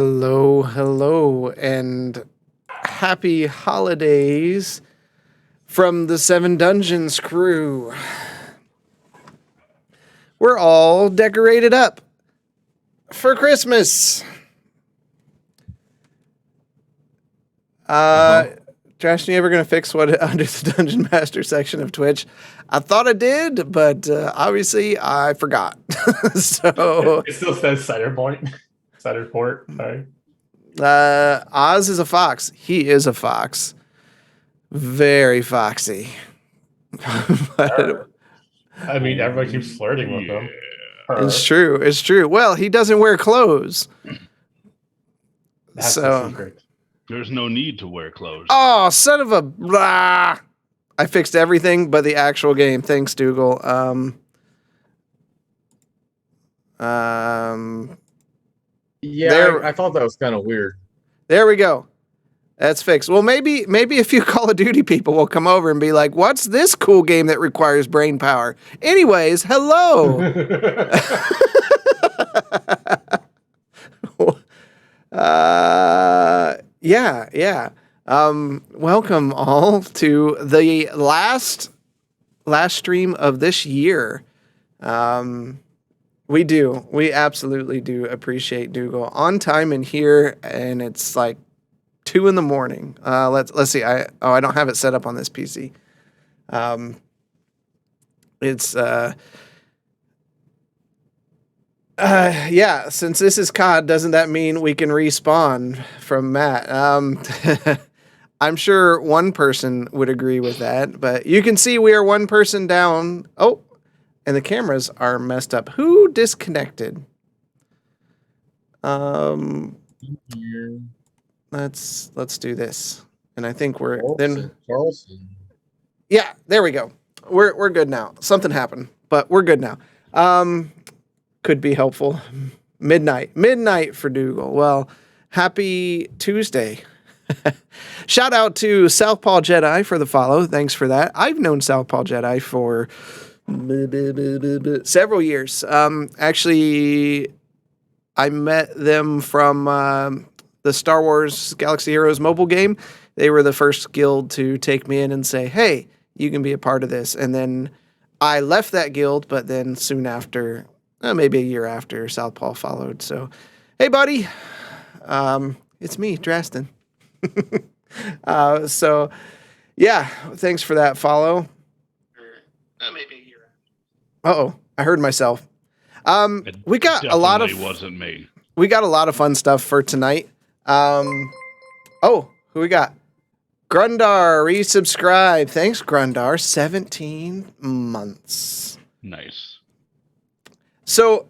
Hello, hello, and happy holidays from the Seven Dungeons crew. We're all decorated up for Christmas. Josh, you ever going to fix what under the Dungeon Master section of Twitch? I thought I did, but obviously I forgot. So it still says Cider Point. Cider Port, sorry. Oz is a fox. He is a fox. Very foxy. I mean, everybody keeps flirting with him. It's true. It's true. Well, he doesn't wear clothes. That's the secret. There's no need to wear clothes. Oh, son of a blah. I fixed everything but the actual game. Thanks, Dougal. Yeah, I thought that was kind of weird. There we go. That's fixed. Well, maybe a few Call of Duty people will come over and be like, "What's this cool game that requires brain power?" Anyways, hello. Yeah. Welcome all to the last stream of this year. We absolutely do appreciate Dougal on time and here, and it's like 2 a.m. Let's see. I don't have it set up on this PC. Since this is COD, doesn't that mean we can respawn from Matt? I'm sure one person would agree with that, but you can see we are one person down. Oh, and the cameras are messed up. Who disconnected? Let's do this. And I think we're Carlson. Yeah, there we go. We're good now. Something happened, but we're good now. Could be helpful. Midnight for Dougal. Well, happy Tuesday. Shout out to Southpaw Jedi for the follow. Thanks for that. I've known Southpaw Jedi for several years. Actually, I met them from the Star Wars Galaxy Heroes mobile game. They were the first guild to take me in and say, "Hey, you can be a part of this." And then I left that guild, but then soon after, maybe a year after, Southpaw followed. So, hey, buddy. It's me, Drastin. Thanks for that follow. Maybe a year after. Uh-oh, I heard myself. We got a lot of... wasn't me. We got a lot of fun stuff for tonight. Who we got? Grundar, resubscribe. Thanks, Grundar. 17 months. Nice. So,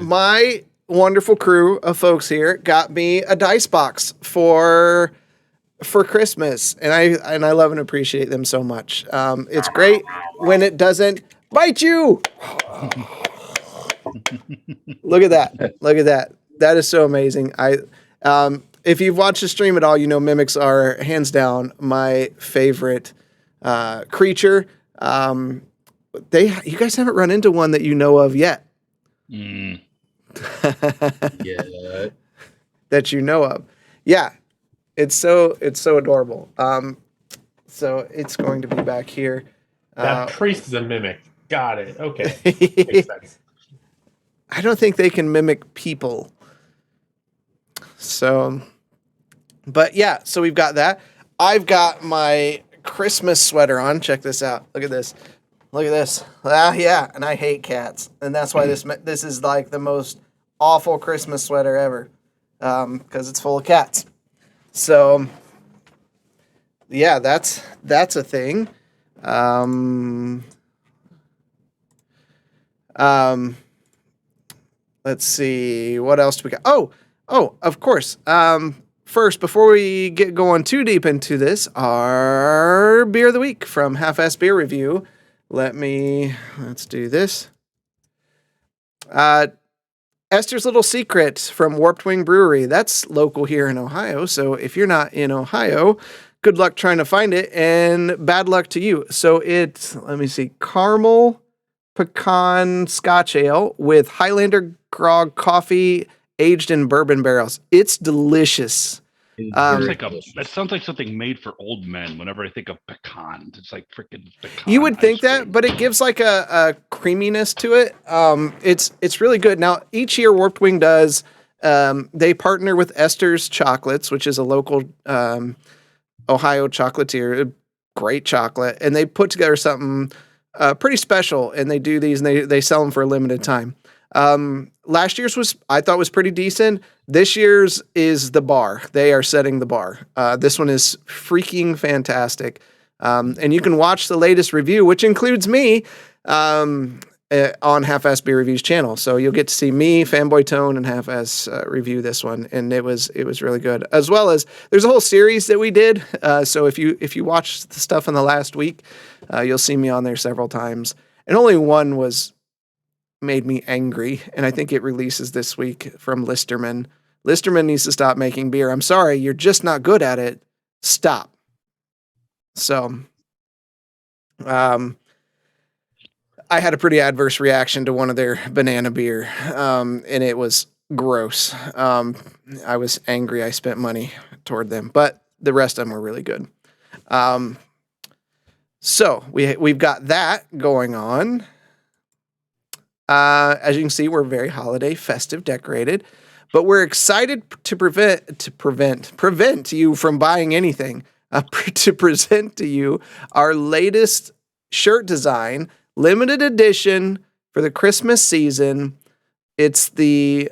my wonderful crew of folks here got me a dice box for Christmas, and I love and appreciate them so much. It's great when it doesn't bite you. Look at that. That is so amazing. If you've watched the stream at all, you know mimics are hands down my favorite creature. You guys haven't run into one that you know of yet. Yeah. That you know of. Yeah. It's so adorable. So it's going to be back here. That priest is a mimic. Got it. Okay. Makes sense. I don't think they can mimic people. So, but yeah, so we've got that. I've got my Christmas sweater on. Check this out. Look at this. Yeah, and I hate cats. And that's why this is like the most awful Christmas sweater ever. Because it's full of cats. So, yeah, that's a thing. Let's see. What else do we got? Oh, of course. First, before we get going too deep into this, our beer of the week from Half-Ass Beer Review. Let's do this. Esther's Little Secret from Warped Wing Brewery. That's local here in Ohio. So if you're not in Ohio, good luck trying to find it and bad luck to you. So it's, caramel pecan Scotch ale with Highlander grog coffee aged in bourbon barrels. It's delicious. That sounds like something made for old men. Whenever I think of pecans, it's like freaking pecan. You would think ice that, cream. but it gives like a creaminess to it. It's really good. Now, each year Warped Wing does, they partner with Esther's Chocolates, which is a local Ohio chocolatier, great chocolate, and they put together something pretty special, and they do these, and they sell them for a limited time. Last year's I thought was pretty decent. This year's is the bar. They are setting the bar. This one is freaking fantastic. And you can watch the latest review, which includes me, on Half-Ass Beer Reviews channel. So you'll get to see me, Fanboy Tone, and Half-Ass review this one, and it was really good. As well as there's a whole series that we did. So if you watch the stuff in the last week, you'll see me on there several times. And only one made me angry, and I think it releases this week, from Listerman. Listerman needs to stop making beer. I'm sorry, you're just not good at it. Stop. So, I had a pretty adverse reaction to one of their banana beer, and it was gross. I was angry. I spent money toward them, but the rest of them were really good. So we've got that going on. As you can see, we're very holiday festive decorated, but we're excited to prevent you from buying anything, to present to you our latest shirt design, limited edition for the Christmas season. It's the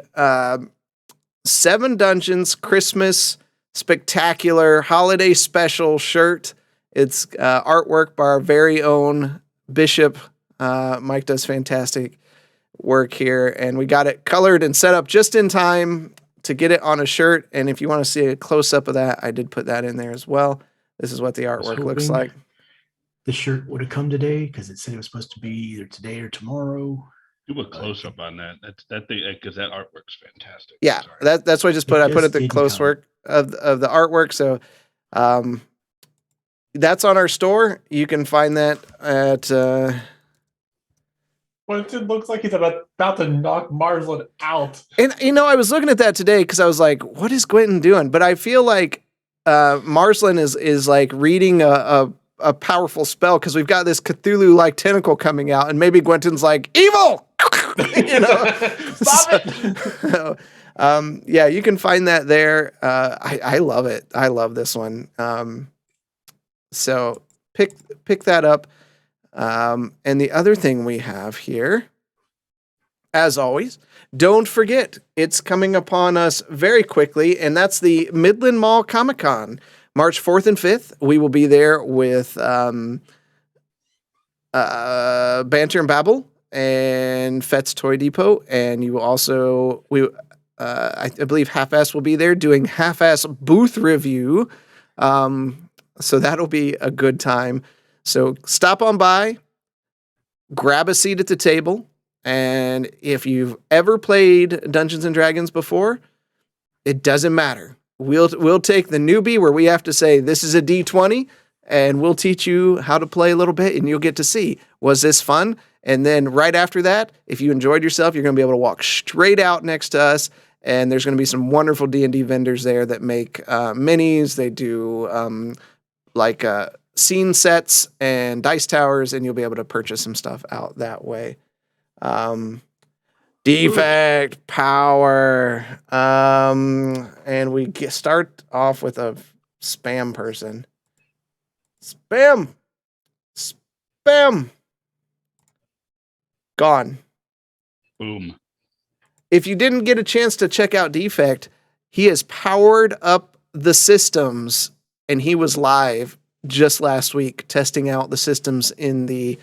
7 Dungeons Christmas Spectacular Holiday Special shirt. It's artwork by our very own Bishop. Mike does fantastic work here, and we got it colored and set up just in time to get it on a shirt. And if you want to see a close-up of that, I did put that in there as well. This is what the artwork looks like. The shirt would have come today because it said it was supposed to be either today or tomorrow. Do a close up on that. That thing, because that artwork's fantastic. Yeah, that's what I just put. I put it the close work of the artwork. So that's on our store. You can find that at Quentin looks like he's about to knock Marsland out. And I was looking at that today because I was like, what is Quentin doing? But I feel like Marsland is like reading a powerful spell, because we've got this Cthulhu-like tentacle coming out, and maybe Quentin's like, evil! Stop it! Yeah, you can find that there. I love it. I love this one. So pick that up. And the other thing we have here, as always, don't forget, it's coming upon us very quickly, and that's the Midland Mall Comic-Con, March 4th and 5th. We will be there with Banter and Babble and Fett's Toy Depot, and you will also, I believe Half-Ass will be there doing Half-Ass booth review, so that'll be a good time. So stop on by, grab a seat at the table, and if you've ever played Dungeons and Dragons before, it doesn't matter. We'll take the newbie where we have to say, this is a D20, and we'll teach you how to play a little bit, and you'll get to see, was this fun? And then right after that, if you enjoyed yourself, you're going to be able to walk straight out next to us, and there's going to be some wonderful D&D vendors there that make minis. They do scene sets and dice towers, and you'll be able to purchase some stuff out that way. Defect power. And we start off with a spam person. Spam. Gone. Boom. If you didn't get a chance to check out Defect, he has powered up the systems, and he was live just last week testing out the systems in the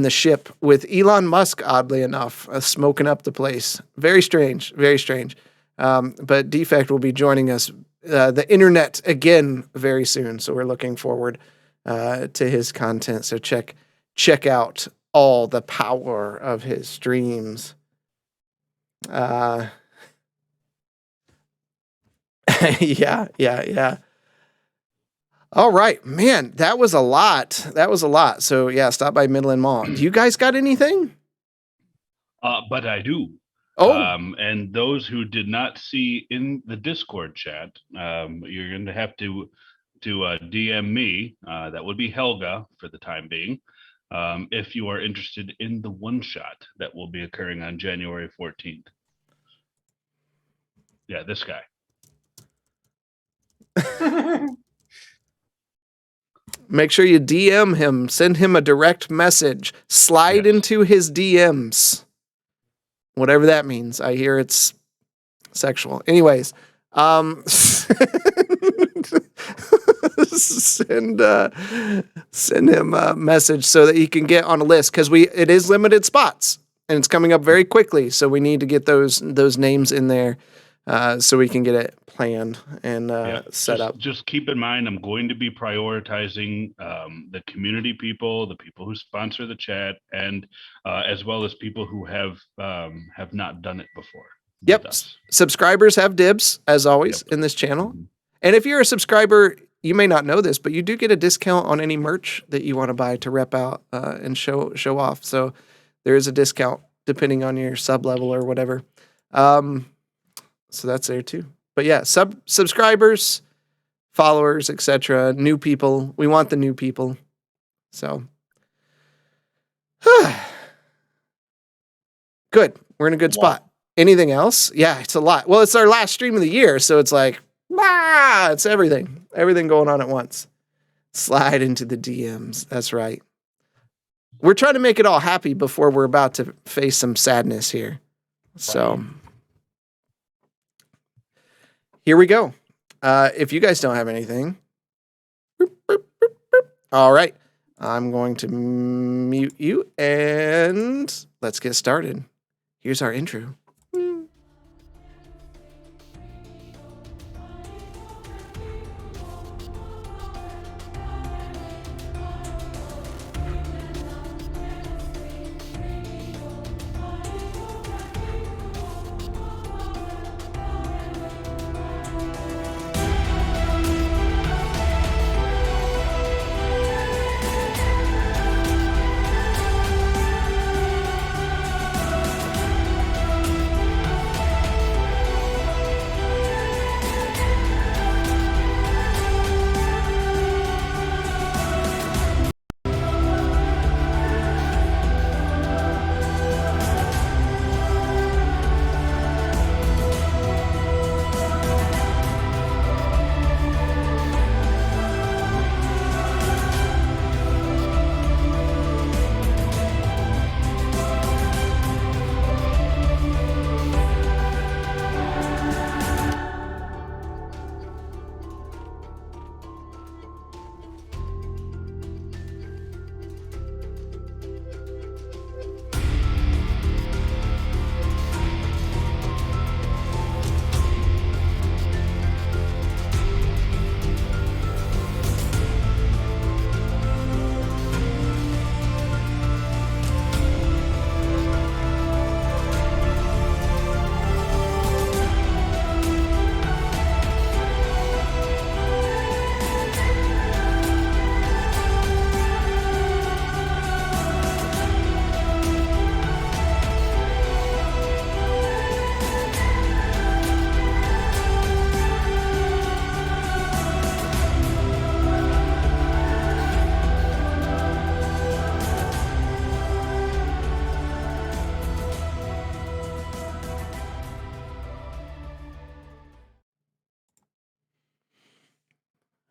ship with Elon Musk, oddly enough, smoking up the place. Very strange, very strange. But Defect will be joining us, the internet again very soon. So we're looking forward to his content. So check out all the power of his streams. Yeah. All right, man, that was a lot. So yeah, stop by Midland Mall. Do you guys got anything? But I do. Oh, And those who did not see in the Discord chat, you're going to have to DM me. That would be Helga for the time being. If you are interested in the one shot that will be occurring on January 14th. Yeah, this guy. make sure you DM him. Send him a direct message. Slide Yes. into his DMs. Whatever that means. I hear it's sexual. Anyways, send him a message so that he can get on a list, because it is limited spots and it's coming up very quickly. So we need to get those names in there so we can get it planned and set up. Just keep in mind, I'm going to be prioritizing the community people, the people who sponsor the chat, and as well as people who have not done it before. Yep. Subscribers have dibs, as always, in this channel. And if you're a subscriber, you may not know this, but you do get a discount on any merch that you want to buy to rep out and show off. So there is a discount depending on your sub level or whatever. So that's there too. But yeah, subscribers, followers, etc., new people. We want the new people. So good. We're in a good spot. Anything else? Yeah, it's a lot. Well, it's our last stream of the year, so it's like, it's everything. Everything going on at once. Slide into the DMs. That's right. We're trying to make it all happy before we're about to face some sadness here. So here we go. If you guys don't have anything. All right. I'm going to mute you and let's get started. Here's our intro.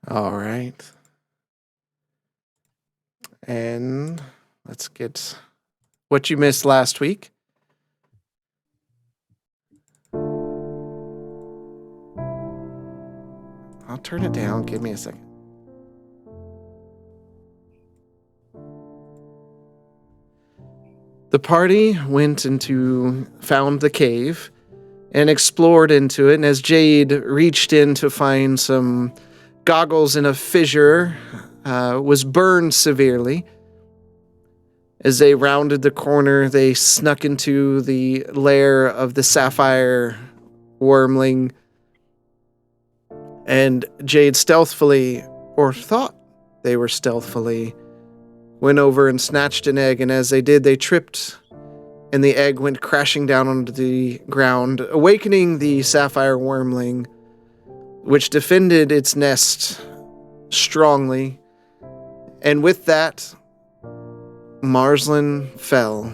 All right. And let's get what you missed last week. I'll turn it down. Give me a second. The party went found the cave and explored into it. And as Jade reached in to find some goggles in a fissure, was burned severely. As they rounded the corner, they snuck into the lair of the sapphire wormling. And Jade stealthily, or thought they were stealthily, went over and snatched an egg. And as they did, they tripped and the egg went crashing down onto the ground, awakening the sapphire wormling, which defended its nest strongly. And with that, Marsland fell.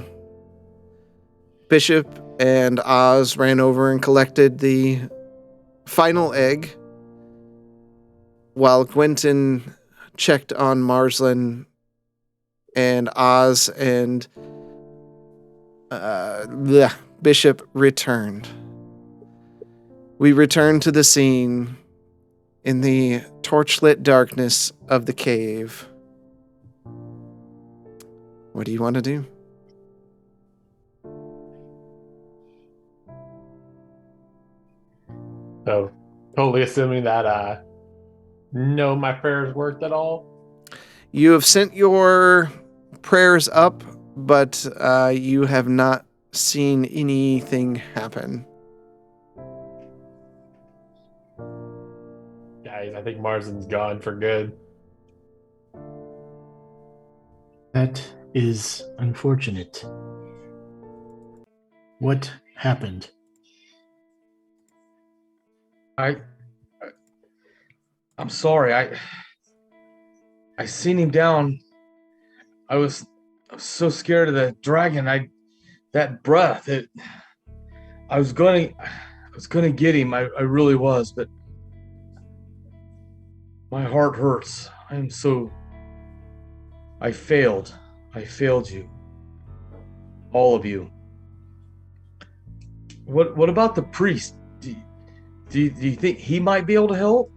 Bishop and Oz ran over and collected the final egg, while Gwenton checked on Marsland and Oz, and Bishop returned. We returned to the scene in the torchlit darkness of the cave. What do you want to do? So, totally assuming that no, my prayers worked at all. You have sent your prayers up, but you have not seen anything happen. Guys, I think Marsden's gone for good. That is unfortunate. What happened? I'm sorry. I seen him down. I was so scared of the dragon. That breath. I was gonna get him. I really was, but my heart hurts. I failed. I failed you. All of you. What about the priest? Do you think he might be able to help?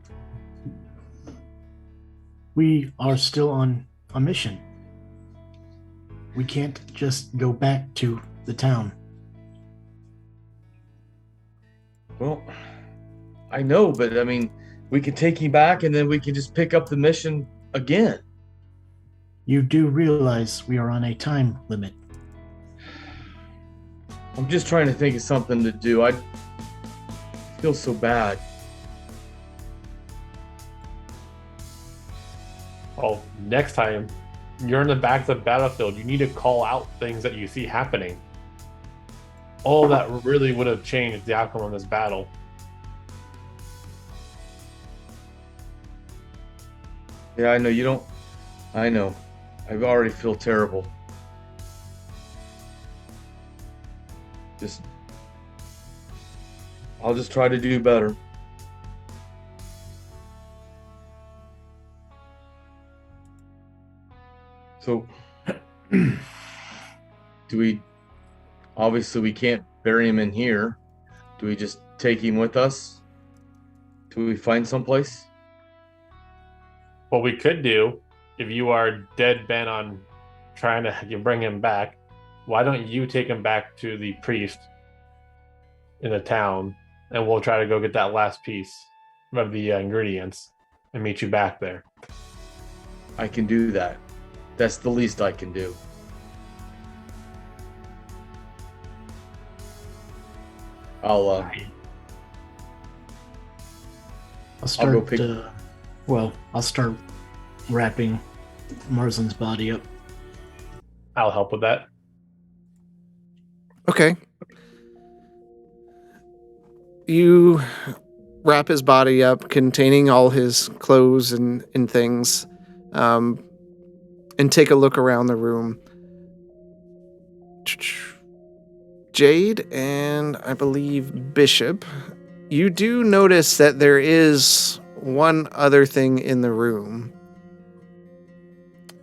We are still on a mission. We can't just go back to the town. Well, I know, but I mean, we could take him back and then we can just pick up the mission again. You do realize we are on a time limit. I'm just trying to think of something to do. I feel so bad. Oh, next time you're in the back of the battlefield, you need to call out things that you see happening. All that really would have changed the outcome of this battle. Yeah, I know you don't. I know. I already feel terrible. I'll just try to do better. So, obviously we can't bury him in here. Do we just take him with us? Do we find someplace? What we could do, if you are dead bent on trying to bring him back, why don't you take him back to the priest in the town, and we'll try to go get that last piece of the ingredients and meet you back there. I can do that. That's the least I can do. I'll start. go pick- I'll start wrapping Marsland's body up. I'll help with that. Okay. You wrap his body up, containing all his clothes and things, and take a look around the room. Jade and I believe Bishop, you do notice that there is one other thing in the room.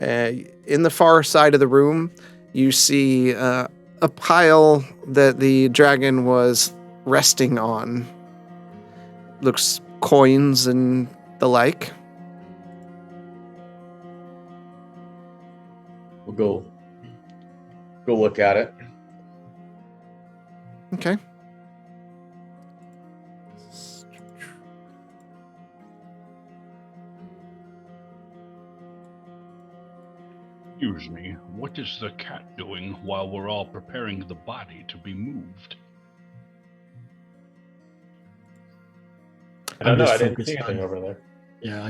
In the far side of the room, you see a pile that the dragon was resting on. Looks coins and the like. We'll go look at it. Okay. Excuse me, what is the cat doing while we're all preparing the body to be moved? I don't know. just I didn't focused see anything on- over there. Yeah,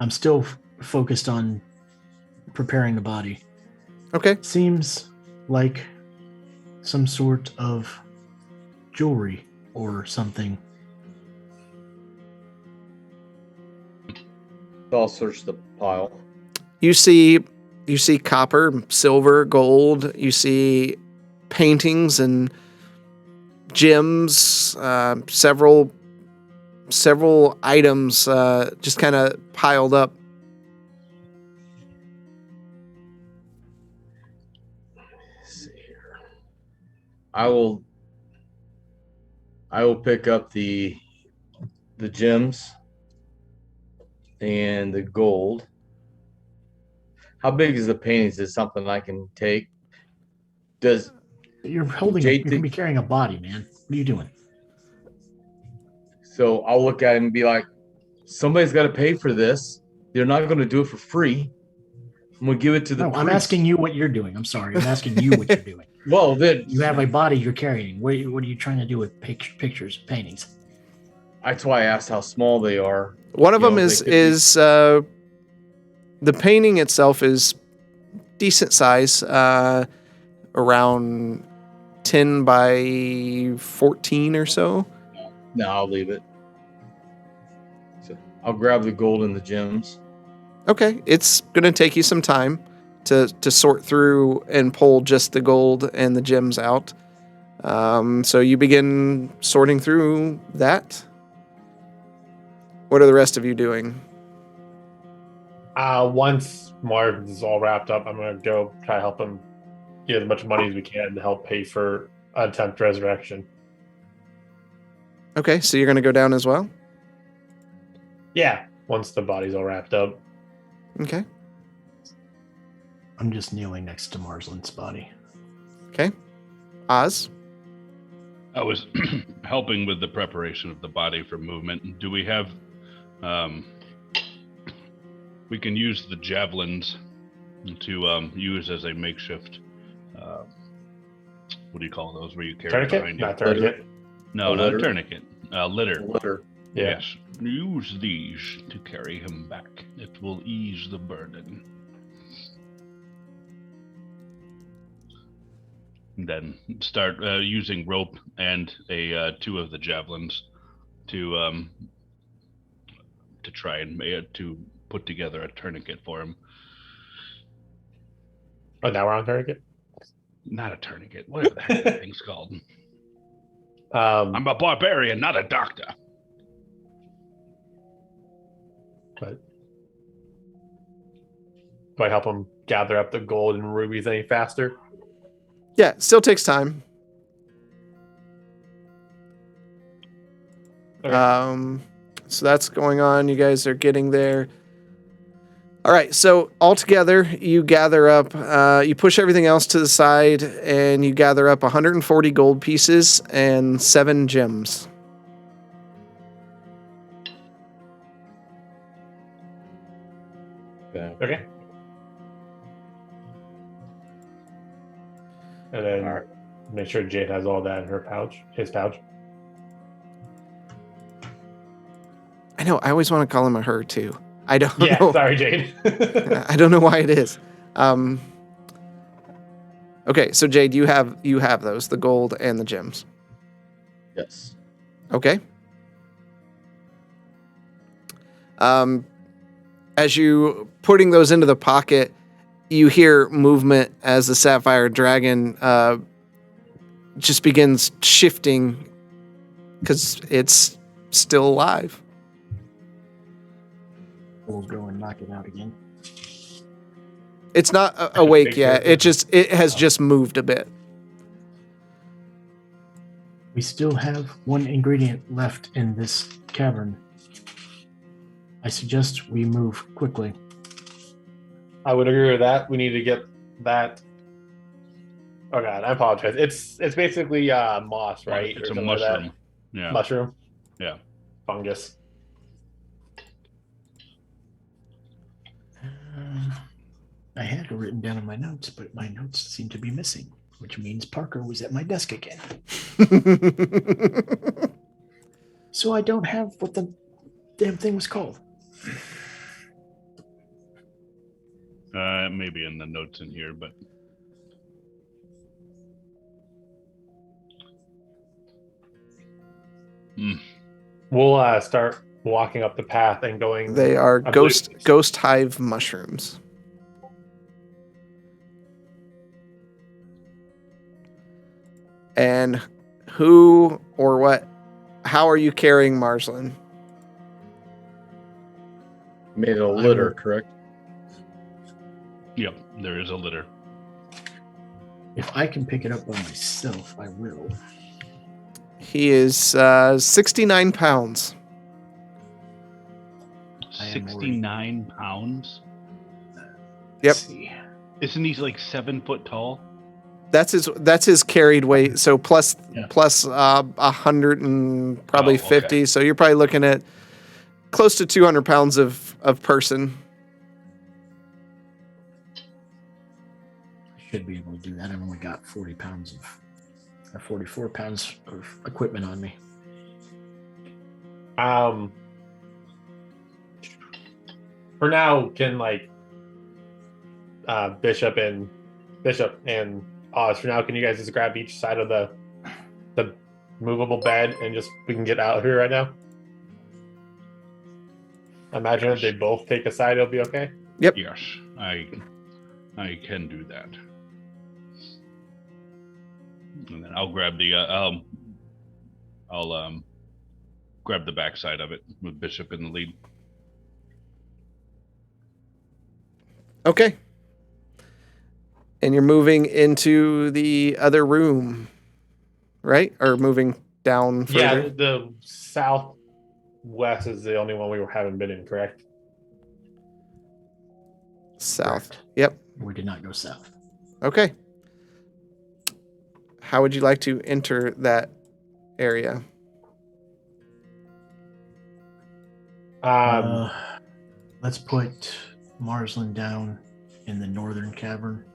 I'm still focused on preparing the body. Okay. Seems like some sort of jewelry or something. I'll search the pile. You see copper, silver, gold. You see paintings and gems, several items just kind of piled up. Let's see here. I will pick up the gems and the gold. How big is the painting? Is it something I can take? You're holding. Jade You're gonna be carrying a body, man. What are you doing? So I'll look at him and be like, somebody's got to pay for this. They're not going to do it for free. I'm going to give it to the priest. I'm asking you what you're doing. I'm sorry. I'm asking you what you're doing. Well, then You have a body you're carrying. What are you trying to do with pictures, paintings? that's why I asked how small they are. One of You them know, is the painting itself is decent size, around 10 by 14 or so. No, I'll leave it. So I'll grab the gold and the gems. Okay, it's gonna take you some time to sort through and pull just the gold and the gems out. So you begin sorting through that. What are the rest of you doing? Once Marv is all wrapped up, I'm gonna go try to help him get as much money as we can to help pay for attempt resurrection. Okay, so you're gonna go down as well? Yeah, once the body's all wrapped up. Okay. I'm just kneeling next to Marsland's body. Okay. Oz? I was helping with the preparation of the body for movement. Do we have? We can use the javelins to use as a makeshift. What do you call those? Where you carry Tourniquet? behind you? Not tourniquet. No, A not litter? a tourniquet. Litter. Litter. Yeah. Yes. Use these to carry him back. It will ease the burden. And then start using rope and two of the javelins to try and to put together a tourniquet for him. Oh, now we're on tourniquet? Not a tourniquet. Whatever the heck that thing's called. I'm a barbarian, not a doctor. But do I help him gather up the gold and rubies any faster? Yeah, still takes time. Okay. So that's going on. You guys are getting there. All right, so all together, you gather up, you push everything else to the side, and you gather up 140 gold pieces and 7 gems. Okay. And then All right. make sure Jade has all that in his pouch. I know, I always want to call him a her, too. I don't Yeah, know. sorry, Jade. I don't know why it is. Okay, so Jade, you have those, the gold and the gems. Yes. Okay. As you putting those into the pocket, you hear movement as the sapphire dragon just begins shifting because it's still alive. We'll go and knock it out again. It's not awake yet. It has just moved a bit. We still have one ingredient left in this cavern. I suggest we move quickly. I would agree with that. We need to get that. Oh god, I apologize. It's basically moss, right? It's Or a something like that. mushroom. Yeah. Mushroom. Yeah. Fungus. I had it written down in my notes, but my notes seem to be missing, which means Parker was at my desk again. So I don't have what the damn thing was called. Maybe in the notes in here, but We'll start walking up the path and going. They are I believe- ghost hive mushrooms. And who or what? How are you carrying Marslin? Made a litter, correct? Yep, there is a litter. If I can pick it up by myself, I will. He is 69 pounds. I am 69 pounds. Yep. Let's see. Isn't he like 7 foot tall? That's his carried weight. So plus 100 and probably Oh, okay. 50. So you're probably looking at close to 200 pounds of person. I should be able to do that. I've only got 44 pounds of equipment on me. For now, can Bishop and Oz. For now, can you guys just grab each side of the movable bed and we can get out of here right now? Imagine if they both take a side, it'll be okay. Yep. Yes, I can do that. And then I'll grab the grab the backside of it with Bishop in the lead. Okay. And you're moving into the other room, right? Or moving down further? Yeah, the southwest is the only one we haven't been in, correct? South. Correct. Yep. We did not go south. Okay. How would you like to enter that area? Let's put Marslin down in the northern cavern,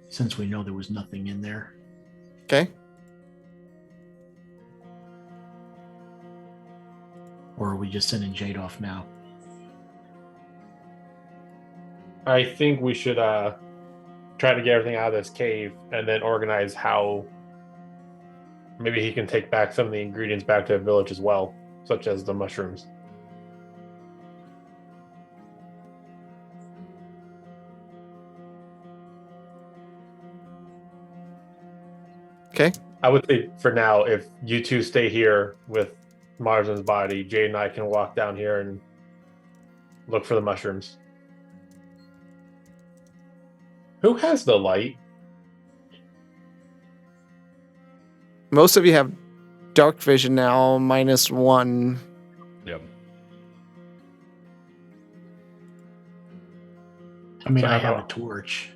since we know there was nothing in there. Okay. Or are we just sending Jade off now? I think we should try to get everything out of this cave and then organize how maybe he can take back some of the ingredients back to the village as well, such as the mushrooms. Okay. I would say for now, if you two stay here with Marsden's body, Jade and I can walk down here and look for the mushrooms. Who has the light? Most of you have dark vision now, -1. Yep. I mean, So I how have a about- torch.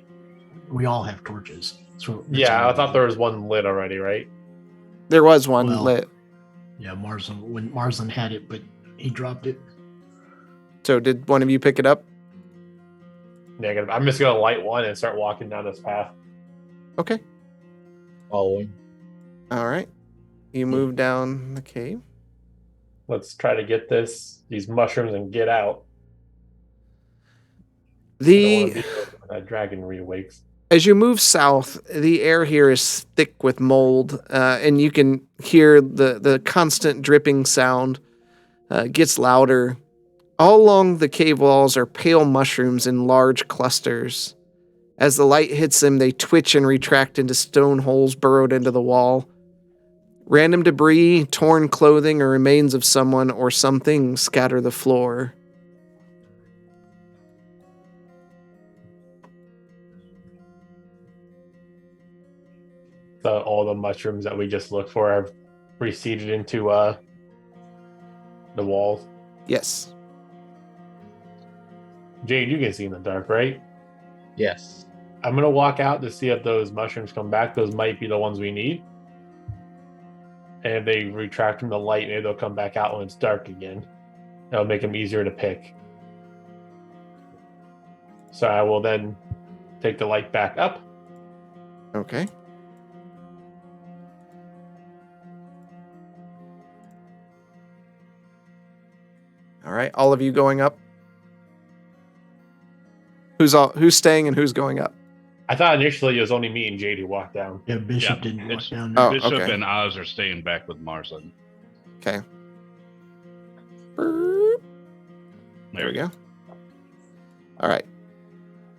We all have torches. So that's Yeah, all I thought there was one lit already, right? There was one Well, lit. Yeah, Marslin had it, but he dropped it. So did one of you pick it up? Negative. I'm just gonna light one and start walking down this path. Okay. Following. All right. You move down the cave. Let's try to get these mushrooms and get out. I don't The want to be here when that dragon reawakes. As you move south, the air here is thick with mold, and you can hear the constant dripping sound gets louder. All along the cave walls are pale mushrooms in large clusters. As the light hits them, they twitch and retract into stone holes burrowed into the wall. Random debris, torn clothing, or remains of someone or something scatter the floor. So all the mushrooms that we just looked for have receded into the walls. Yes. Jade, you can see in the dark, right? Yes. I'm gonna walk out to see if those mushrooms come back. Those might be the ones we need. And if they retract from the light, maybe they'll come back out when it's dark again. That'll make them easier to pick. So I will then take the light back up. Okay. All right, all of you going up. Who's staying and who's going up? I thought initially it was only me and Jade who walked down. Yeah, Bishop Yeah, didn't walk it's- down Oh, there. Bishop okay. and Oz are staying back with Marsland. Okay. There we go. All right.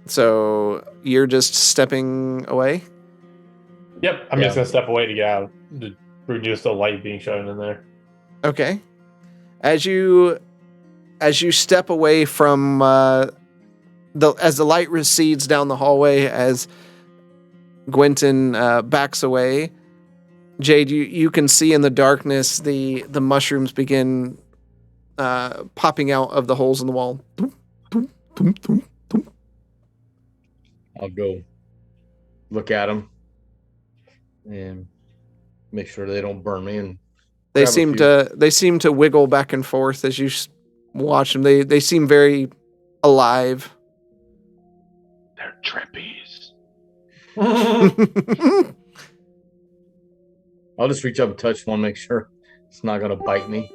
So you're just stepping away? Yep, I'm Yeah. just gonna step away to get out to reduce the light being shown in there. Okay. As you step away from as the light recedes down the hallway, as Gwenton backs away, Jade, you can see in the darkness the mushrooms begin popping out of the holes in the wall. I'll go look at them and make sure they don't burn me. And They grab a seem to wiggle back and forth as you watch them. They seem very alive. They're trippies. I'll just reach up and touch one, make sure it's not gonna bite me.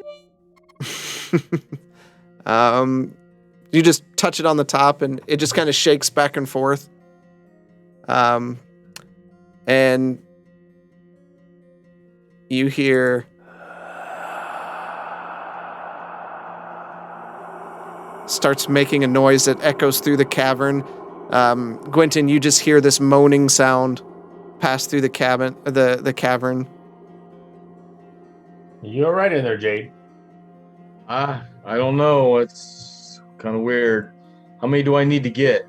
You just touch it on the top, and it just kind of shakes back and forth. And you hear starts making a noise that echoes through the cavern. Gwenton, you just hear this moaning sound pass through the cavern. You're right in there, Jade. I don't know. It's kind of weird. How many do I need to get?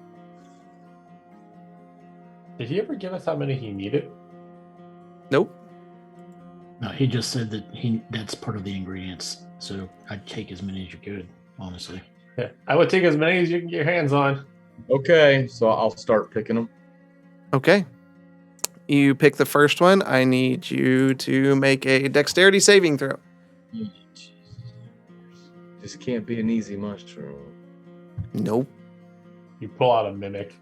Did he ever give us how many he needed? Nope. No, he just said that that's part of the ingredients. So I'd take as many as you could, honestly. Yeah, I would take as many as you can get your hands on. Okay, so I'll start picking them. Okay. You pick the first one. I need you to make a dexterity saving throw. This can't be an easy mushroom. Nope. You pull out a mimic.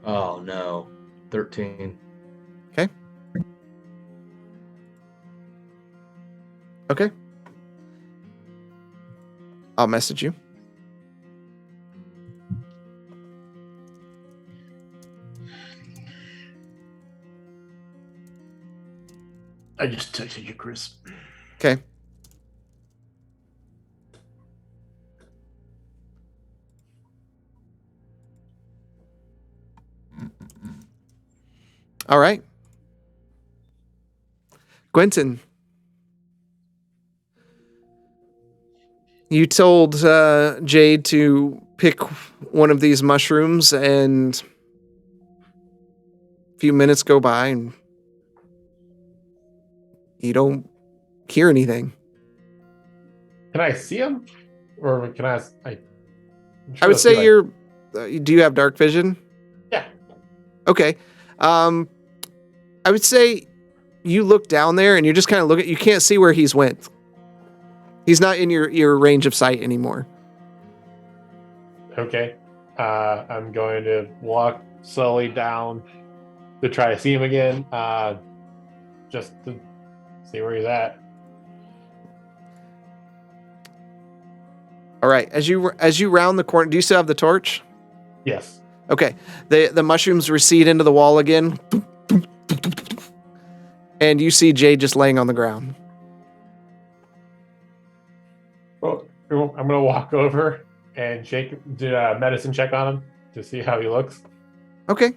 Oh no, 13. Okay. I'll message you. I just texted you, Chris. Okay. All right. Gwenton, you told Jade to pick one of these mushrooms, and a few minutes go by, and you don't hear anything. Can I see him? Or can I... I would say you're... do you have dark vision? Yeah. Okay. I would say you look down there and you just kind of look at... You can't see where he's went. He's not in your range of sight anymore. Okay. I'm going to walk slowly down to try to see him again. Just to see where he's at. All right. As you round the corner... Do you still have the torch? Yes. Okay. The mushrooms recede into the wall again. And you see Jade just laying on the ground. Well, I'm going to walk over and do a medicine check on him to see how he looks. Okay.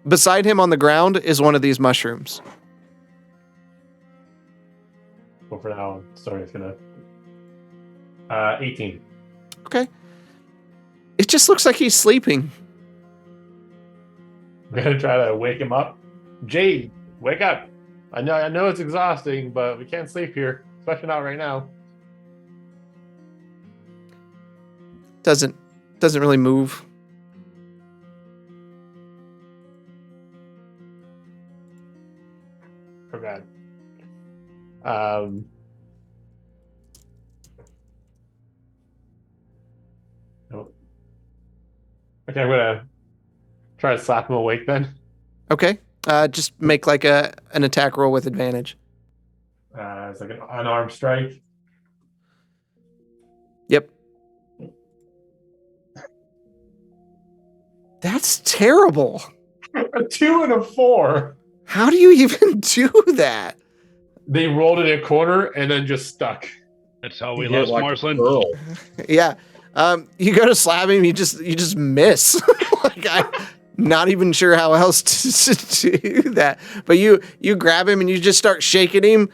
Beside him on the ground is one of these mushrooms. Well, for now, it's going to... 18. Okay. It just looks like he's sleeping. I'm going to try to wake him up. Jade, wake up. I know it's exhausting, but we can't sleep here, especially not right now. Doesn't really move. Oh god. Nope. Okay, I'm gonna try to slap him awake then. Okay. Just make like an attack roll with advantage. It's like an unarmed strike. Yep. That's terrible. A 2 and a 4. How do you even do that? They rolled in a corner and then just stuck. That's how we He hit lost like a Marsland. girl. Yeah. You go to slap him, you just miss. Like I'm not even sure how else to do that. But you grab him and you just start shaking him,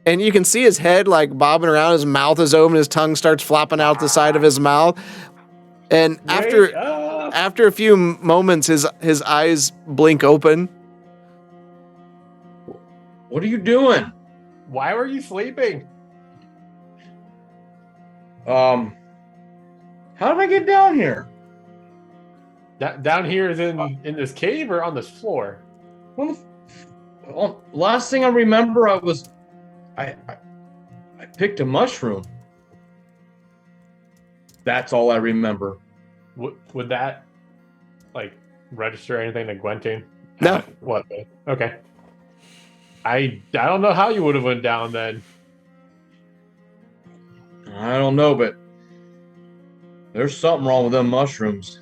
and you can see his head like bobbing around. His mouth is open. His tongue starts flopping out the side of his mouth. And Wake up! after a few moments, his eyes blink open. What are you doing? Why were you sleeping? How did I get down here? Down here is in this cave or on this floor? Well, last thing I remember, I picked a mushroom. That's all I remember. Would that like register anything to Gwenting? No. What? Okay. I don't know how you would have went down then. I don't know, but there's something wrong with them mushrooms.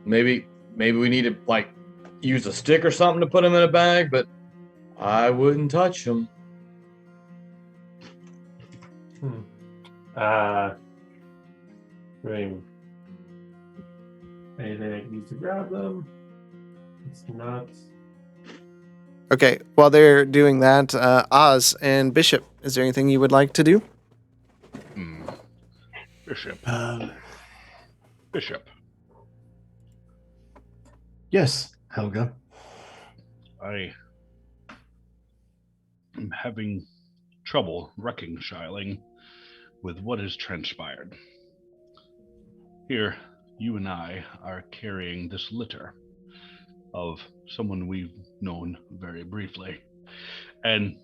Maybe we need to like use a stick or something to put them in a bag, but I wouldn't touch them. I mean, anything that needs to grab them? It's not. Okay, while they're doing that, Oz and Bishop, is there anything you would like to do? Bishop. Bishop. Yes, Helga. I am having trouble reconciling with what has transpired. Here, you and I are carrying this litter of someone we've known very briefly. And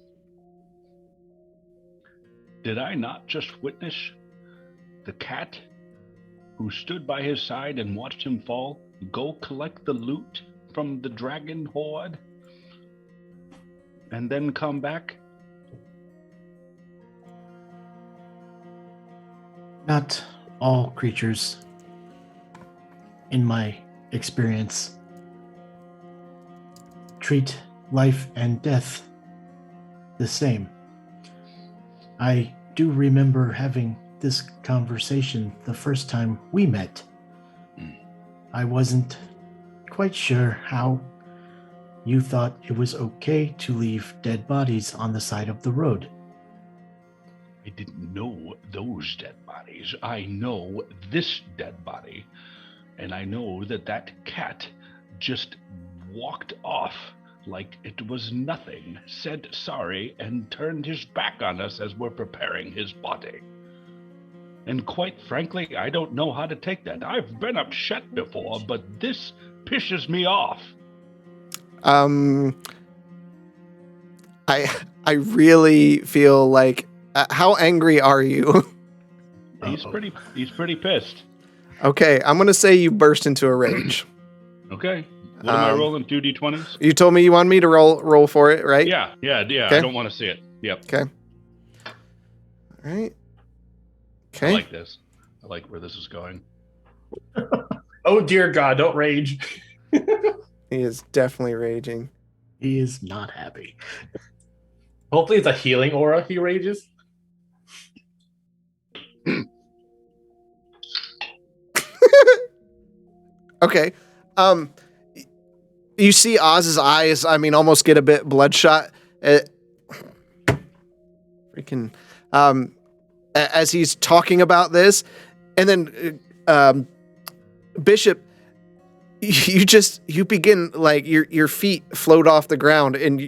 did I not just witness the cat who stood by his side and watched him fall go collect the loot from the dragon horde and then come back? Not all creatures, in my experience, treat life and death the same. I do remember having this conversation the first time we met. I wasn't quite sure how you thought it was okay to leave dead bodies on the side of the road. I didn't know those dead bodies. I know this dead body. And I know that cat just walked off like it was nothing, said sorry, and turned his back on us as we're preparing his body. And quite frankly, I don't know how to take that. I've been upset before, but this pisses me off. I really feel like how angry are you? He's pretty pissed. Okay, I'm gonna say you burst into a rage. Okay. What am I rolling? 2d20s? You told me you wanted me to roll for it, right? Yeah. Okay. I don't want to see it. Yep. Okay. All right. Okay. I like this. I like where this is going. Oh dear God! Don't rage. He is definitely raging. He is not happy. Hopefully, it's a healing aura. He rages. Okay. You see Oz's eyes, almost get a bit bloodshot. Freaking, as he's talking about this. And then, Bishop, you begin, like, your feet float off the ground and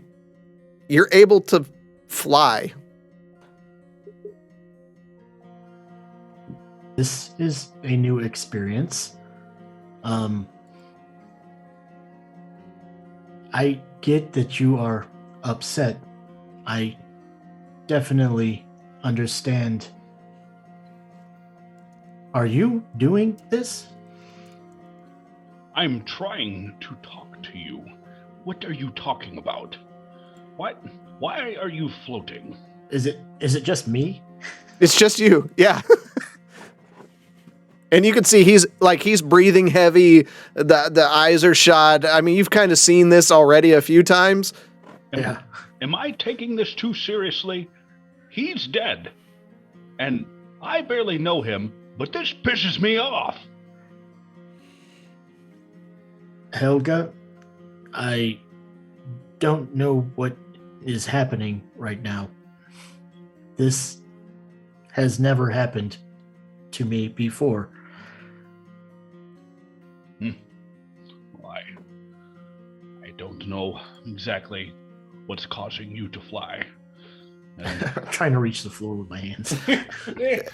you're able to fly. This is a new experience. I get that you are upset. I definitely understand. Are you doing this? I'm trying to talk to you. What are you talking about? What? Why are you floating? Is it just me? It's just you, yeah. And you can see he's breathing heavy. The eyes are shot. I mean, you've kind of seen this already a few times. Yeah. Am I taking this too seriously? He's dead. And I barely know him, but this pisses me off. Helga, I don't know what is happening right now. This has never happened to me before. Well, I don't know exactly what's causing you to fly. I'm trying to reach the floor with my hands.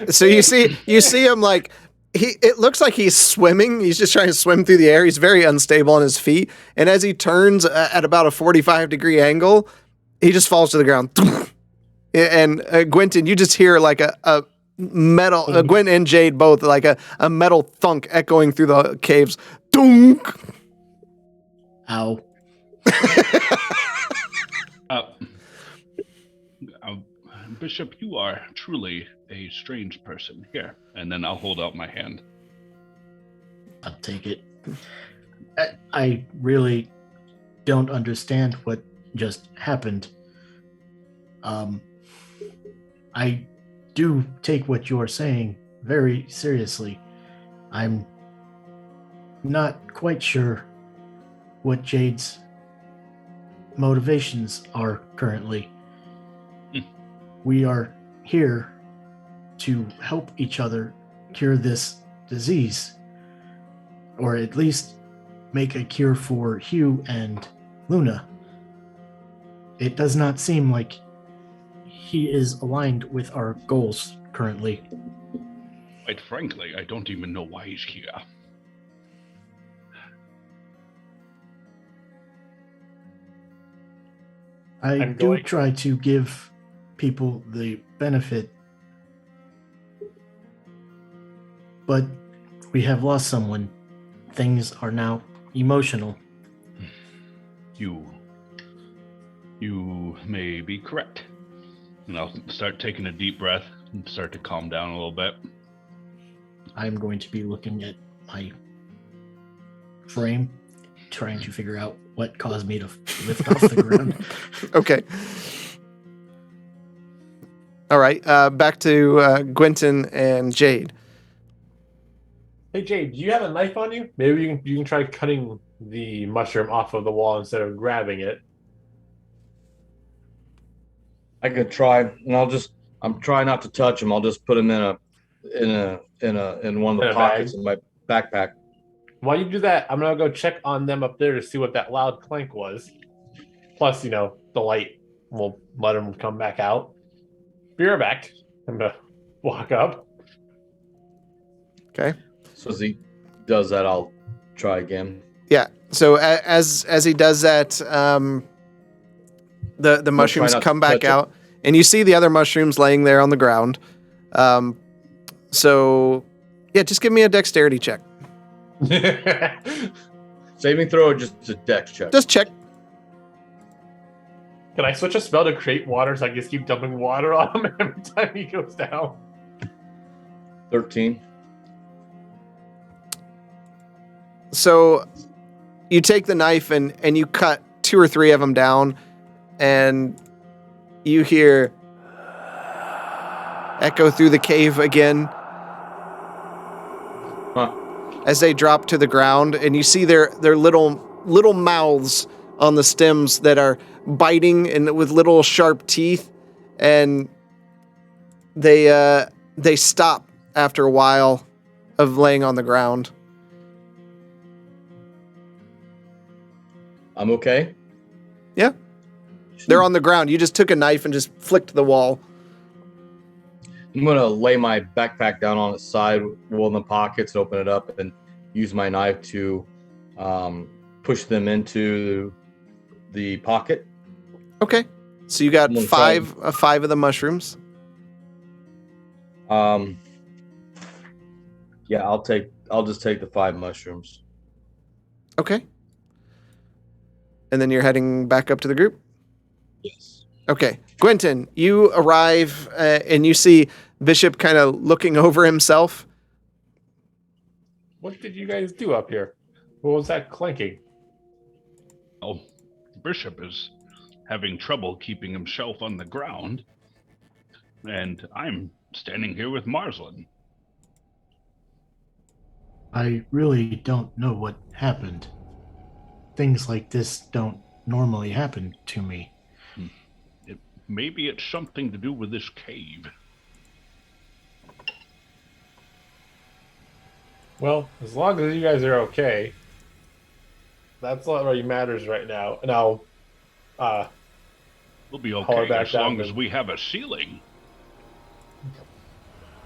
So you see him like it looks like he's swimming. He's just trying to swim through the air. He's very unstable on his feet. And as he turns at about a 45-degree angle, he just falls to the ground. And Gwynton, you just hear like a metal, Gwyn and Jade both, like a metal thunk echoing through the caves. Dunk! Ow. Bishop, you are truly a strange person. Here, and then I'll hold out my hand. I'll take it. I really don't understand what just happened. I do take what you're saying very seriously. I'm not quite sure what Jade's motivations are currently. We are here to help each other cure this disease, or at least make a cure for Hugh and Luna. It does not seem like he is aligned with our goals currently. Quite frankly, I don't even know why he's here. I do try to give people the benefit, but we have lost someone. Things are now emotional. You may be correct. And I'll start taking a deep breath and start to calm down a little bit. I'm going to be looking at my frame, trying to figure out what caused me to lift off the ground. Okay. All right. Back to Gwynton and Jade. Hey Jade, do you have a knife on you? Maybe you can try cutting the mushroom off of the wall instead of grabbing it. I could try, and I'm trying not to touch them. I'll just put them in one of the pockets in my backpack. While you do that, I'm gonna go check on them up there to see what that loud clank was. Plus, the light will let them come back out. Be right back. I'm gonna walk up. Okay. So as he does that, I'll try again. Yeah. So as he does that, the mushrooms come back out, and you see the other mushrooms laying there on the ground. So yeah, just give me a dexterity check. Saving throw or just a dex check? Just check. Can I switch a spell to create water so I can just keep dumping water on him every time he goes down? 13. So you take the knife and you cut 2 or 3 of them down, and you hear echo through the cave again. As they drop to the ground, and you see their little mouths on the stems that are biting and with little sharp teeth, and they stop after a while of laying on the ground. I'm okay. Yeah, they're on the ground. You just took a knife and just flicked the wall. I'm gonna lay my backpack down on its side, roll in the pockets, open it up, and use my knife to push them into the pocket. Okay, so you got five of the mushrooms. Yeah, I'll just take the 5 mushrooms. Okay, and then you're heading back up to the group. Yes. Okay, Gwynton, you arrive and you see Bishop kind of looking over himself. What did you guys do up here? What was that clanking? Oh, the bishop is having trouble keeping himself on the ground, and I'm standing here with Marslin. I really don't know what happened. Things like this don't normally happen to me. Maybe it's something to do with this cave. Well, as long as you guys are okay, that's all that really matters right now. And I'll We'll be Holler okay back as down long as then. we have a ceiling.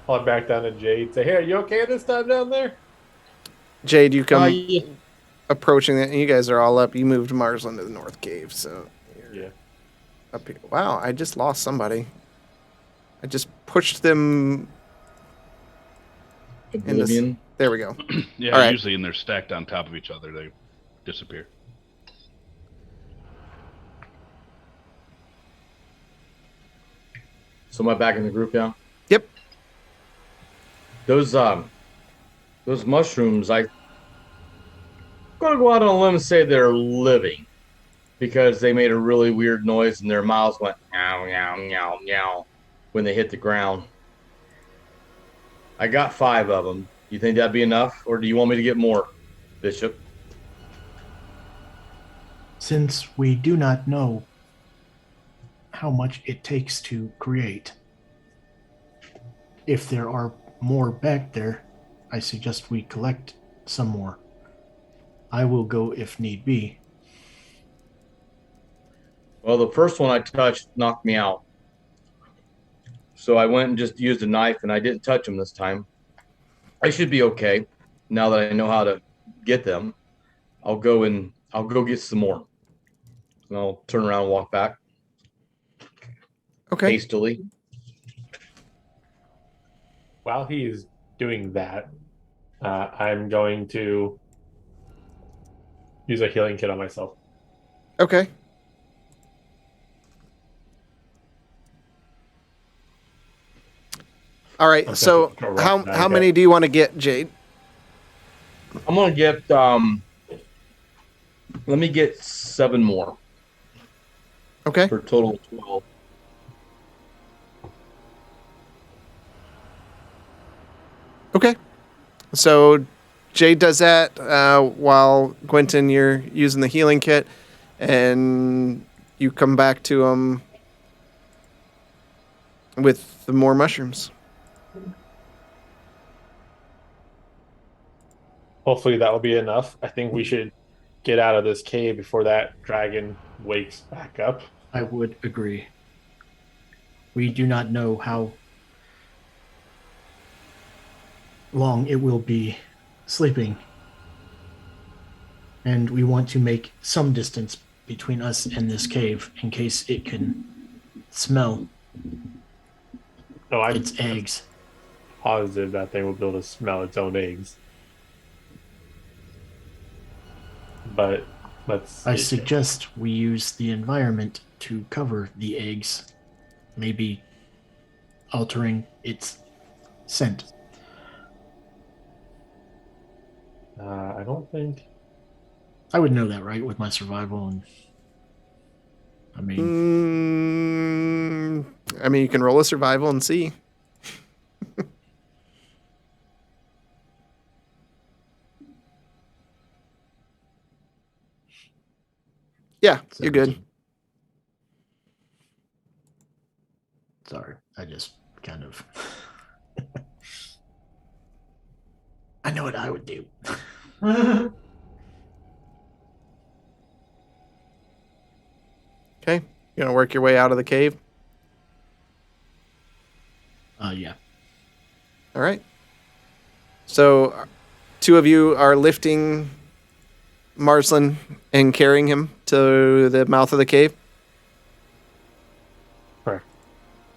haul it back down to Jade. Say, hey, are you okay this time down there? Jade, you come Yeah. approaching it, and you guys are all up. You moved Marsland to the north cave, so you're Yeah. up here. Wow, I just lost somebody. I just pushed them in this. Oblivion. There we go. Yeah, All right. usually when they're stacked on top of each other, they disappear. So am I back in the group now? Yep. Those mushrooms, I'm gonna go out on a limb and say they're living because they made a really weird noise and their mouths went meow meow meow meow when they hit the ground. I got 5 of them. You think that'd be enough, or do you want me to get more, Bishop? Since we do not know how much it takes to create, if there are more back there, I suggest we collect some more. I will go if need be. Well, the first one I touched knocked me out. So I went and just used a knife and I didn't touch them this time. I should be okay now that I know how to get them. I'll go get some more. And I'll turn around and walk back Okay. hastily. While he is doing that, I'm going to use a healing kit on myself. Okay. All right. I'm So gonna roll how that many hit. do you want to get, Jade? I'm gonna get let me get 7 more Okay. for a total of 12. Okay. So Jade does that while Quentin, you're using the healing kit, and you come back to him with the more mushrooms. Hopefully that will be enough. I think we should get out of this cave before that dragon wakes back up. I would agree. We do not know how long it will be sleeping, and we want to make some distance between us and this cave in case it can smell No, I'm its eggs. positive that thing will be able to smell its own eggs. But let's. I suggest we use the environment to cover the eggs, maybe altering its scent. I don't think. I would know that, right, with my survival, and I mean, You can roll a survival and see. Yeah, you're good. Sorry, I just kind of. I know what I would do. Okay. You gonna work your way out of the cave? Yeah. All right. So, 2 of you are lifting Marsland and carrying him to the mouth of the cave. Correct.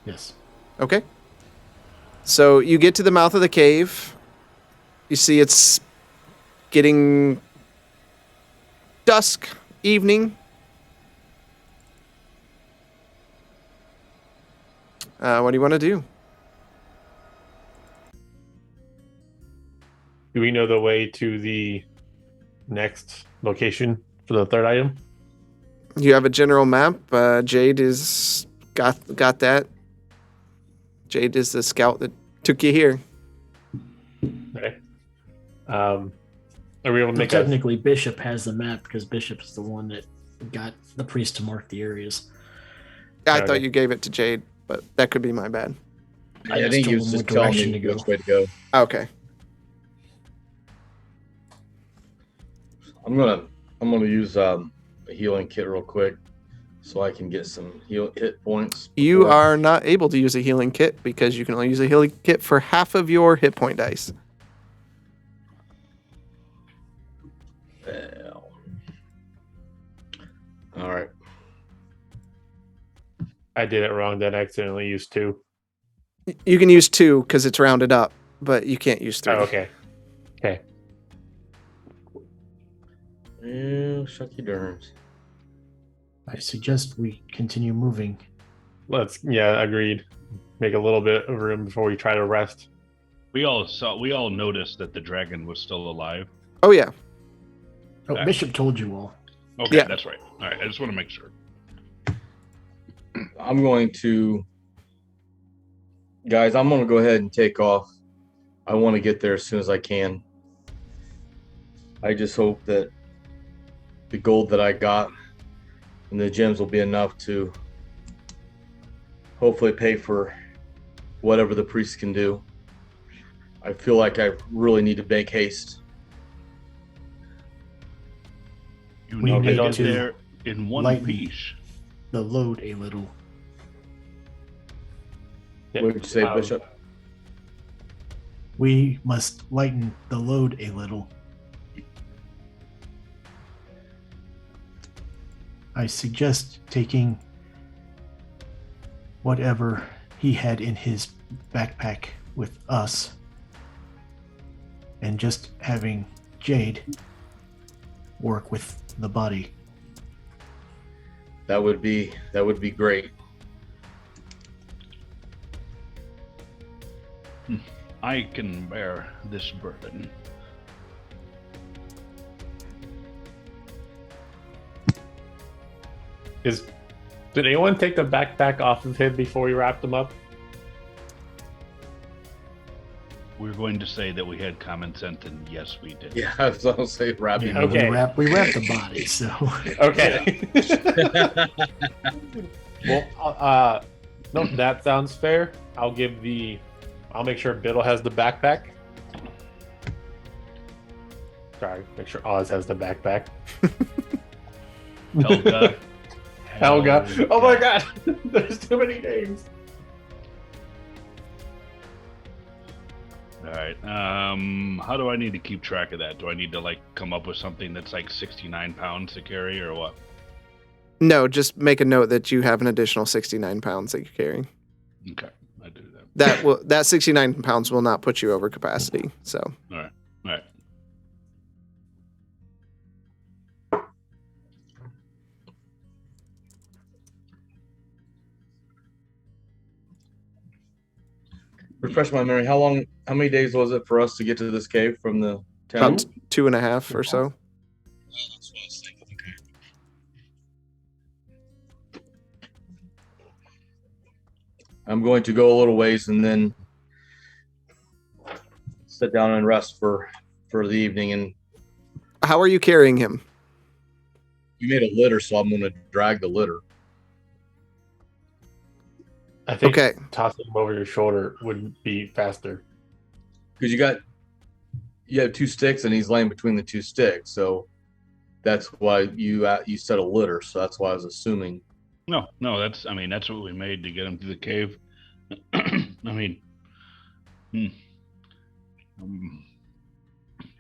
Yes. Okay. So you get to the mouth of the cave. You see it's getting dusk, evening. What do you want to do? Do we know the way to the next location for the third item? You have a general map. Jade is got that. Jade is the scout that took you here. Okay. Are we able to Well, make technically, Bishop has the map because Bishop is the one that got the priest to mark the areas. I Okay. thought you gave it to Jade, but that could be my bad. I I just think he told was him just what telling direction me to go. which way to go. Okay. I'm gonna use a healing kit real quick, so I can get some hit points. You before- are not able to use a healing kit because you can only use a healing kit for half of your hit point dice. Well. All right. I did it wrong, then I accidentally used 2. You can use 2 because it's rounded up, but you can't use 3. Oh, okay. Okay. Well, shucky durns. I suggest we continue moving. Agreed. Make a little bit of room before we try to rest. We all noticed that the dragon was still alive. Oh yeah. Oh, Okay. Bishop told you all. Okay, Yeah. that's right. All right, I just want to make sure. I'm going to, guys. I'm gonna go ahead and take off. I want to get there as soon as I can. I just hope that the gold that I got and the gems will be enough to hopefully pay for whatever the priest can do. I feel like I really need to make haste. You We need to need get to there in one lighten piece. the load a little. Yeah. What would you say, Bishop? We must lighten the load a little. I suggest taking whatever he had in his backpack with us and just having Jade work with the body. That would be great. I can bear this burden. Did anyone take the backpack off of him before we wrapped him up? We're going to say that we had common sense, and yes, we did. Yeah, I was gonna say wrap him. Yeah, Okay. we wrap the body, so Okay. Well, no, that sounds fair. I'll make sure Biddle has the backpack. Sorry, make sure Oz has the backpack. Helga. Helga. Oh my god, there's too many names. All right. How do I need to keep track of that? Do I need to come up with something that's 69 pounds to carry, or what? No, just make a note that you have an additional 69 pounds that you're carrying. Okay, I do that. That 69 pounds will not put you over capacity. So All right. Refresh my memory. How many days was it for us to get to this cave from the town? about 2.5 or so. That's what I was thinking. Okay. I'm going to go a little ways and then sit down and rest for the evening. And How are you carrying him? you made a litter, so I'm going to drag the litter. I think Okay. tossing him over your shoulder would be faster. Because you have 2 sticks and he's laying between the 2 sticks, so that's why you said a litter. So that's why I was assuming. No, that's what we made to get him to the cave.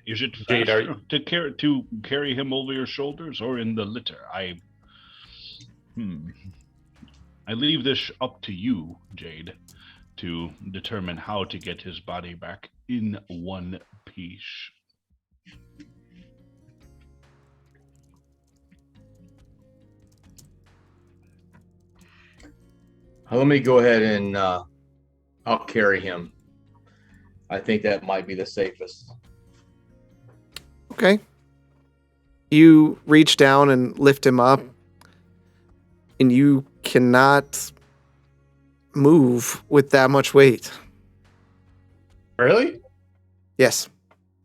Is it Jade, faster to carry him over your shoulders or in the litter? I leave this up to you, Jade, to determine how to get his body back in one piece. Let me go ahead and I'll carry him. I think that might be the safest. Okay. You reach down and lift him up, and you cannot move with that much weight. Really? Yes.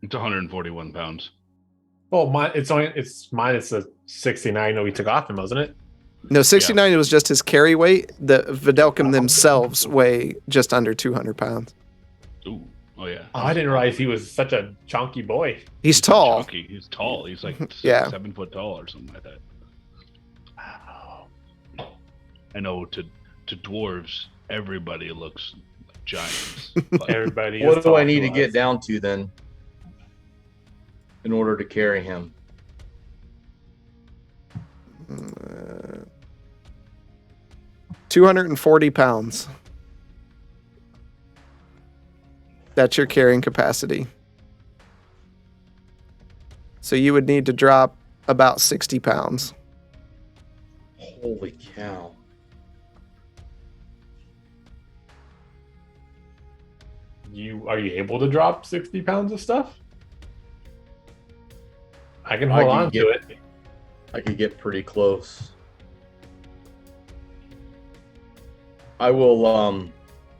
It's 141 pounds. Well, it's minus the 69 that we took off him, wasn't it? No, 69 was just his carry weight. The Videlcum themselves weigh just under 200 pounds. Ooh. Oh, yeah. Oh, I didn't realize he was such a chunky boy. He's tall. Chunky. He's tall. He's like Yeah. 7 foot tall or something like that. Wow. I know to dwarves, everybody looks like giants. But Everybody. What is do I tall need to us. get down to then in order to carry him? 240 pounds. That's your carrying capacity. So you would need to drop about 60 pounds. Holy cow. Are you able to drop 60 pounds of stuff? I can I hold can on get- to it. I could get pretty close. I will,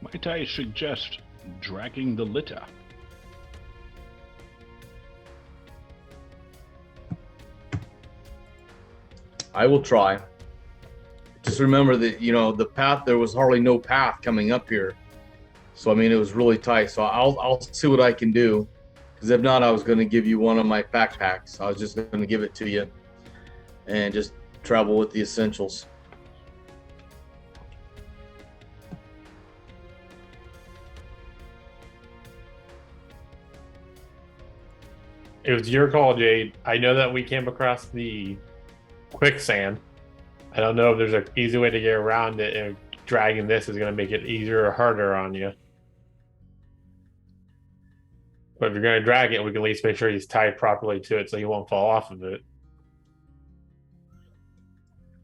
might I suggest dragging the litter? I will try. Just remember that, the path, there was hardly no path coming up here. So, I mean, it was really tight. So I'll see what I can do. Because if not, I was going to give you one of my backpacks. I was just going to give it to you and just travel with the essentials. It was your call, Jade. I know that we came across the quicksand. I don't know if there's an easy way to get around it, and dragging this is going to make it easier or harder on you. But if you're going to drag it, we can at least make sure he's tied properly to it so he won't fall off of it.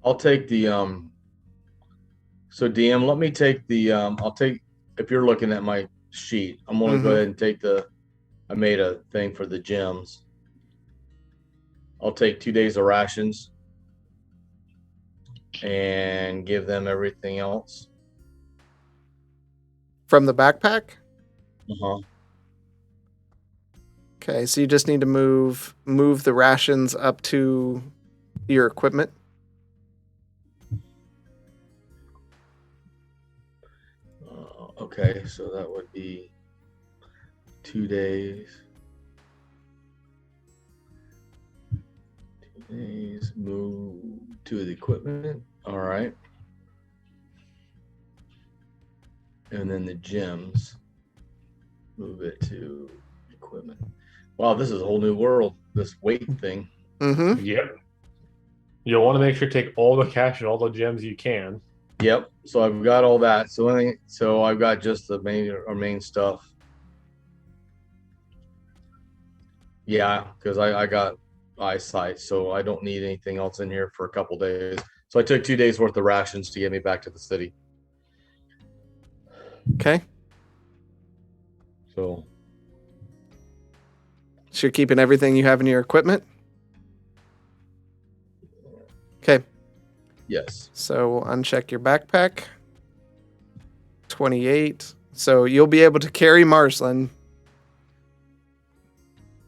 I'll take the so DM, let me take the if you're looking at my sheet, I'm gonna go ahead and take I made a thing for the gems. I'll take 2 days of rations and give them everything else. From the backpack? Uh-huh. Okay, so you just need to move the rations up to your equipment. Okay, so that would be 2 days. 2 days, move to the equipment. All right. And then the gems, move it to equipment. Wow, this is a whole new world, this weight thing. Mm-hmm. Yep. You'll want to make sure to take all the cash and all the gems you can. Yep. So I've got all that. So I've got just the main stuff. Yeah, because I got eyesight, so I don't need anything else in here for a couple days. So I took 2 days worth of rations to get me back to the city. Okay. So you're keeping everything you have in your equipment? Okay. yes. So we'll uncheck your backpack. 28. So you'll be able to carry Marsland.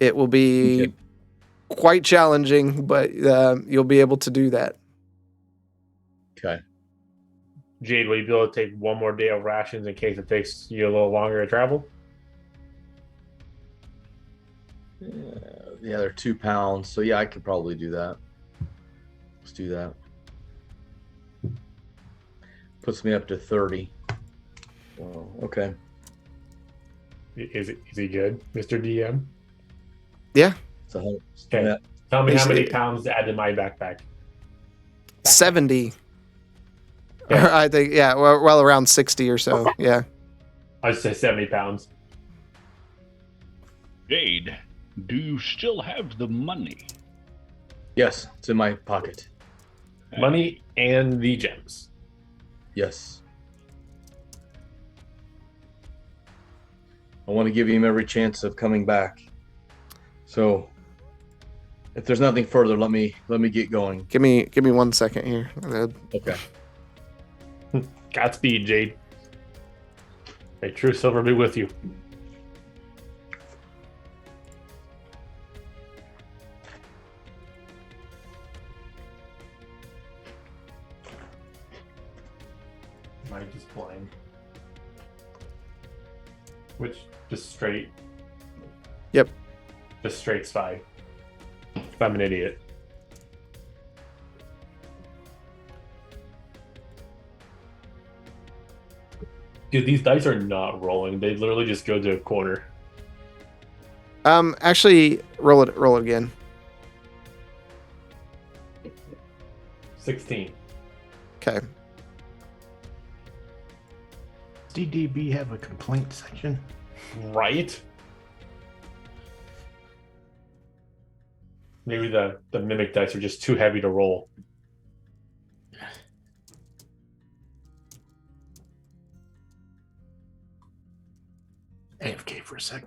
It will be Okay. quite challenging, but you'll be able to do that. Okay. Jade, will you be able to take one more day of rations in case it takes you a little longer to travel? Yeah, they're 2 pounds. So yeah, I could probably do that. Let's do that. Puts me up to 30. Well, okay. Is he good, Mr. DM? Yeah. So Okay. yeah. Tell me how Basically- many pounds to add to my backpack. 70. Yeah. Or I think, yeah, well, around 60 or so. Yeah. I'd say 70 pounds. Jade, do you still have the money? Yes, it's in my pocket. Money and the gems. Yes. I want to give him every chance of coming back. So If there's nothing further, let me get going. Give me 1 second here. Okay. Godspeed, Jade. May true silver be with you. Am I just blind? Which, just straight? Yep. Just straight's fine. If I'm an idiot. Dude, these dice are not rolling. They literally just go to a corner. Actually, roll it again. 16. Okay. Does DDB have a complaint section? Right? Maybe the mimic dice are just too heavy to roll. AFK for a sec.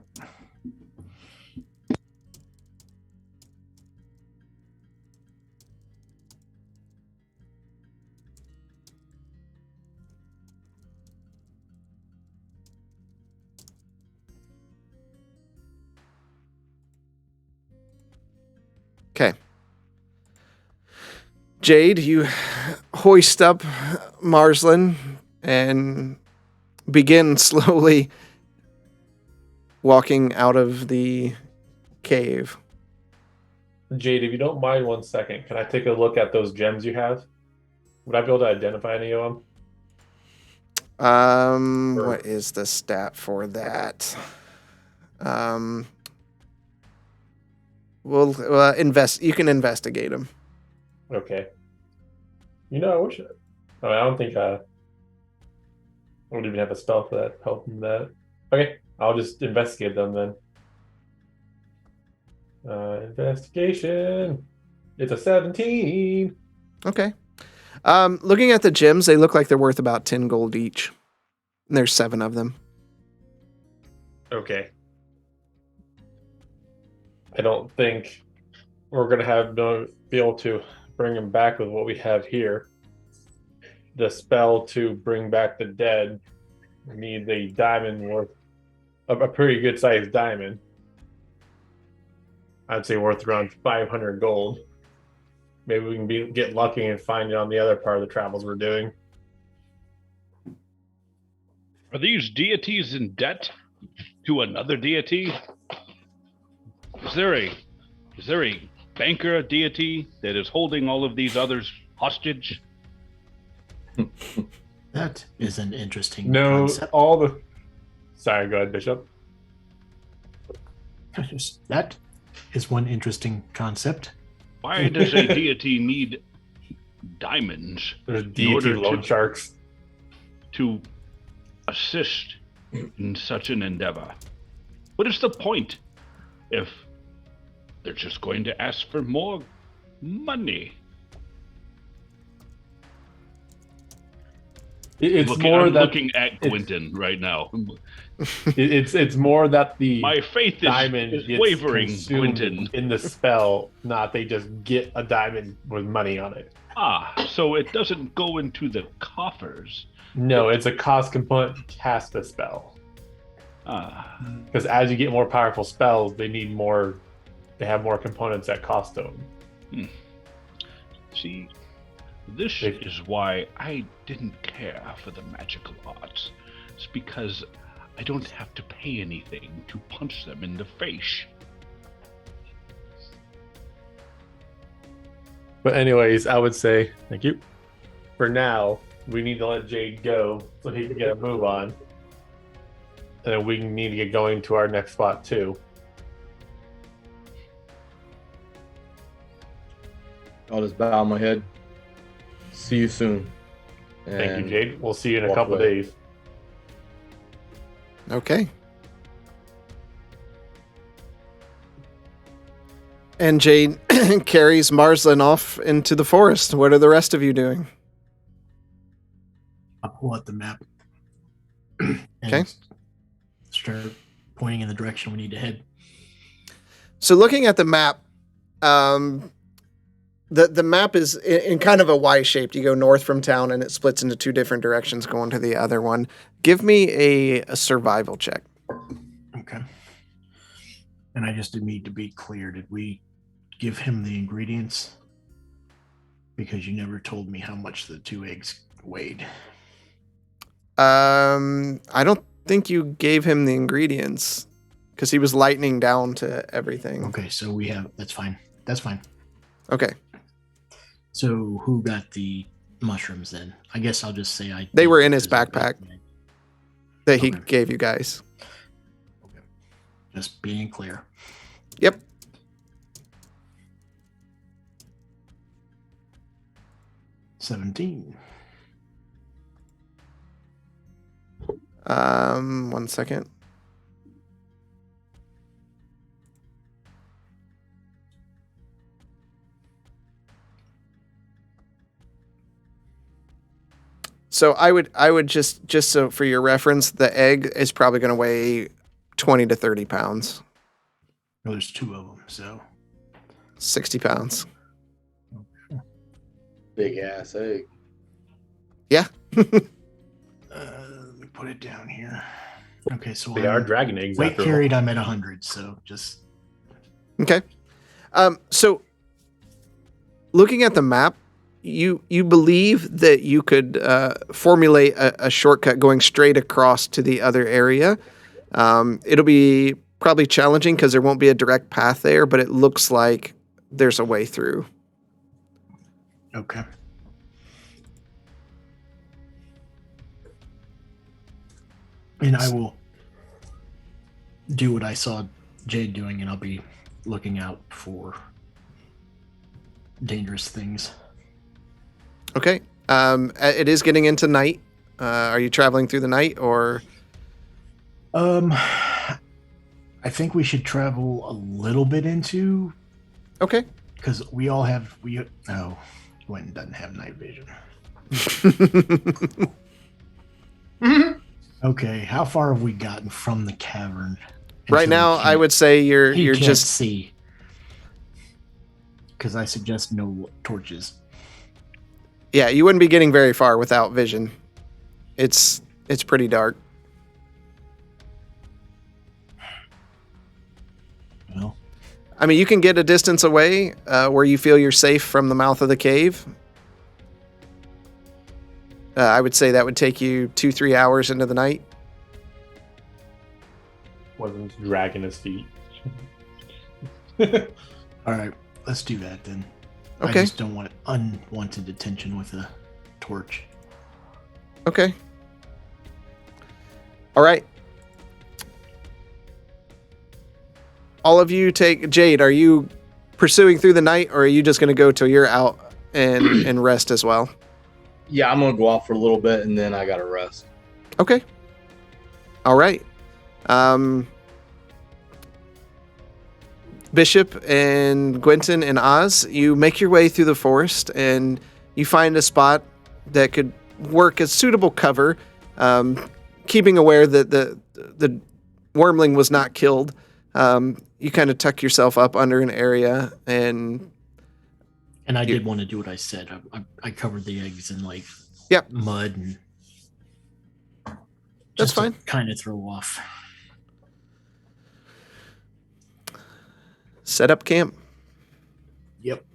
Okay. Jade, you hoist up Marsland and begin slowly walking out of the cave. Jade, if you don't mind 1 second, can I take a look at those gems you have? Would I be able to identify any of them? What is the stat for that? We'll invest. You can investigate them. Okay. You know, I wish. I don't think I don't even have a spell for that. Help from that. Okay, I'll just investigate them then. Investigation. It's a 17. Okay. Looking at the gems, they look like they're worth about 10 gold each. And there's 7 of them. Okay. I don't think we're gonna be able to bring him back with what we have here. The spell to bring back the dead needs a diamond worth a pretty good sized diamond. I'd say worth around 500 gold. Maybe we can get lucky and find it on the other part of the travels we're doing. Are these deities in debt to another deity? Is there a banker deity that is holding all of these others hostage? That is an interesting No, concept. Sorry, go ahead, Bishop. That is one interesting concept. Why does a deity need diamonds There's in deity order loan sharks. to assist in such an endeavor? What is the point if they're just going to ask for more money? It's more I'm that looking at Quentin right now. it's more that the My faith diamond is gets wavering, consumed Quentin. in the spell, not they just get a diamond with money on it. So it doesn't go into the coffers. No, it's a cost component to cast the spell. Because as you get more powerful spells, they have more components that cost them. See, this is why I didn't care for the magical arts. It's because I don't have to pay anything to punch them in the face. But anyways, I would say thank you. For now, we need to let Jade go so he can get a move on. And then we need to get going to our next spot too. I'll just bow my head. See you soon. Thank you, And Jade. We'll see you in a walk couple away. days. Okay. And Jade carries Marsland off into the forest. What are the rest of you doing? I'll pull out the map. and Okay. Start pointing in the direction we need to head. So looking at the map, The map is in kind of a Y shaped. You go north from town, and it splits into two different directions going to the other one. Give me a survival check. Okay. And I just need to be clear. Did we give him the ingredients? Because you never told me how much the 2 eggs weighed. I don't think you gave him the ingredients because he was lightning down to everything. Okay, so we have. That's fine. That's fine. Okay. So who got the mushrooms then? I guess I'll just say I. They did were in his because I- backpack that he Okay. gave you guys. Okay. Just being clear. Yep. $17. 1 second. So I would just so for your reference, the egg is probably going to weigh 20 to 30 pounds, Well, there's 2 of them, so 60 pounds. Big ass egg. let me put it down here. Okay, so They are dragon eggs. weight after all. carried. I'm at 100, so just Okay. So looking at the map, you believe that you could formulate a shortcut going straight across to the other area. It'll be probably challenging because there won't be a direct path there, but it looks like there's a way through. okay. And I will do what I saw Jade doing, and I'll be looking out for dangerous things. Okay. It is getting into night. Are you traveling through the night or? I think we should travel a little bit into, Okay. because we all have Gwen doesn't have night vision. Okay, how far have we gotten from the cavern? Right now, I would say you're can't just see, because I suggest no torches. yeah. You wouldn't be getting very far without vision. It's pretty dark. Well, I mean, you can get a distance away where you feel you're safe from the mouth of the cave. I would say that would take you 2-3 hours into the night. Wasn't dragging his feet. all right, let's do that then. Okay. I just don't want unwanted attention with a torch. Okay. All right. All of you take Jade. Are you pursuing through the night, or are you just going to go till you're out and rest as well? Yeah, I'm gonna go out for a little bit and then I gotta rest. Okay. All right. Bishop and Gwenton and Oz, you make your way through the forest and you find a spot that could work as suitable cover, keeping aware that the wormling was not killed. You kind of tuck yourself up under an area and I did want to do what I said. I covered the eggs in Yep. mud and That's fine. Kind of throw off. set up camp. Yep.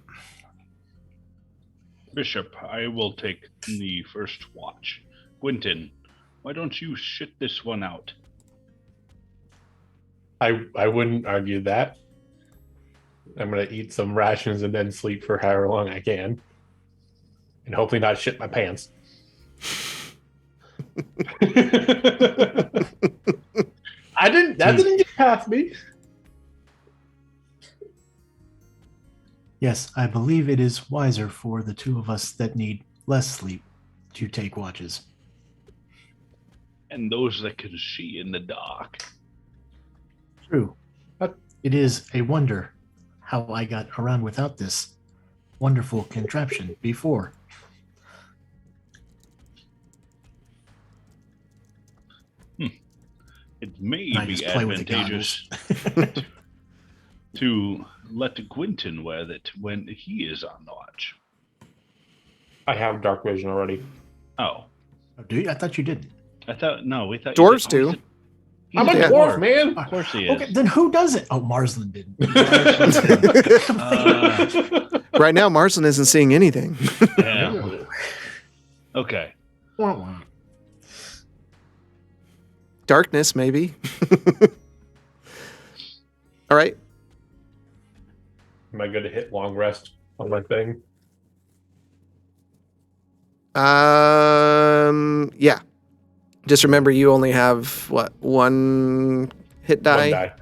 Bishop, I will take the first watch. Quentin, why don't you shit this one out? I wouldn't argue that. I'm gonna eat some rations and then sleep for however long I can, and hopefully not shit my pants. That didn't get past me. Yes, I believe it is wiser for the two of us that need less sleep to take watches. And those that can see in the dark. True. But it is a wonder how I got around without this wonderful contraption before. It may I be just play with the advantageous goggles. to let Quentin wear it when he is on watch. I have dark vision already. Oh, Oh, do you? I thought you didn't. I thought no. We thought Dwarves you said, do. He's I'm a Yeah. dwarf, man. Of course he is. Okay, then who does it? Oh, Marsland did. Right now, Marston isn't seeing anything. Yeah. Okay. Wah, wah. Darkness, maybe. All right. Am I good to hit long rest on my thing? Yeah. Just remember, you only have one hit die. One die.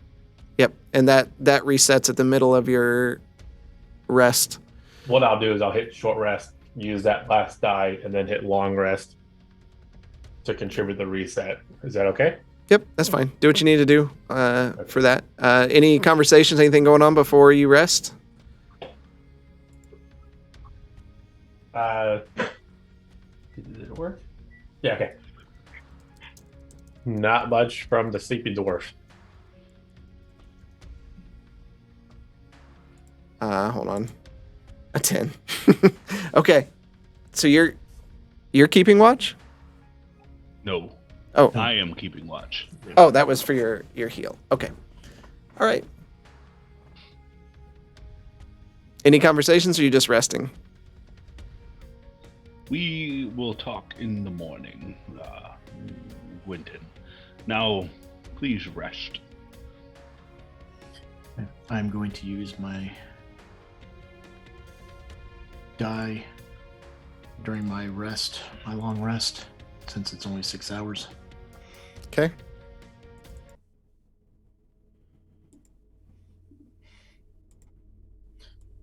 Yep, and that resets at the middle of your rest. What I'll do is I'll hit short rest, use that last die, and then hit long rest to contribute the reset. Is that okay? Yep, that's fine. Do what you need to do for that. Any conversations, anything going on before you rest? Did it work? Yeah, okay. Not much from the sleeping dwarf. Hold on. A 10. Okay. So you're keeping watch? No, Oh. I am keeping watch. Oh, that was for your heal. Okay. All right. Any conversations, or are you just resting? We will talk in the morning, Quentin. Now, please rest. I'm going to use my die during my rest, my long rest, since it's only 6 hours. Okay.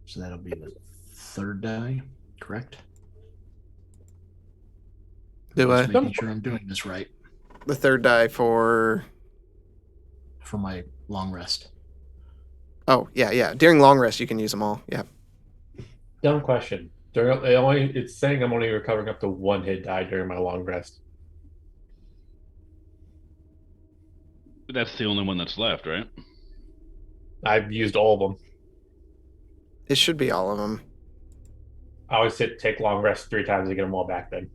So that'll be the third die, correct? Do I? Just making sure I'm doing this right The third die for... for my long rest. Oh, yeah. During long rest, you can use them all. Yeah. Dumb question. It's saying I'm only recovering up to one hit die during my long rest. But that's the only one that's left, right? I've used all of them. It should be all of them. I always take long rest 3 times to get them all back then.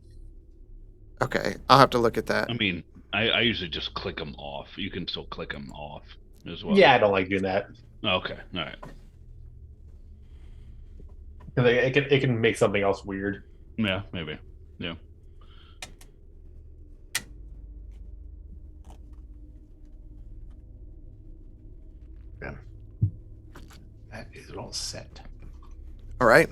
Okay. I'll have to look at that. I mean, I usually just click them off. You can still click them off as well. Yeah, I don't like doing that. Okay. All right. Because it can make something else weird. Yeah, maybe. Yeah. That is all set. All right.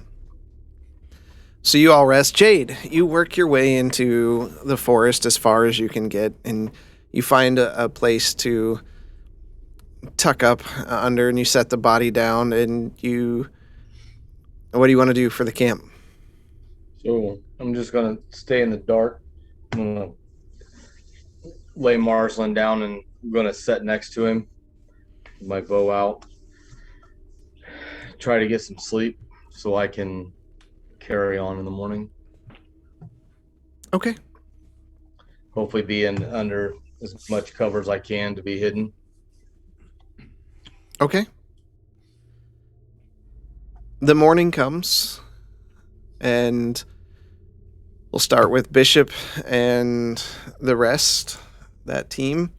So you all rest. Jade, you work your way into the forest as far as you can get, and you find a place to tuck up under, and you set the body down, and you... What do you want to do for the camp? So I'm just gonna stay in the dark. I'm gonna lay Marsland down and I'm gonna sit next to him, with my bow out. Try to get some sleep so I can carry on in the morning. Okay. Hopefully be under as much cover as I can to be hidden. Okay. The morning comes, and we'll start with Bishop and the rest, that team.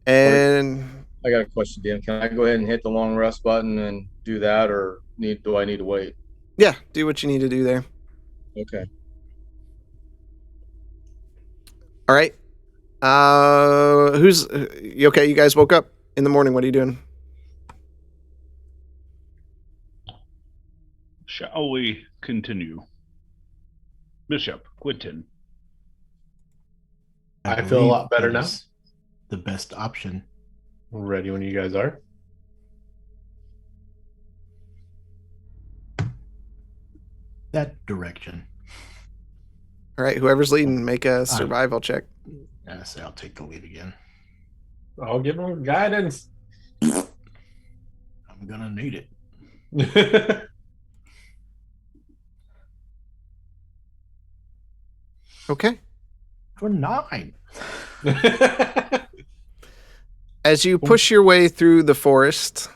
And I got a question, Dan. Can I go ahead and hit the long rest button and do that, or do I need to wait? yeah, do what you need to do there. Okay. All right. You okay? You guys woke up in the morning. What are you doing? Shall we continue? Bishop, Quentin. I feel a lot better that now. is the best option. Ready when you guys are. That direction. All right. Whoever's leading, make a survival check. I say I'll take the lead again. I'll give him guidance. I'm gonna need it. Okay. For 9. As you push your way through the forest,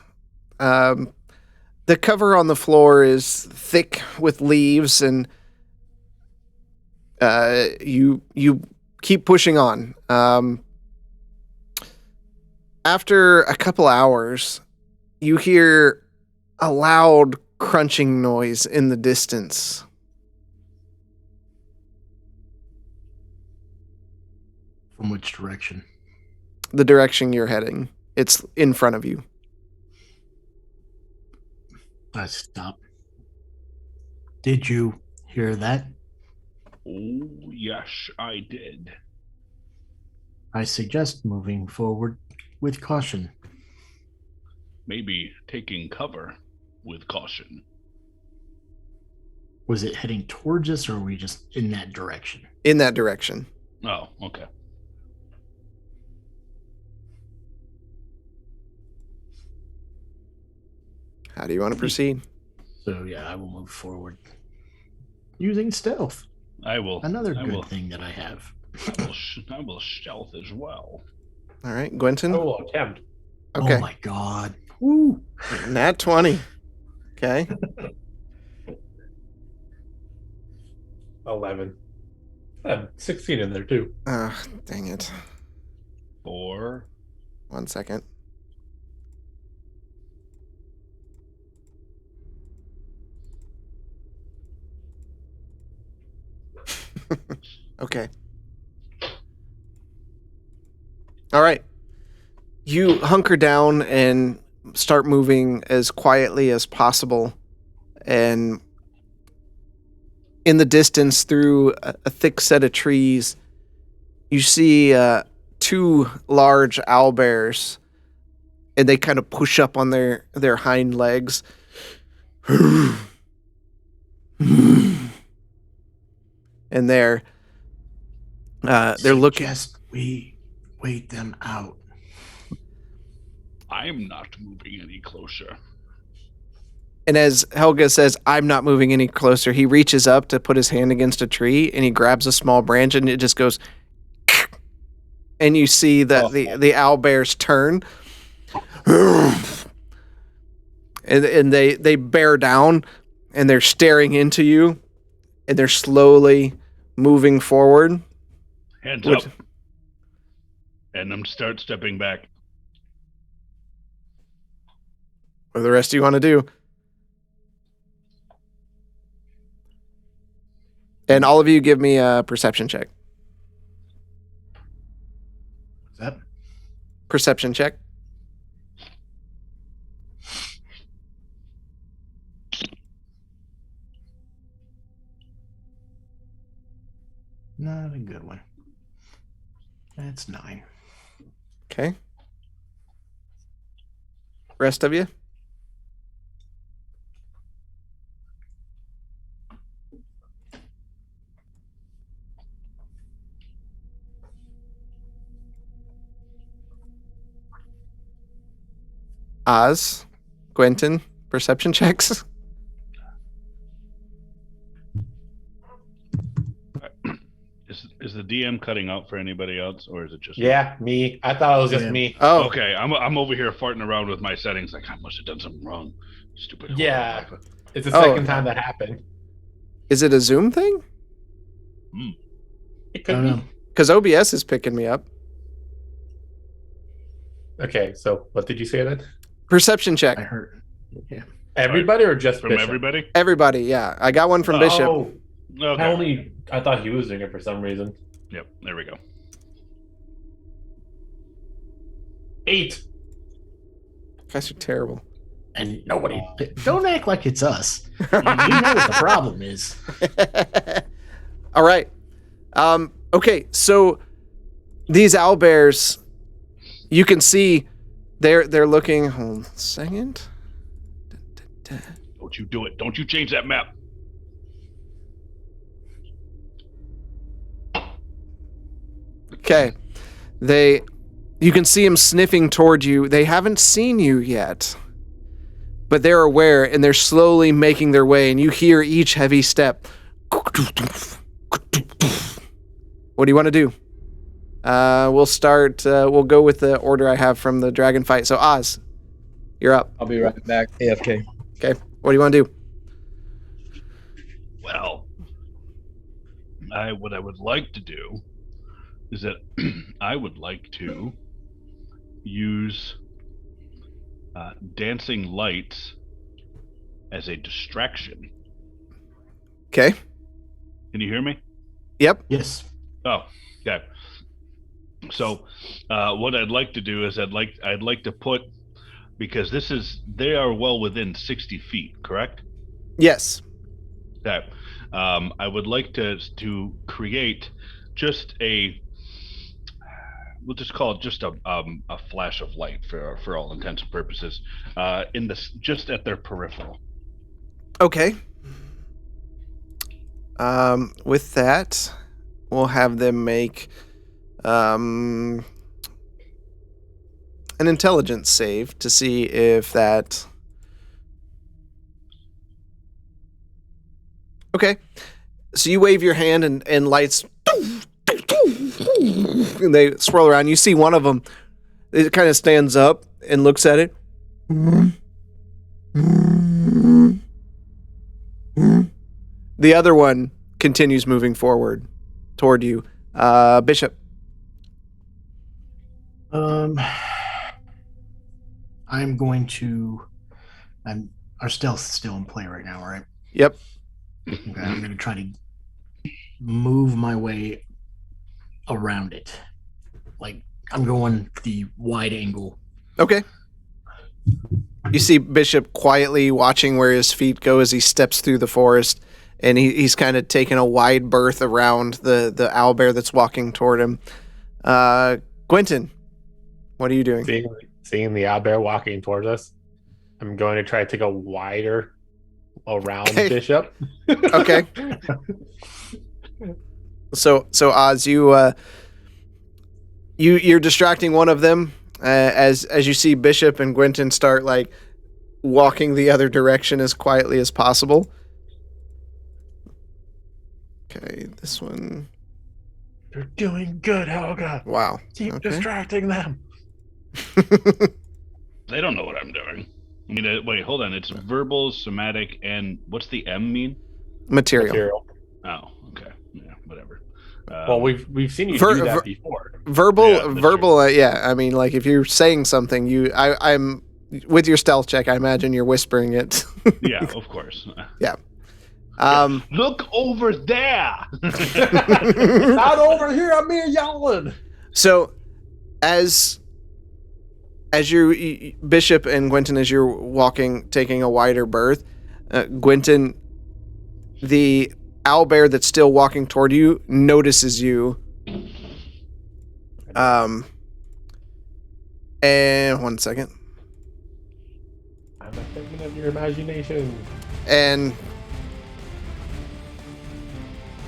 The cover on the floor is thick with leaves, and you keep pushing on. After a couple hours, you hear a loud crunching noise in the distance. From which direction? The direction you're heading. It's in front of you. I stop. Did you hear that? Oh, yes, I did. I suggest moving forward with caution. Maybe taking cover with caution. Was it heading towards us, or are we just in that direction? In that direction. Oh, okay. How do you want to proceed? So yeah, I will move forward. Using stealth. I will. Another I good will, thing that I have. I will stealth as well. All right, Gwenton. I will attempt. Okay. Oh my god. Woo. Nat 20. Okay. 11. I have 16 in there too. Dang it. 4. 1 second. Okay. All right. You hunker down and start moving as quietly as possible. And in the distance, through a thick set of trees, you see 2 large owlbears. And they kind of push up on their hind legs. And they're looking. Suggest we wait them out. I'm not moving any closer. And as Helga says, I'm not moving any closer, he reaches up to put his hand against a tree, and he grabs a small branch, and it just goes. And you see that the owlbears turn, and they bear down, and they're staring into you, and they're slowly moving forward. Hands up. And I'm start stepping back. What do the rest of you want to do? And all of you give me a perception check. What's that? Perception check. Not a good one. That's 9. Okay. Rest of you? Oz, Gwenton, perception checks. Is the DM cutting out for anybody else, or is it just Yeah, me. I thought it was just Yeah. me. Oh, Okay, I'm over here farting around with my settings. Like I must have done something wrong. Stupid. Yeah. It's the Oh, second okay. time that happened. Is it a Zoom thing? It I could don't be. know. Because OBS is picking me up. Okay, so what did you say then? Perception check. I heard. Yeah. Everybody or just From Bishop? everybody. Everybody, yeah. I got one from Bishop. Oh, Okay. I thought he was doing it for some reason. Yep. There we go. 8. You guys are terrible. And nobody. Don't act like it's us. We know what the problem is. All right. Okay, so these owlbears, you can see they're looking. Hold on a second. Don't you do it. Don't you change that map. Okay. You can see them sniffing toward you. They haven't seen you yet, but they're aware, and they're slowly making their way, and you hear each heavy step. What do you want to do? We'll start, we'll go with the order I have from the dragon fight. So Oz. You're up. I'll be right back. AFK. Okay. What do you want to do? Well, what I would like to do is that I would like to use dancing lights as a distraction. Okay. Can you hear me? Yep. Yes. Oh, okay. So, what I'd like to do is I'd like to put, because they are well within 60 feet, correct? Yes. Okay. I would like to create just we'll just call it just a flash of light for all intents and purposes, just at their peripheral. Okay. With that, we'll have them make an intelligence save to see if that. Okay. So you wave your hand and lights. And they swirl around. You see one of them. It kind of stands up and looks at it. The other one continues moving forward toward you. Bishop. I'm going to. Our stealth's still in play right now, right? Yep. Okay, I'm going to try to move my way around it. Like, I'm going the wide angle. Okay. You see Bishop quietly watching where his feet go as he steps through the forest, and he's kind of taking a wide berth around the owlbear that's walking toward him. Quentin, what are you doing? Seeing the owlbear walking towards us, I'm going to try to take a wider around Bishop. Okay. So Oz, you're distracting one of them as you see Bishop and Quentin start like walking the other direction as quietly as possible. Okay, this one. You're doing good, Helga. Wow. Keep distracting them. They don't know what I'm doing. I mean, wait, hold on. It's verbal, somatic, and what's the M mean? Material. Oh, okay. Yeah, whatever. Well, we've seen you do that before. Verbal. Yeah. I mean, like if you're saying something, I'm with your stealth check. I imagine you're whispering it. Yeah, of course. Yeah. Look over there. Not over here. I'm here yelling. So, as you Bishop and Quentin, as you're walking, taking a wider berth, Quentin, the owlbear that's still walking toward you notices you. And 1 second. I'm a figment of your imagination. And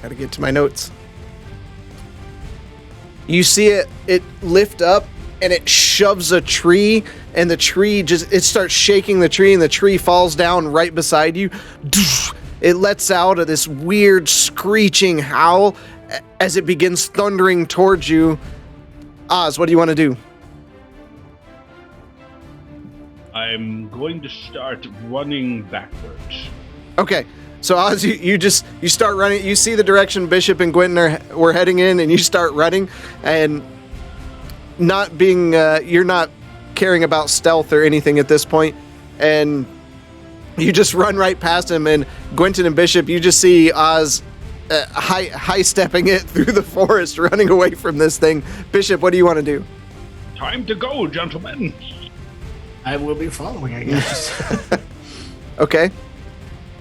gotta get to my notes. You see it lift up and it shoves a tree, and the tree it starts shaking the tree, and the tree falls down right beside you. It lets out this weird screeching howl as it begins thundering towards you. Oz, what do you want to do? I'm going to start running backwards. Okay. So Oz, you start running. You see the direction Bishop and Quentin were heading in, and you start running, and not being you're not caring about stealth or anything at this point, and you just run right past him. And Quentin and Bishop, you just see Oz high stepping it through the forest, running away from this thing. Bishop, what do you want to do? Time to go, gentlemen. I will be following, I guess. Okay.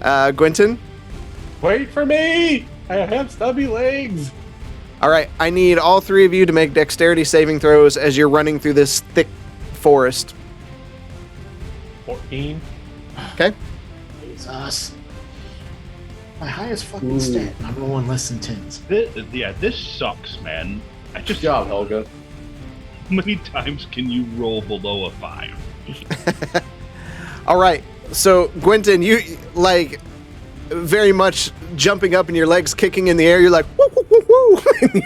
Quentin? Wait for me! I have stubby legs. All right, I need all three of you to make dexterity saving throws as you're running through this thick forest. 14. Okay. Jesus. My highest fucking stat, and I'm rolling less than 10s. This sucks, man. Good job, Helga. How many times can you roll below a 5? All right. So, Quentin, you like very much jumping up and your legs kicking in the air. You're like, woo, woo, woo, woo. And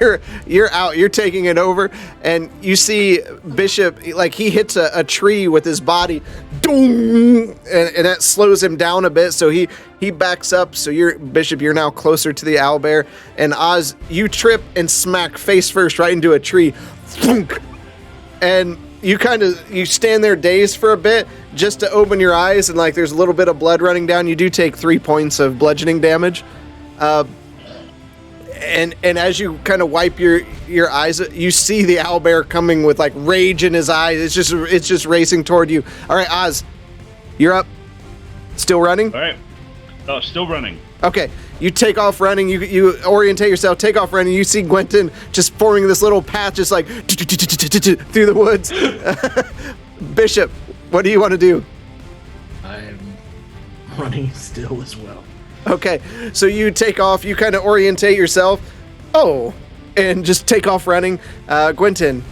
you're out. You're taking it over. And you see Bishop, like he hits a tree with his body and that slows him down a bit. So he backs up. So Bishop, you're now closer to the owlbear, and Oz, you trip and smack face first right into a tree, thunk, and you stand there dazed for a bit just to open your eyes, and like there's a little bit of blood running down. You do take 3 points of bludgeoning damage. And as you kind of wipe your eyes, you see the owlbear coming with like rage in his eyes. It's just racing toward you. All right, Oz, you're up. Still running? All right. Still running. Okay, you take off running. You orientate yourself, take off running. You see Gwenton just forming this little path, just like through the woods. Bishop, what do you want to do? I'm running still as well. Okay, so you take off, you kind of orientate yourself. Oh, and just take off running. Gwenton,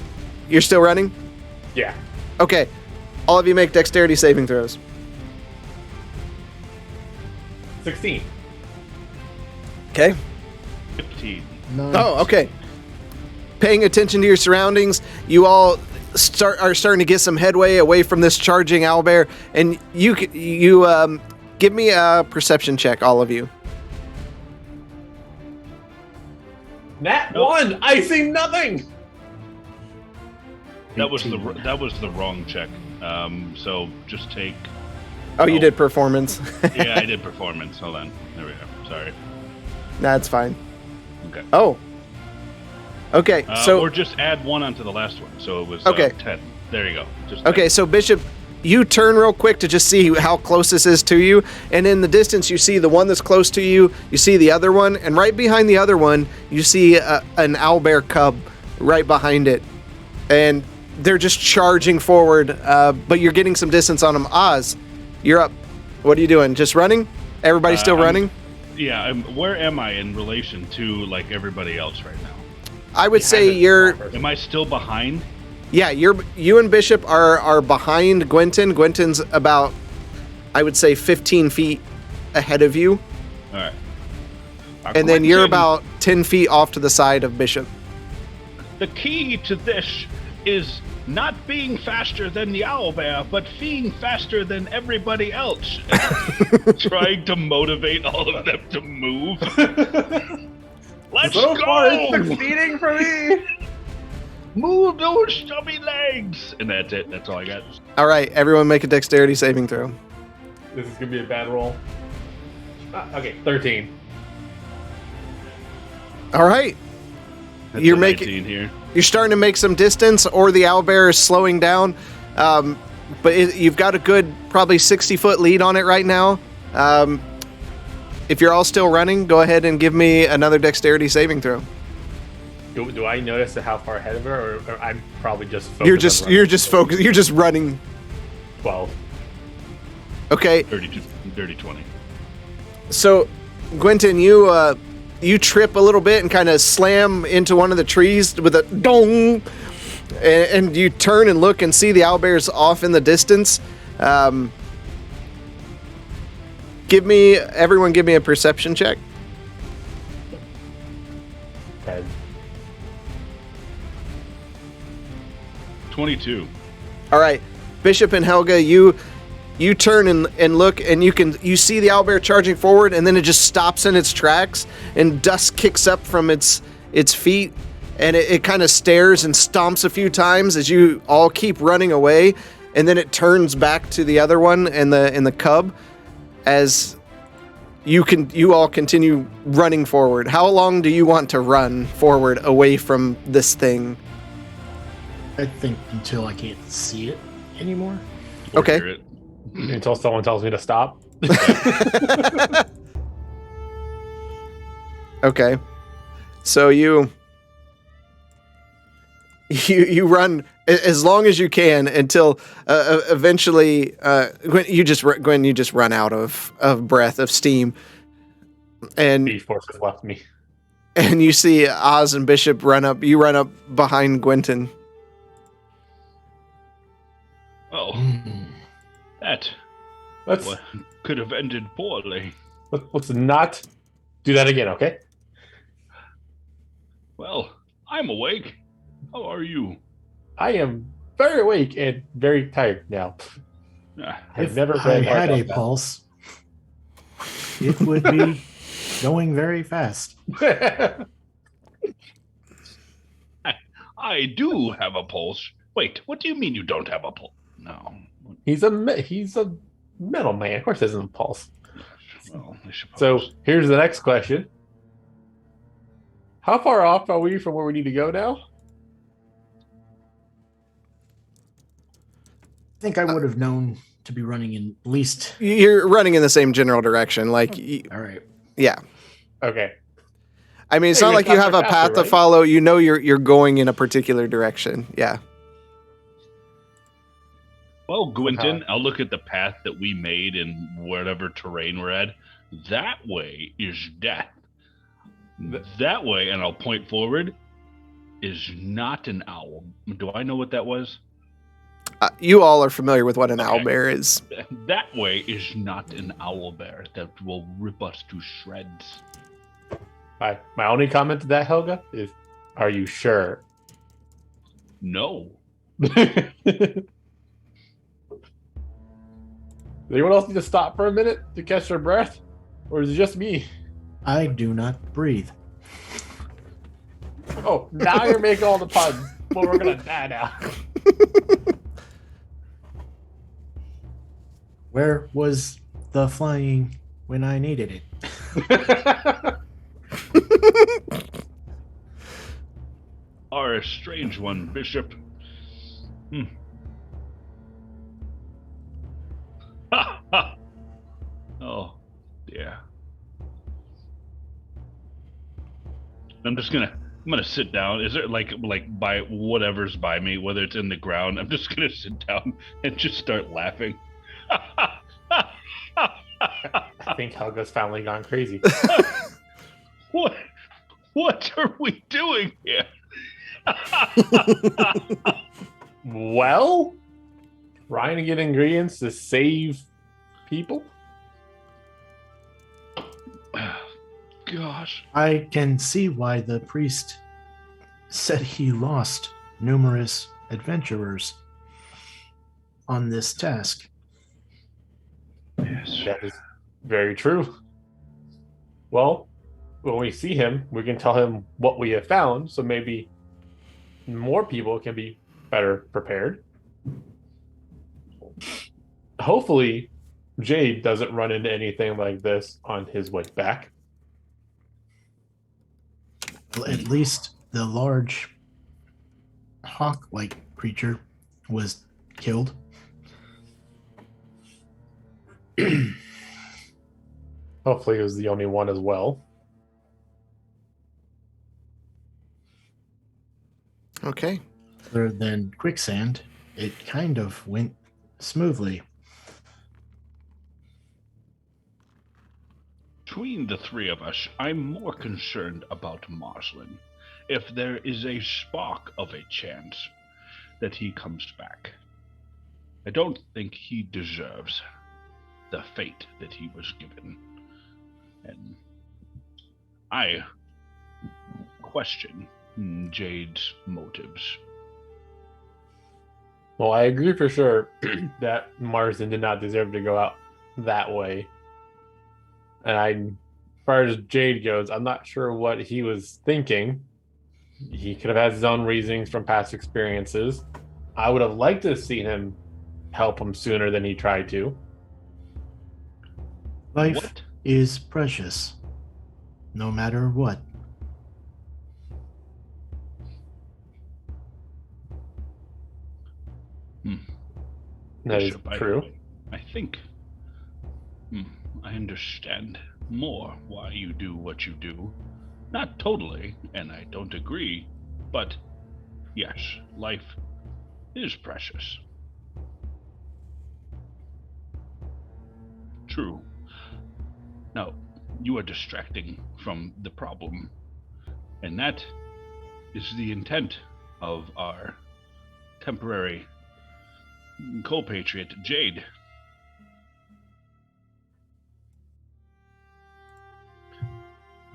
you're still running? Yeah. Okay, all of you make dexterity saving throws. 16. Okay. 15. Nice. Oh, okay. Paying attention to your surroundings, you all are starting to get some headway away from this charging owlbear, and you give me a perception check, all of you. Nat 1. I see nothing. That was 18. the wrong check. So just take. Oh, you did performance. Yeah, I did performance. Hold on. There we go. Sorry. That's fine. Okay. Oh. Okay, so or just add 1 onto the last one. So it was Okay. 10. There you go. Just okay, so Bishop, you turn real quick to just see how close this is to you, and in the distance you see the one that's close to you, you see the other one, and right behind the other one you see an owlbear cub right behind it, and they're just charging forward, but you're getting some distance on them. Oz, you're up. What are you doing? Just running? Everybody still running? Yeah. Where am I in relation to like everybody else right now? I would say you're. Am I still behind? Yeah, you and Bishop are behind Gwenton. Gwenton's about, I would say, 15 feet ahead of you. All right. And then you're Gwenton, about 10 feet off to the side of Bishop. The key to this is not being faster than the owlbear, but being faster than everybody else. Trying to motivate all of them to move. Let's So go! far, it's succeeding for me. Move those stubby legs! And that's it. That's all I got. All right, everyone make a dexterity saving throw. This is gonna be a bad roll. Okay, 13. All right. That's You're a making- 19 here. You're starting to make some distance, or the owlbear is slowing down. But you've got a good, probably 60-foot lead on it right now. If you're all still running, go ahead and give me another dexterity saving throw. Do I notice how far ahead of her, or I'm probably just focused? You're just focused. You're just running. 12. Okay. 30, 20. So, Gwenton, you trip a little bit and kind of slam into one of the trees with a dong, and you turn and look and see the owlbear's off in the distance. Everyone give me a perception check. 10. 22. All right, Bishop and Helga, you turn and look, and you see the owlbear charging forward, and then it just stops in its tracks, and dust kicks up from its feet, and it kind of stares and stomps a few times as you all keep running away, and then it turns back to the other one and the cub as you all continue running forward. How long do you want to run forward away from this thing? I think until I can't see it anymore. Or Okay. hear it. Until someone tells me to stop. Okay. So you run as long as you can until eventually Gwen, you just run out of breath, of steam, and The force has left me. you see Oz and Bishop run up. You run up behind Gwenton. Oh, that Let's could have ended poorly. let's not do that again, okay? Well, I'm awake. How are you? I am very awake and very tired now. I've If never I read more had a about pulse, it would be going very fast. that. I do have a pulse. Wait, what do you mean you don't have a pulse? No. He's a metal man. Of course, he doesn't pulse. Well, I suppose. So here's the next question: how far off are we from where we need to go now? I think I would have known to be running in at least. You're running in the same general direction. Like, All right. yeah. Okay. I mean, it's Hey, not we like you got have there a path faster, to right? follow. You know you're going in a particular direction. Yeah. Well, Gwynton, I'll look at the path that we made in whatever terrain we're at. That way is death. That way, and I'll point forward, is not an owl. Do I know what that was? You all are familiar with what an Okay. owlbear is. That way is not an owl bear that will rip us to shreds. My only comment to that, Helga, is, are you sure? No. Does anyone else need to stop for a minute to catch their breath? Or is it just me? I do not breathe. Oh, now you're making all the puns. Well, we're gonna die now. Where was the flying when I needed it? Are a strange one, Bishop. Ha ha! Oh, dear. I'm gonna sit down. Is there like by whatever's by me, whether it's in the ground, I'm just gonna sit down and just start laughing. I think Helga's finally gone crazy. What are we doing here? Well, trying to get ingredients to save people? Gosh. I can see why the priest said he lost numerous adventurers on this task. Yes. That is very true. Well, when we see him, we can tell him what we have found, so maybe more people can be better prepared. Hopefully, Jade doesn't run into anything like this on his way back. At least the large hawk-like creature was killed. Hopefully, it was the only one as well. Okay. Other than quicksand, it kind of went smoothly. Between the three of us, I'm more concerned about Marslin. If there is a spark of a chance that he comes back, I don't think he deserves the fate that he was given. And I question Jade's motives. Well, I agree for sure that Marsden did not deserve to go out that way. And as far as Jade goes, I'm not sure what he was thinking. He could have had his own reasonings from past experiences. I would have liked to have seen him help him sooner than he tried to. Life What? is precious, no matter what. That is Bishop, true. I think I understand more why you do what you do. Not totally, and I don't agree, but yes, life is precious. True. Now, you are distracting from the problem, and that is the intent of our temporary co-patriot, Jade.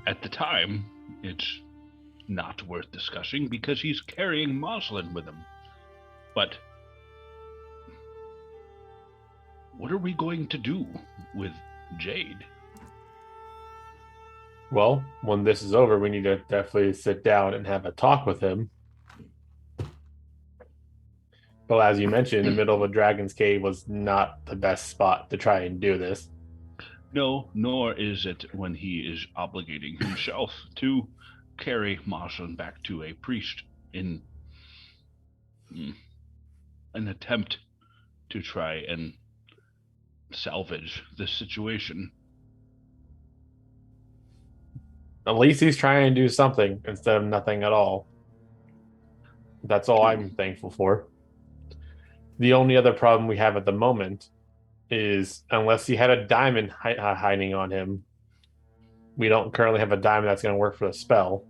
At the time, it's not worth discussing because he's carrying Moslin with him. But what are we going to do with Jade? Well, when this is over, we need to definitely sit down and have a talk with him. But as you mentioned, the middle of a dragon's cave was not the best spot to try and do this. No, nor is it when he is obligating himself to carry Marshall back to a priest in an attempt to try and salvage the situation. At least he's trying to do something instead of nothing at all. That's all I'm thankful for. The only other problem we have at the moment is unless he had a diamond hiding on him, we don't currently have a diamond that's going to work for the spell.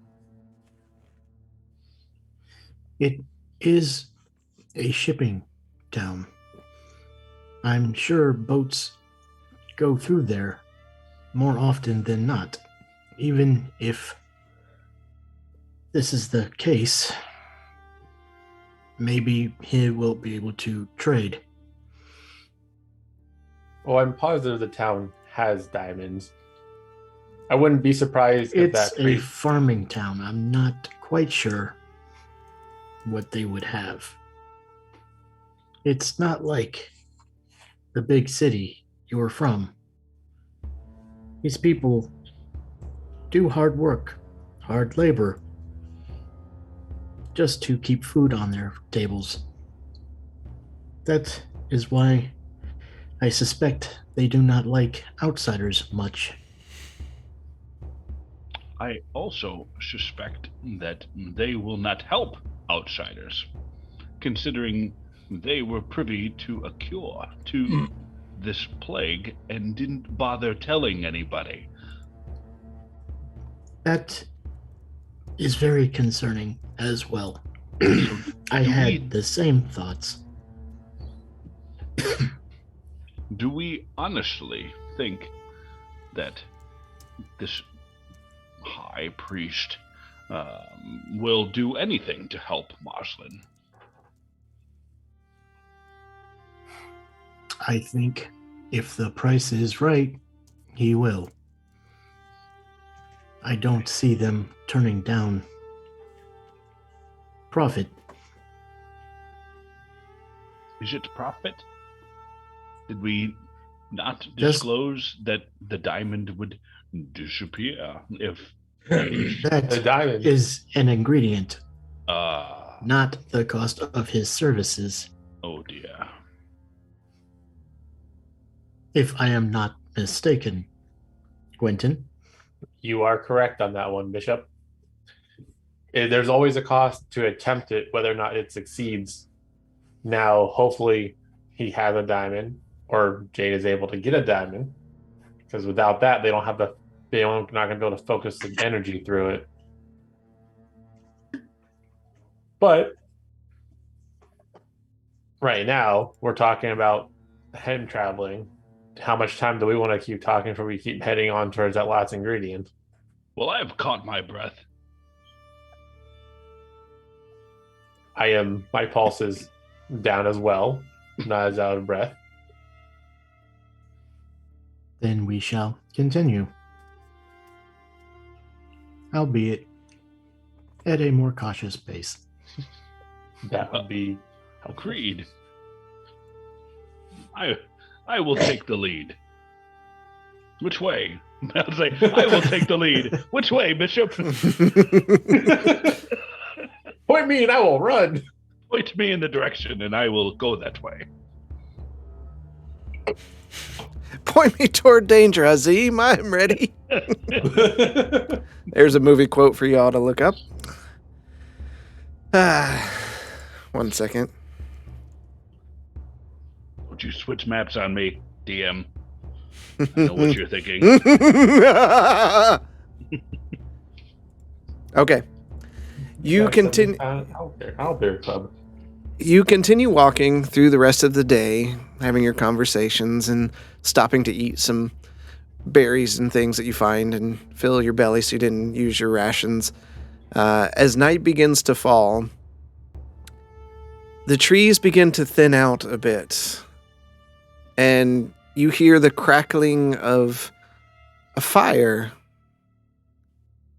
It is a shipping town. I'm sure boats go through there more often than not. Even if this is the case, maybe he will be able to trade. Well, I'm positive the town has diamonds. I wouldn't be surprised if It's that a priest... farming town. I'm not quite sure what they would have. It's not like the big city you're from. These people do hard work, hard labor, just to keep food on their tables. That is why I suspect they do not like outsiders much. I also suspect that they will not help outsiders, considering they were privy to a cure to this plague and didn't bother telling anybody. That is very concerning as well. I had the same thoughts. Do we honestly think that this high priest will do anything to help Marslin? I think if the price is right, he will. I don't see them turning down profit. Is it profit? Did we not Just- disclose that the diamond would disappear if The That diamond. is an ingredient, uh not the cost of his services, oh dear. if I am not mistaken. Quentin? You are correct on that one, Bishop. There's always a cost to attempt it, whether or not it succeeds. Now, hopefully, he has a diamond, or Jade is able to get a diamond, because without that, they're not going to be able to focus the energy through it. But right now, we're talking about him traveling. How much time do we want to keep talking before we keep heading on towards that last ingredient? Well, I've caught my breath. My pulse is down as well, not as out of breath. Then we shall continue. Albeit at a more cautious pace. That would be Agreed. I will take the lead. Which way? I'll say, I will take the lead. Which way, Bishop? Point me and I will run. Point me in the direction and I will go that way. Point me toward danger, Azim. I'm ready. There's a movie quote for y'all to look up. 1 second. Don't you switch maps on me, DM. I know what you're thinking. Okay. You continue. Owlbear Club. You continue walking through the rest of the day, having your conversations and stopping to eat some berries and things that you find and fill your belly so you didn't use your rations. As night begins to fall, the trees begin to thin out a bit. and you hear the crackling of a fire,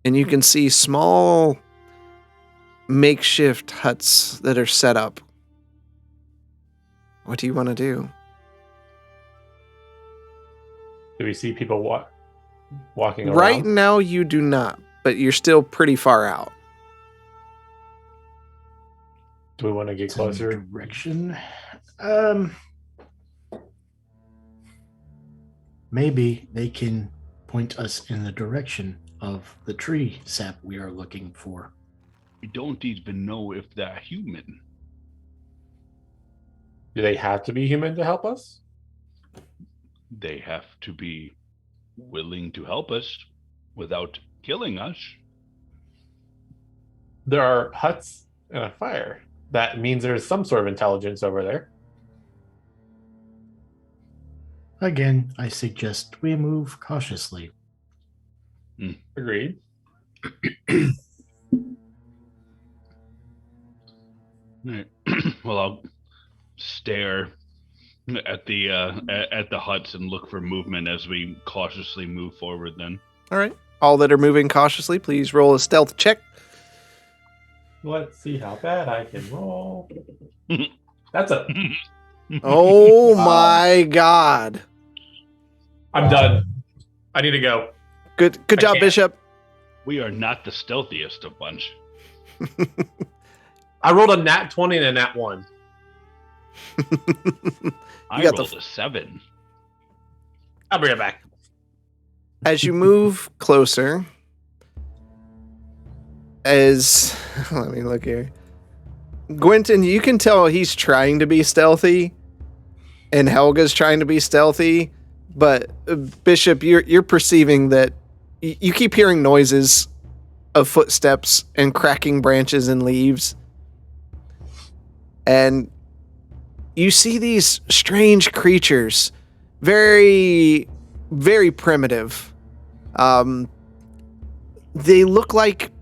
and you can see small makeshift huts that are set up. What do you want to do? Do we see people walking around? Right now, you do not, but you're still pretty far out. Do we want to get Same closer? direction. Maybe they can point us in the direction of the tree sap we are looking for. We don't even know if they're human. Do they have to be human to help us? They have to be willing to help us without killing us. There are huts and a fire. That means there's some sort of intelligence over there. Again, I suggest we move cautiously. Agreed. Right. Well, I'll stare at the huts and look for movement as we cautiously move forward. Then, All right. All that are moving cautiously, please roll a stealth check. Let's see how bad I can roll. That's a. Oh my god. I'm done. I need to go. Good I job, can't. Bishop. we are not the stealthiest of bunch. I rolled a nat 20 and a nat 1. I got the rolled a 7. I'll bring it back. As you move closer, let me look here. Gwenton, you can tell he's trying to be stealthy, and Helga's trying to be stealthy, but Bishop, you're perceiving that you keep hearing noises of footsteps and cracking branches and leaves, and you see these strange creatures, very, very primitive. They look like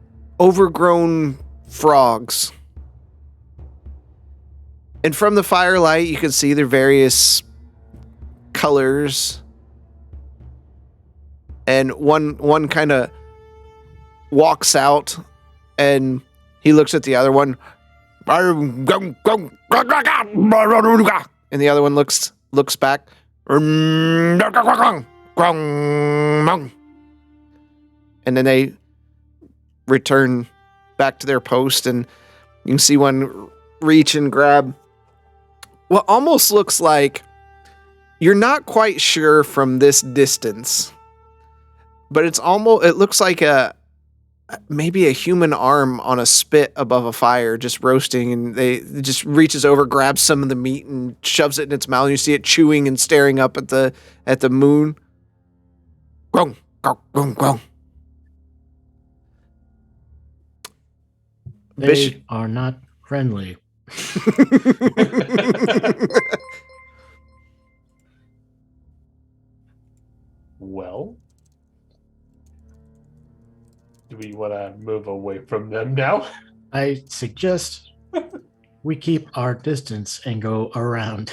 overgrown frogs. And from the firelight, you can see their various colors. And one kind of walks out, and he looks at the other one. And the other one looks back. And then they return back to their post, and you can see one reach and grab what almost looks like, you're not quite sure from this distance, but it looks like maybe a human arm on a spit above a fire just roasting, and it just reaches over, grabs some of the meat and shoves it in its mouth. You see it chewing and staring up at the moon. Grung, grung, grung, grung. They are not friendly. Well, do we want to move away from them now? I suggest we keep our distance and go around.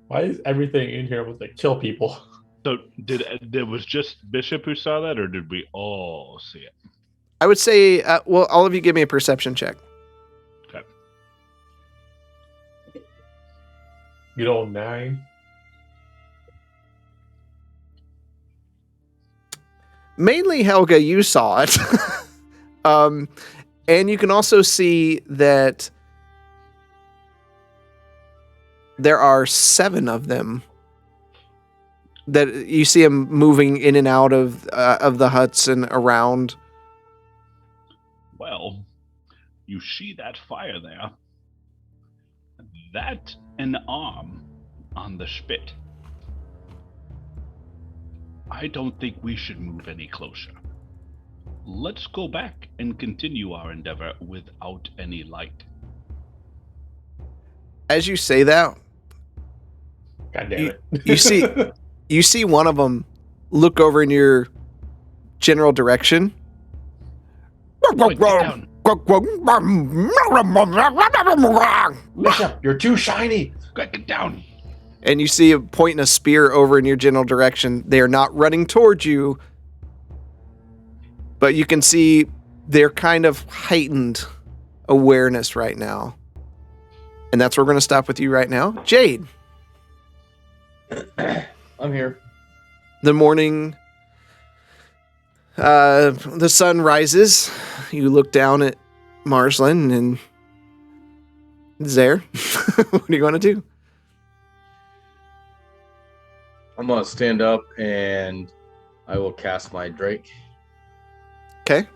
Why is everything in here with like kill people? So there was just Bishop who saw that, or did we all see it? I would say, well, all of you give me a perception check. Okay. Good old 9. Mainly, Helga, you saw it. And you can also see that there are 7 of them. That you see them moving in and out of the huts and around. Well, you see that fire there? That an arm on the spit. I don't think we should move any closer. Let's go back and continue our endeavor without any light. As you say that, God damn it. you see one of them look over in your general direction. Wait, get down. Bishop, you're too shiny. Get down. And you see him pointing a spear over in your general direction. They are not running towards you, but you can see their kind of heightened awareness right now. And that's where we're going to stop with you right now. Jade. I'm here. The morning, the sun rises. You look down at Marsland and it's there. What do you want to do? I'm gonna stand up and I will cast my Drake, Okay.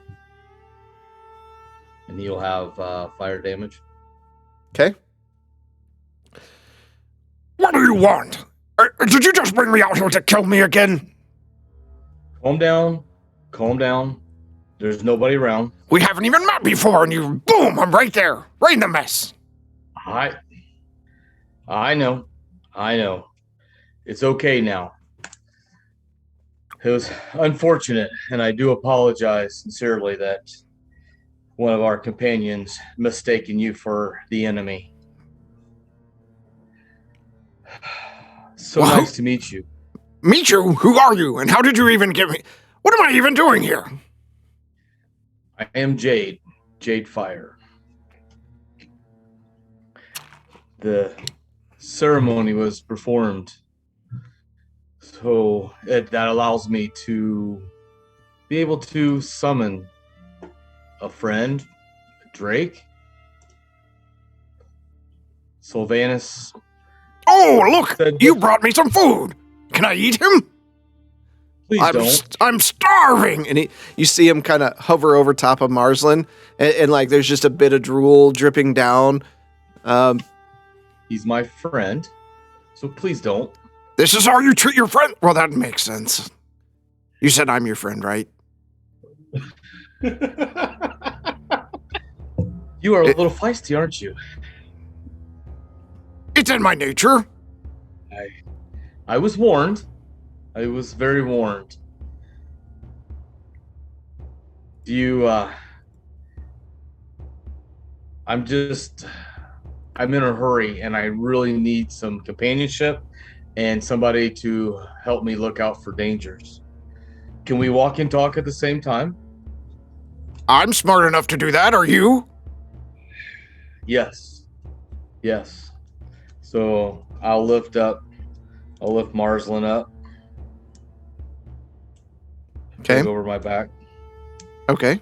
and he'll have fire damage. Okay. What do you want? Did you just bring me out here to kill me again? Calm down. Calm down. There's nobody around. We haven't even met before, and you, boom, I'm right there, right in the mess. I know. I know. It's okay now. It was unfortunate, and I do apologize sincerely that one of our companions mistaken you for the enemy. So Well, nice to meet you. Meet you? Who are you, and how did you even get me? What am I even doing here? I am Jade. Jade Fire. The ceremony was performed, so that allows me to be able to summon a friend, Drake, Sylvanus. Oh, look, you brought me some food. Can I eat him? Please don't. I'm starving. And you see him kind of hover over top of Marsland, and like there's just a bit of drool dripping down. He's my friend, so please don't. This is how you treat your friend? Well, that makes sense. You said I'm your friend, right? You are a little feisty, aren't you? It's in my nature. I was warned. I was very warned. Do you, I'm in a hurry and I really need some companionship and somebody to help me look out for dangers. Can we walk and talk at the same time? I'm smart enough to do that, are you? Yes. Yes. So I'll lift Marsland up. Okay. Over my back. Okay.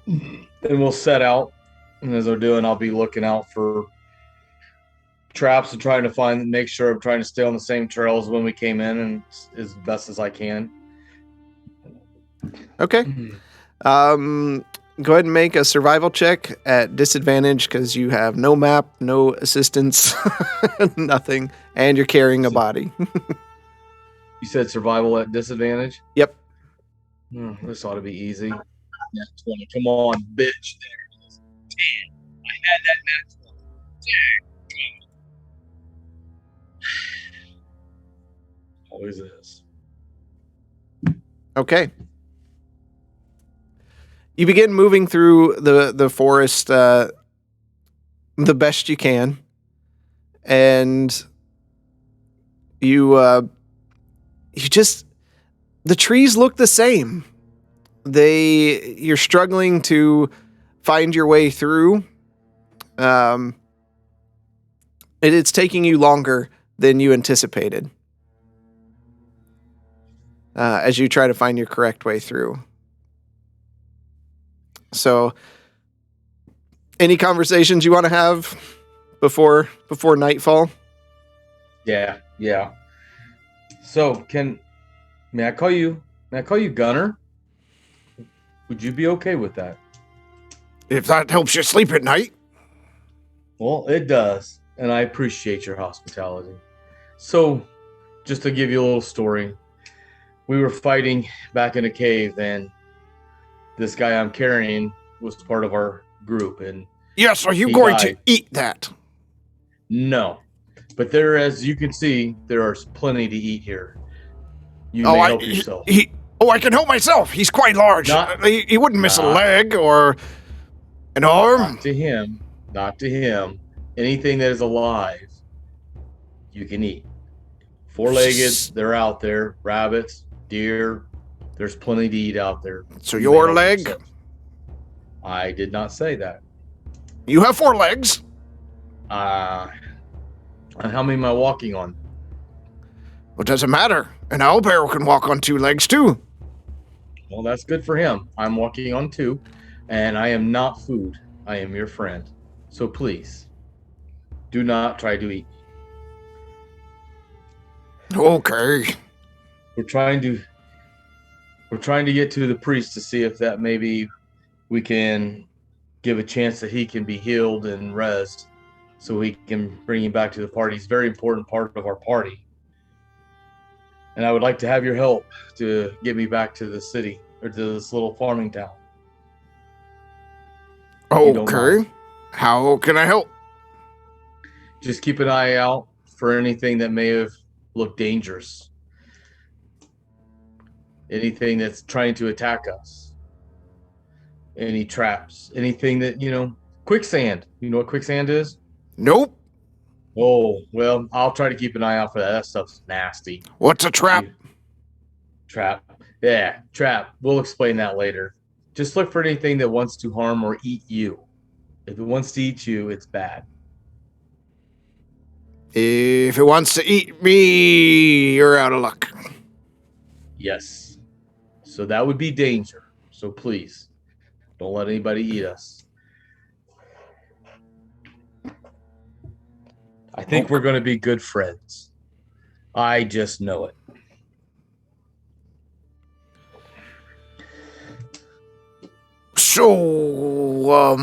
Then we'll set out. And as we're doing, I'll be looking out for traps and trying to make sure I'm trying to stay on the same trails when we came in and as best as I can. Okay. Go ahead and make a survival check at disadvantage because you have no map, no assistance, nothing, and you're carrying a body. You said survival at disadvantage? Yep. This ought to be easy. Nat 20. Come on, bitch. There it is. 10. I had that nat 20. Always is. Okay. You begin moving through the forest the best you can, and you just the trees look the same. You're struggling to find your way through. It's taking you longer than you anticipated as you try to find your correct way through. So, any conversations you want to have before nightfall? Yeah. So, may I call you Gunner? Would you be okay with that? If that helps you sleep at night. Well, it does, and I appreciate your hospitality. So, just to give you a little story, we were fighting back in a cave, and this guy I'm carrying was part of our group, and yes, are you going to eat that? No, but as you can see, there is plenty to eat here. You may help yourself. Oh, I can help myself. He's quite large. Not- He wouldn't miss a Not- leg or an arm. Not to him. Not to him. Anything that is alive, you can eat. Four-legged, they're out there. Rabbits, deer, there's plenty to eat out there. So You may your help leg? yourself. I did not say that. You have 4 legs. And how many am I walking on? Well, it doesn't matter. An owlbear can walk on 2 legs too. Well, that's good for him. I'm walking on 2, and I am not food. I am your friend. So please, do not try to eat me. Okay. We're trying to get to the priest to see if that maybe we can give a chance that he can be healed and resed, so we can bring him back to the party. He's a very important part of our party. And I would like to have your help to get me back to the city, or to this little farming town. You don't Okay. mind. How can I help? Just keep an eye out for anything that may have looked dangerous. Anything that's trying to attack us. Any traps. Anything that, quicksand. You know what quicksand is? Nope. Oh, well, I'll try to keep an eye out for that. That stuff's nasty. What's a trap? Trap. Yeah, trap. We'll explain that later. Just look for anything that wants to harm or eat you. If it wants to eat you, it's bad. If it wants to eat me, you're out of luck. Yes. So that would be danger. So please, don't let anybody eat us. I think we're going to be good friends. I just know it. So,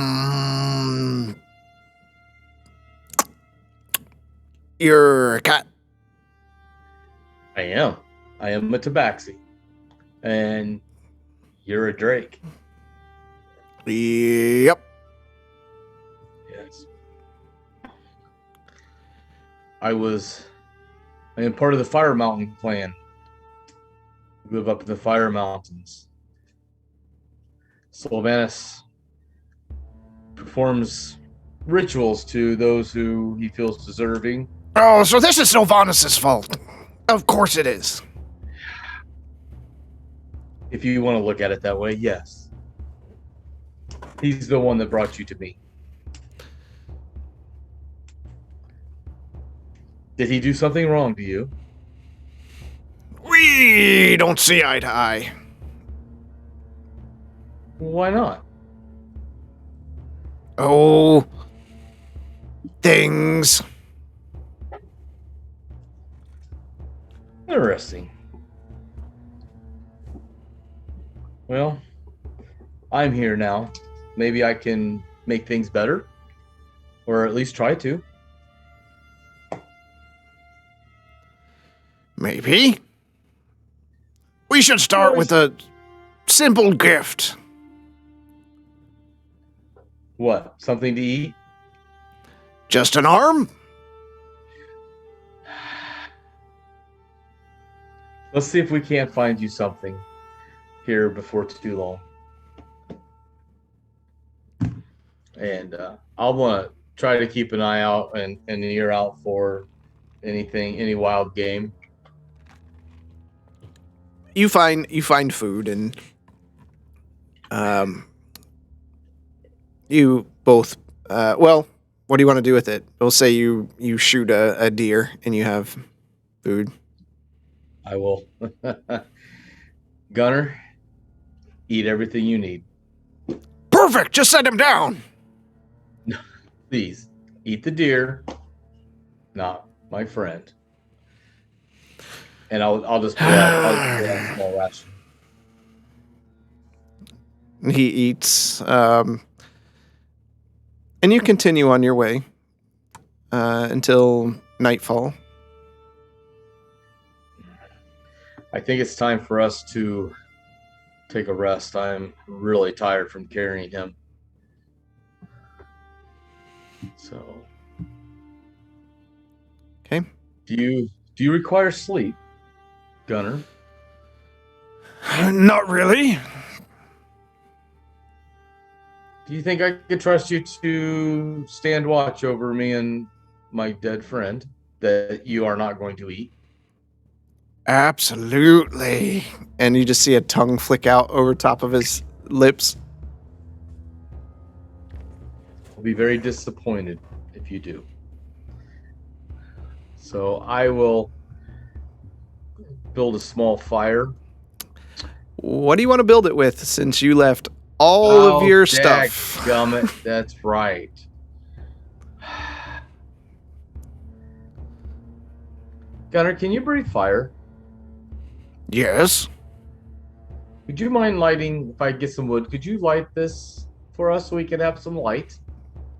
you're a cat. I am. I am a tabaxi. And you're a drake. Yep. Yes. I am part of the Fire Mountain clan. We live up in the Fire Mountains. Sylvanus performs rituals to those who he feels deserving. Oh, so this is Sylvanus' fault. Of course it is. If you want to look at it that way, yes. He's the one that brought you to me. Did he do something wrong to you? We don't see eye to eye. Why not? Oh, things. Interesting. Well, I'm here now. Maybe I can make things better, or at least try to. Maybe. We should start with a simple gift. What? Something to eat? Just an arm? Let's see if we can't find you something here before too long. And I'll want to try to keep an eye out and an ear out for any wild game. You find food, and you both well, what do you want to do with it? We'll say you shoot a deer and you have food. I will. Gunner, eat everything you need. Perfect. Just set him down. Please, eat the deer, not my friend. And I'll just pull out a small ration. He eats, and you continue on your way until nightfall. I think it's time for us to take a rest. I'm really tired from carrying him. So, Okay. do you require sleep, Gunner? Not really. Do you think I could trust you to stand watch over me and my dead friend that you are not going to eat? Absolutely. And you just see a tongue flick out over top of his lips. I'll be very disappointed if you do. So I will build a small fire. What do you want to build it with since you left all of your stuff? Gummit, that's right. Gunnar, can you breathe fire? Yes. Would you mind lighting, if I get some wood, could you light this for us so we can have some light?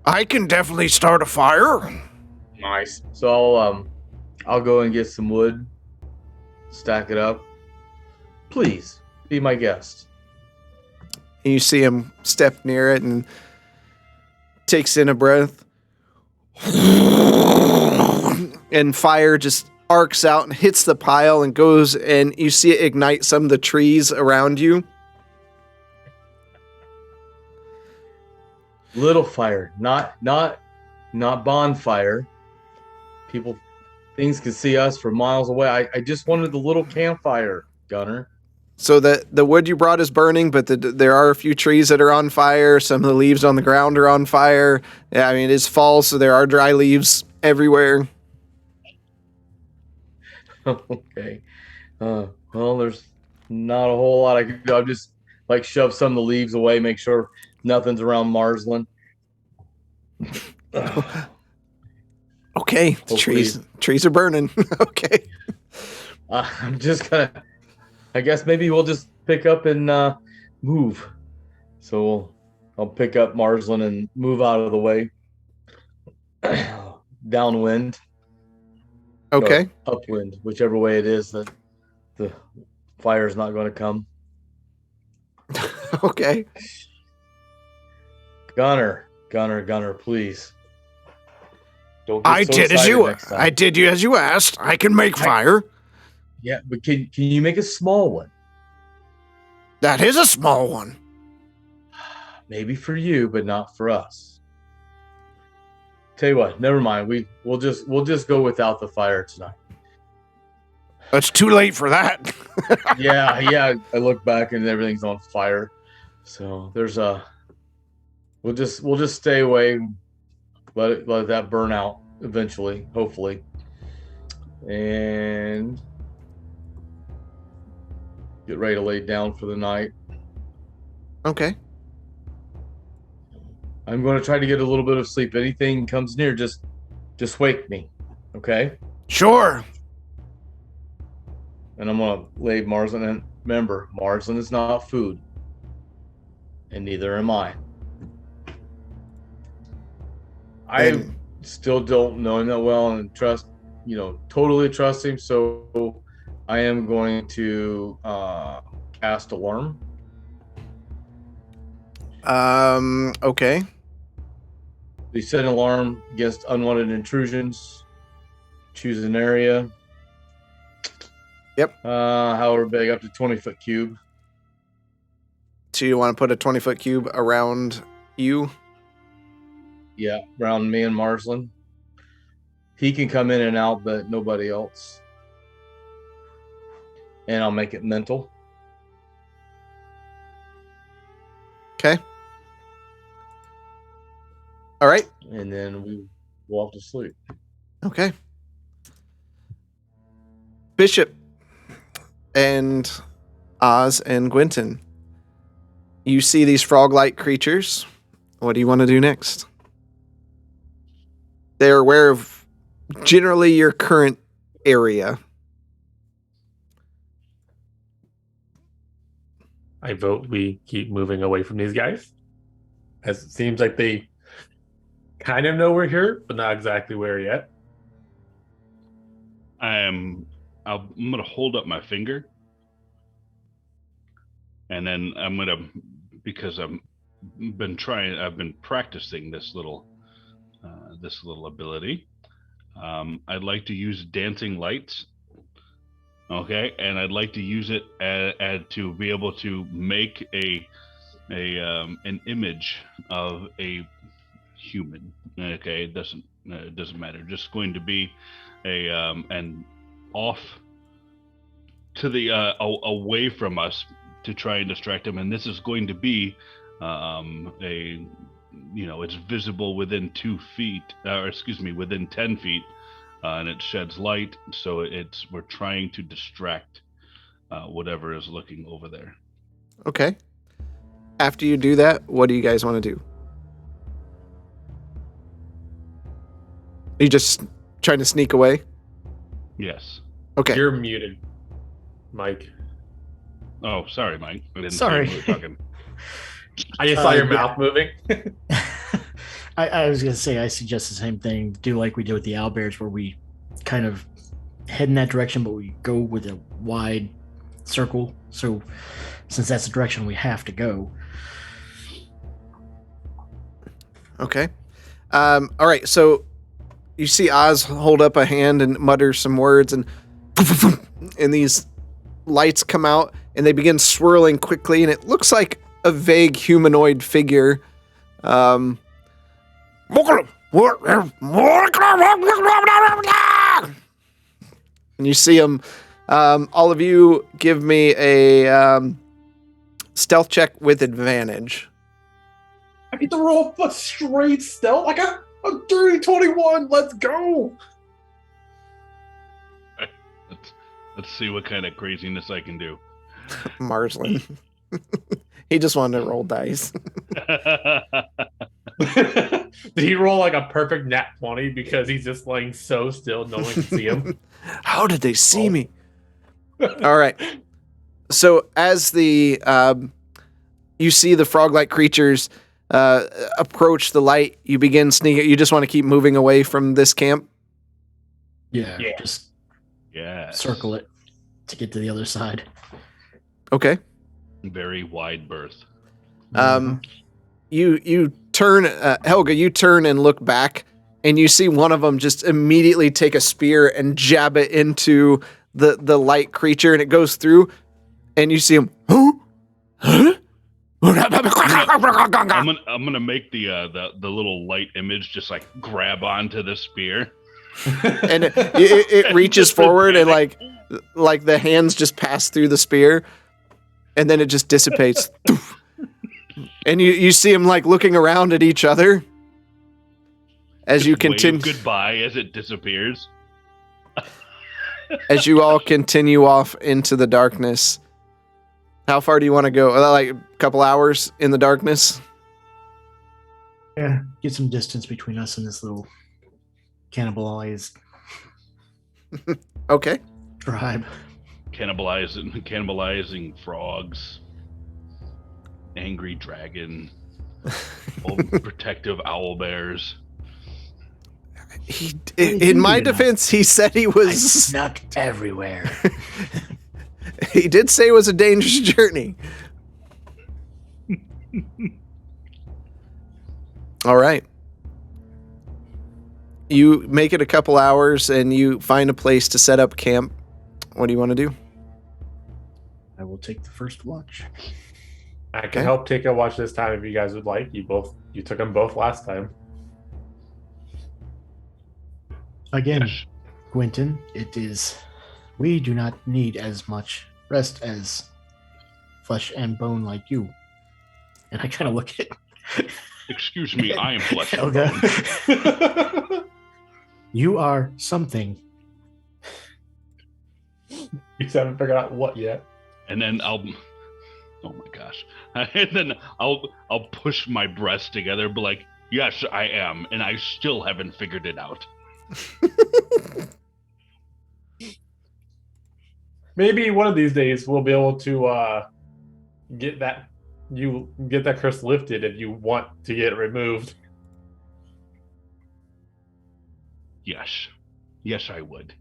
I can definitely start a fire. Nice. So I'll go and get some wood, stack it up. Please be my guest. And you see him step near it and takes in a breath. And fire just arcs out and hits the pile and goes, and you see it ignite some of the trees around you. Little fire, not bonfire. Things can see us from miles away. I just wanted the little campfire, Gunnar. So the wood you brought is burning, but there are a few trees that are on fire. Some of the leaves on the ground are on fire. Yeah, I mean, it's fall, so there are dry leaves everywhere. Okay. Well, there's not a whole lot I can do. I'll just like shove some of the leaves away, make sure nothing's around Marsland. Okay, the trees are burning. Okay. I'm just gonna. I guess maybe we'll just pick up and move. So I'll pick up Marsland and move out of the way. Downwind. Okay. Upwind, whichever way it is that the fire's not going to come. Okay. Gunnar, please. Don't get I so did as you asked. I can make fire. Yeah, but can you make a small one? That is a small one. Maybe for you, but not for us. Tell you what, never mind. We'll just go without the fire tonight. It's too late for that. Yeah. I look back and everything's on fire. So there's we'll just stay away, let that burn out eventually, hopefully. And get ready to lay down for the night. Okay. I'm going to try to get a little bit of sleep. Anything comes near, just wake me, okay? Sure. And I'm going to lay Marsland. And remember, Marsland is not food, and neither am I. I still don't know him that well and totally trust him. So I am going to cast Alarm. Okay. We set an alarm against unwanted intrusions. Choose an area. Yep. However big, up to 20-foot cube. So you want to put a 20-foot cube around you? Yeah, around me and Marsland. He can come in and out, but nobody else. And I'll make it mental. Okay. All right. And then we go off to sleep. Okay. Bishop and Oz and Gwynton, you see these frog-like creatures. What do you want to do next? They're aware of generally your current area. I vote we keep moving away from these guys, as it seems like they kind of know we're here, but not exactly where yet. I'm going to hold up my finger, and then I'm going to, because I've been practicing this little ability. I'd like to use dancing lights Okay, and I'd like to use it to be able to make an image of a human. Okay, it doesn't matter. Just going to be an off to the away from us to try and distract him, and this is going to be it's visible within 2 feet, or excuse me, within 10 feet, and it sheds light. So we're trying to distract whatever is looking over there. Okay. After you do that, what do you guys want to do? Are you just trying to sneak away? Yes. Okay. You're muted, Mike. Oh, sorry, Mike. I didn't Sorry. see you were talking. I just saw your Yeah. mouth moving. I was going to say, I suggest the same thing. Do like we did with the owlbears, where we kind of head in that direction, but we go with a wide circle. So since that's the direction we have to go. Okay. All right. So you see Oz hold up a hand and mutter some words, and these lights come out, and they begin swirling quickly, and it looks like a vague humanoid figure. And you see him. All of you give me a stealth check with advantage. I get to roll a straight stealth. I got a dirty 21. Let's go. Let's see what kind of craziness I can do. Marsland. He just wanted to roll dice. Did he roll like a perfect nat 20 because he's just laying so still no one can see him? How did they see me? All right. So as the you see the frog-like creatures approach the light, you begin sneaking. You just want to keep moving away from this camp? Yeah. Yeah. Just Yes. circle it to get to the other side. Okay. Very wide berth. You turn, Helga, you turn and look back, and you see one of them just immediately take a spear and jab it into the light creature, and it goes through, and you see him. I'm gonna make the little light image just like grab onto the spear. And it reaches forward, and like the hands just pass through the spear, and then it just dissipates. And you see him like looking around at each other as you Just wave continue. goodbye as it disappears. As you all continue off into the darkness. How far do you want to go? Like a couple hours in the darkness? Yeah. Get some distance between us and this little cannibalized Okay. tribe. Cannibalizing frogs. Angry dragon. Protective owl bears. In my defense, he said he I was. snuck everywhere. He did say it was a dangerous journey. All right. You make it a couple hours and you find a place to set up camp. What do you want to do? I will take the first watch. I can Okay. help take a watch this time if you guys would like. You took them both last time. Again, Yes. Quentin, we do not need as much rest as flesh and bone like you. And I kind of look at Excuse me, I am flesh and Helga. bone. You are something. You just haven't figured out what yet. And then oh my gosh. And then I'll push my breasts together, be like, yes, I am, and I still haven't figured it out. Maybe one of these days we'll be able to get that curse lifted if you want to get it removed. Yes. Yes, I would.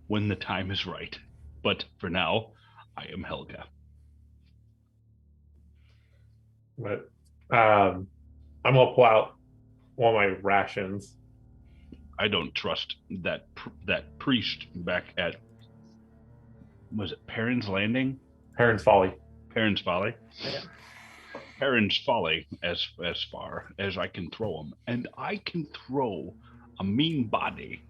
When the time is right. But for now, I am Helga. But I'm gonna pull out one of my rations. I don't trust that priest back at was it Perrin's Landing? Parents' Folly. Perrin's Folly? Yeah. Perrin's Folly, as far as I can throw him. And I can throw a mean body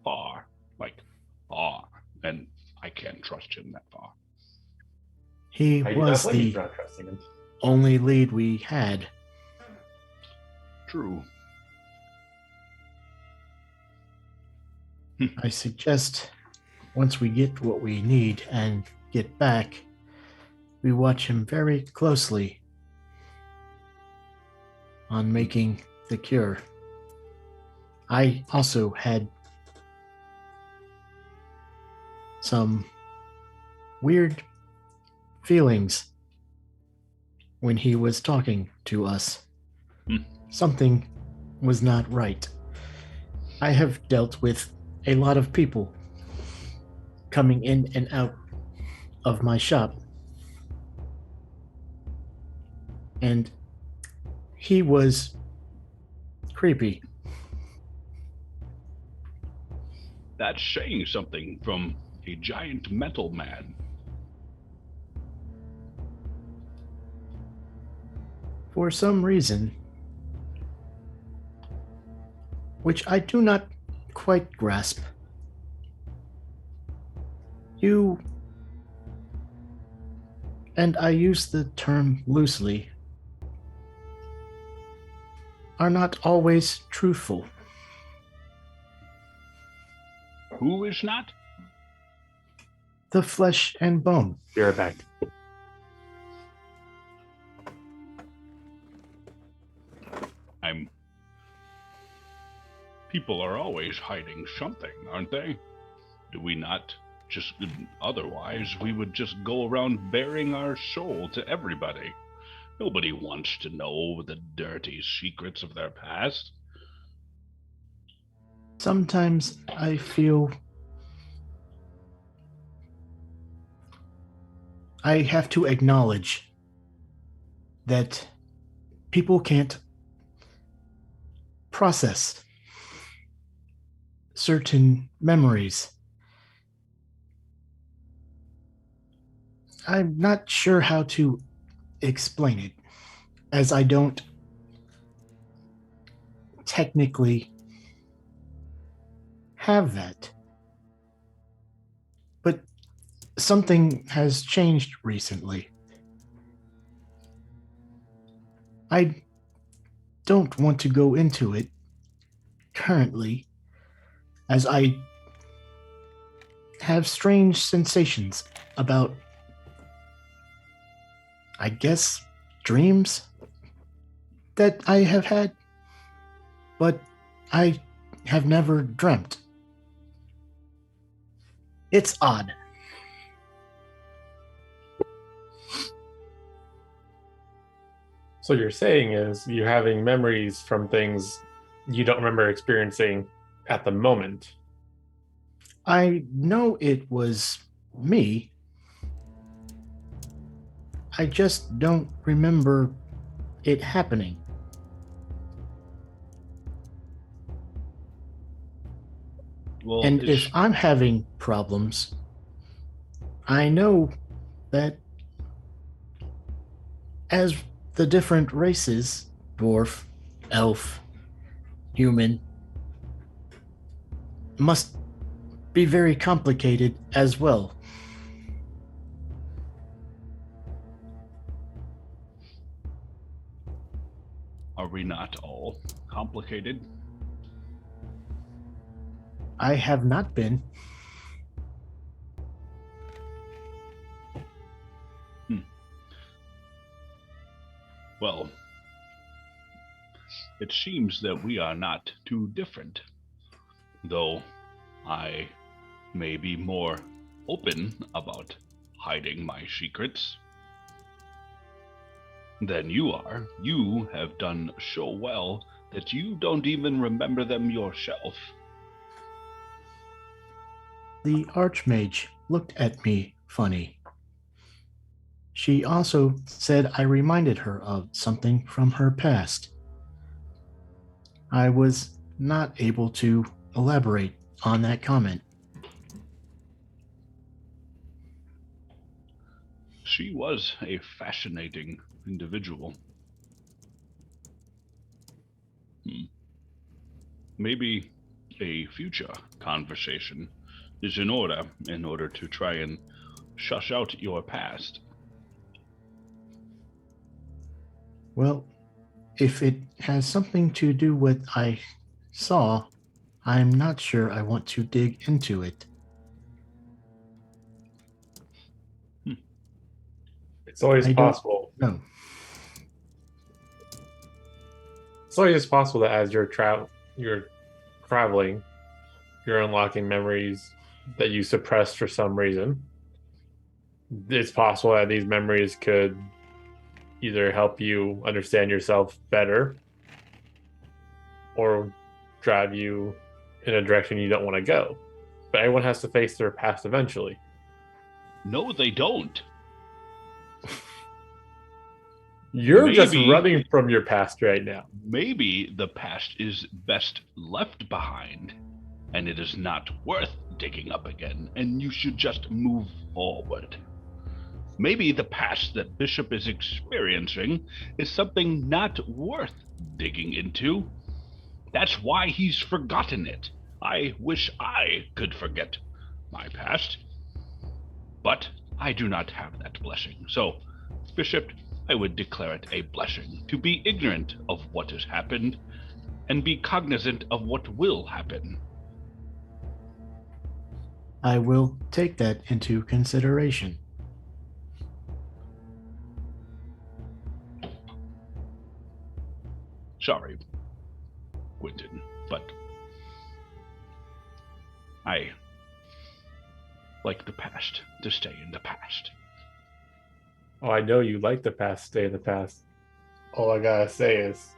far. Like, far. And I can't trust him that far. He I do was not blame you the for not trusting him. only lead we had. True. I suggest once we get what we need and get back, we watch him very closely on making the cure. I also had some weird feelings when he was talking to us. Something was not right. I have dealt with a lot of people coming in and out of my shop. And he was creepy. That's saying something from a giant metal man. For some reason, which I do not quite grasp, you, and I use the term loosely, are not always truthful. Who is not? The flesh and bone. Be right back. People are always hiding something, aren't they? Do we not just... Otherwise, we would just go around bearing our soul to everybody. Nobody wants to know the dirty secrets of their past. Sometimes I feel I have to acknowledge that people can't process certain memories. I'm not sure how to explain it, as I don't technically have that. But something has changed recently. I don't want to go into it currently, as I have strange sensations about, I guess, dreams that I have had, but I have never dreamt. It's odd. So you're saying is you're having memories from things you don't remember experiencing at the moment. I know it was me. I just don't remember it happening. Well, And if I'm having problems, I know that as the different races, dwarf, elf, human, must be very complicated as well. are we not all complicated? I have not been. Well, it seems that we are not too different, though I may be more open about hiding my secrets than you are. You have done so well that you don't even remember them yourself. The Archmage looked at me funny. She also said I reminded her of something from her past. I was not able to elaborate on that comment. She was a fascinating individual. Maybe a future conversation is in order to try and shush out your past. Well, if it has something to do with I saw, I'm not sure I want to dig into it. It's always I don't possible. know. It's always possible that as you're traveling, you're unlocking memories that you suppressed for some reason. It's possible that these memories could either help you understand yourself better or drive you in a direction you don't want to go. But everyone has to face their past eventually. No, they don't. You're just Maybe- running from your past right now. Maybe the past is best left behind, and it is not worth digging up again, and you should just move forward. Maybe the past that Bishop is experiencing is something not worth digging into. That's why he's forgotten it. I wish I could forget my past, but I do not have that blessing. So, Bishop, I would declare it a blessing to be ignorant of what has happened and be cognizant of what will happen. I will take that into consideration. Sorry, Quentin, but I like the past to stay in the past. Oh, I know you like the past, stay in the past. All I gotta say is,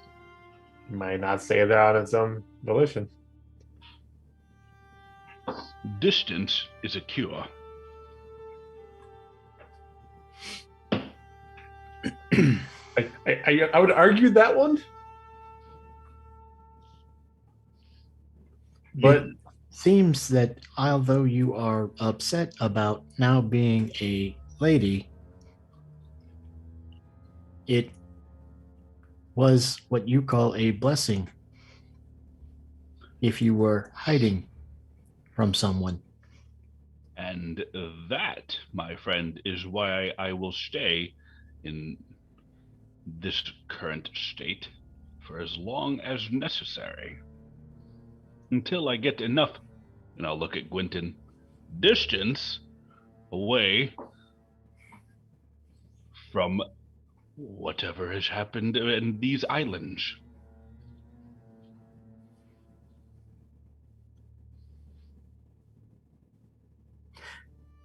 you might not stay there on its own volition. Distance is a cure. I would argue that one, but It seems that although you are upset about now being a lady, it was what you call a blessing if you were hiding from someone. And that, my friend, is why I will stay in this current state for as long as necessary. Until I get enough, and I'll look at Gwynton, distance away from whatever has happened in these islands.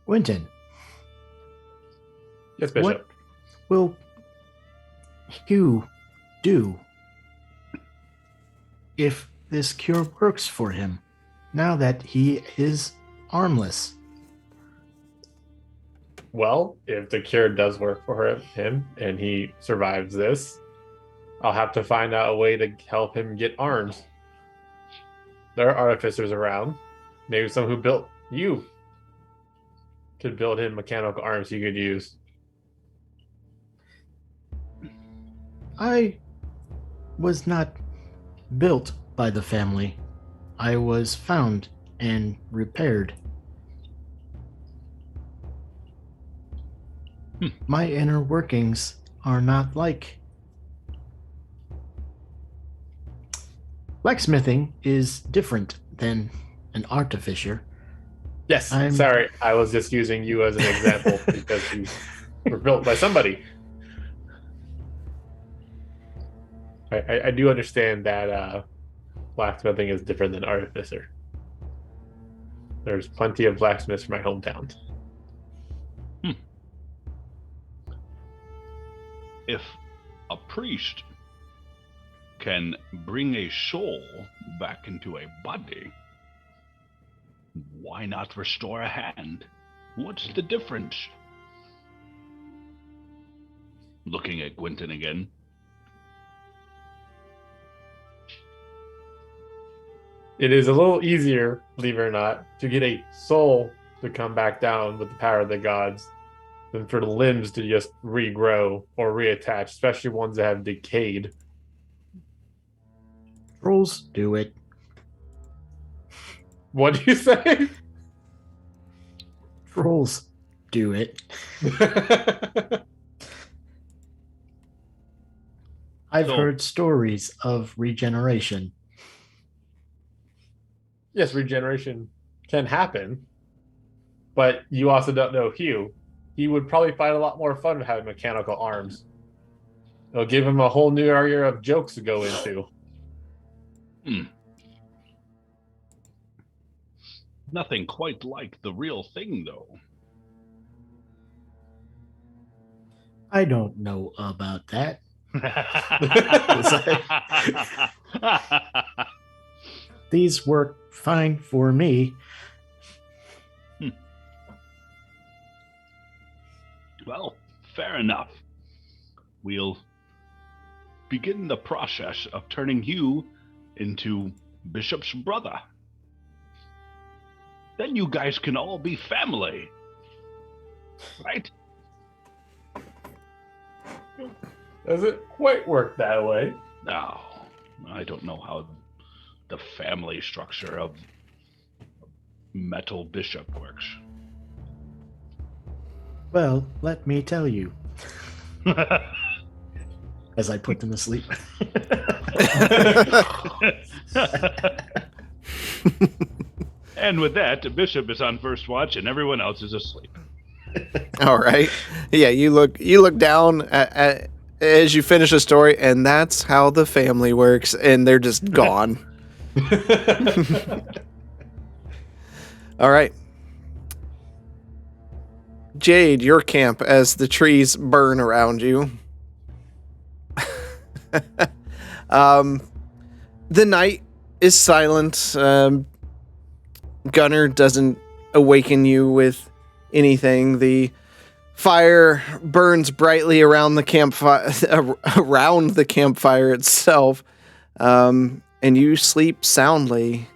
Winton, yes, Bishop. what will Hugh do if this cure works for him now that he is armless? Well, if the cure does work for him and he survives this, I'll have to find out a way to help him get arms. There are artificers around. Maybe someone who built you could build him mechanical arms he could use. I was not built by the family. I was found and repaired. My inner workings are not like. Blacksmithing is different than an artificer. Yes, I'm- sorry. I was just using you as an example because you were built by somebody. I do understand that blacksmithing is different than artificer. There's plenty of blacksmiths from my hometown. If a priest can bring a soul back into a body, why not restore a hand? What's the difference? Looking at Gwynton again. It is a little easier, believe it or not, to get a soul to come back down with the power of the gods than for the limbs to just regrow or reattach, especially ones that have decayed. Trolls do it. What do you say? Trolls do it. I've So- heard stories of regeneration. Yes, regeneration can happen, but you also don't know Hugh. He would probably find a lot more fun having mechanical arms. It'll give him a whole new area of jokes to go into. Nothing quite like the real thing, though. I don't know about that. These work fine for me. Well, fair enough. We'll begin the process of turning you into Bishop's brother. Then you guys can all be family. Right? Doesn't quite work that way. No, I don't know how the family structure of Metal Bishop works. Well, let me tell you. As I put them to sleep. And with that, Bishop is on first watch and everyone else is asleep. All right. Yeah, you look down at as you finish a story, and that's how the family works, and they're just gone. All right. Jade, your camp as the trees burn around you. The night is silent. Gunnar doesn't awaken you with anything. The fire burns brightly around the campfire, around the campfire itself, and you sleep soundly.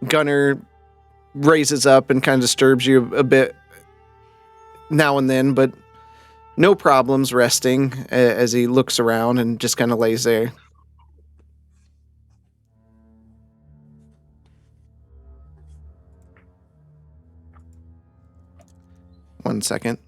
Gunnar raises up and kind of disturbs you a bit now and then, but no problems resting as he looks around and just kind of lays there. One second.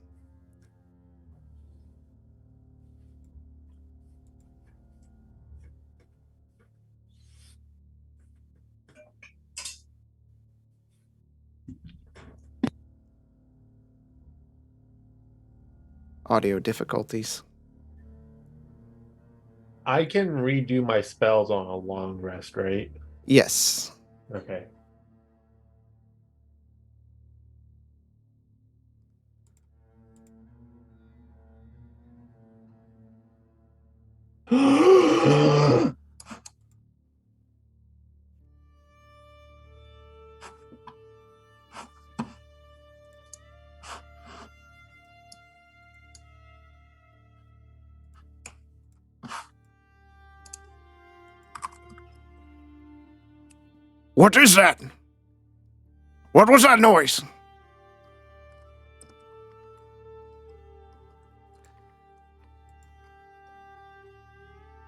Audio difficulties. I can redo my spells on a long rest, right? Yes. Okay. What is that? What was that noise?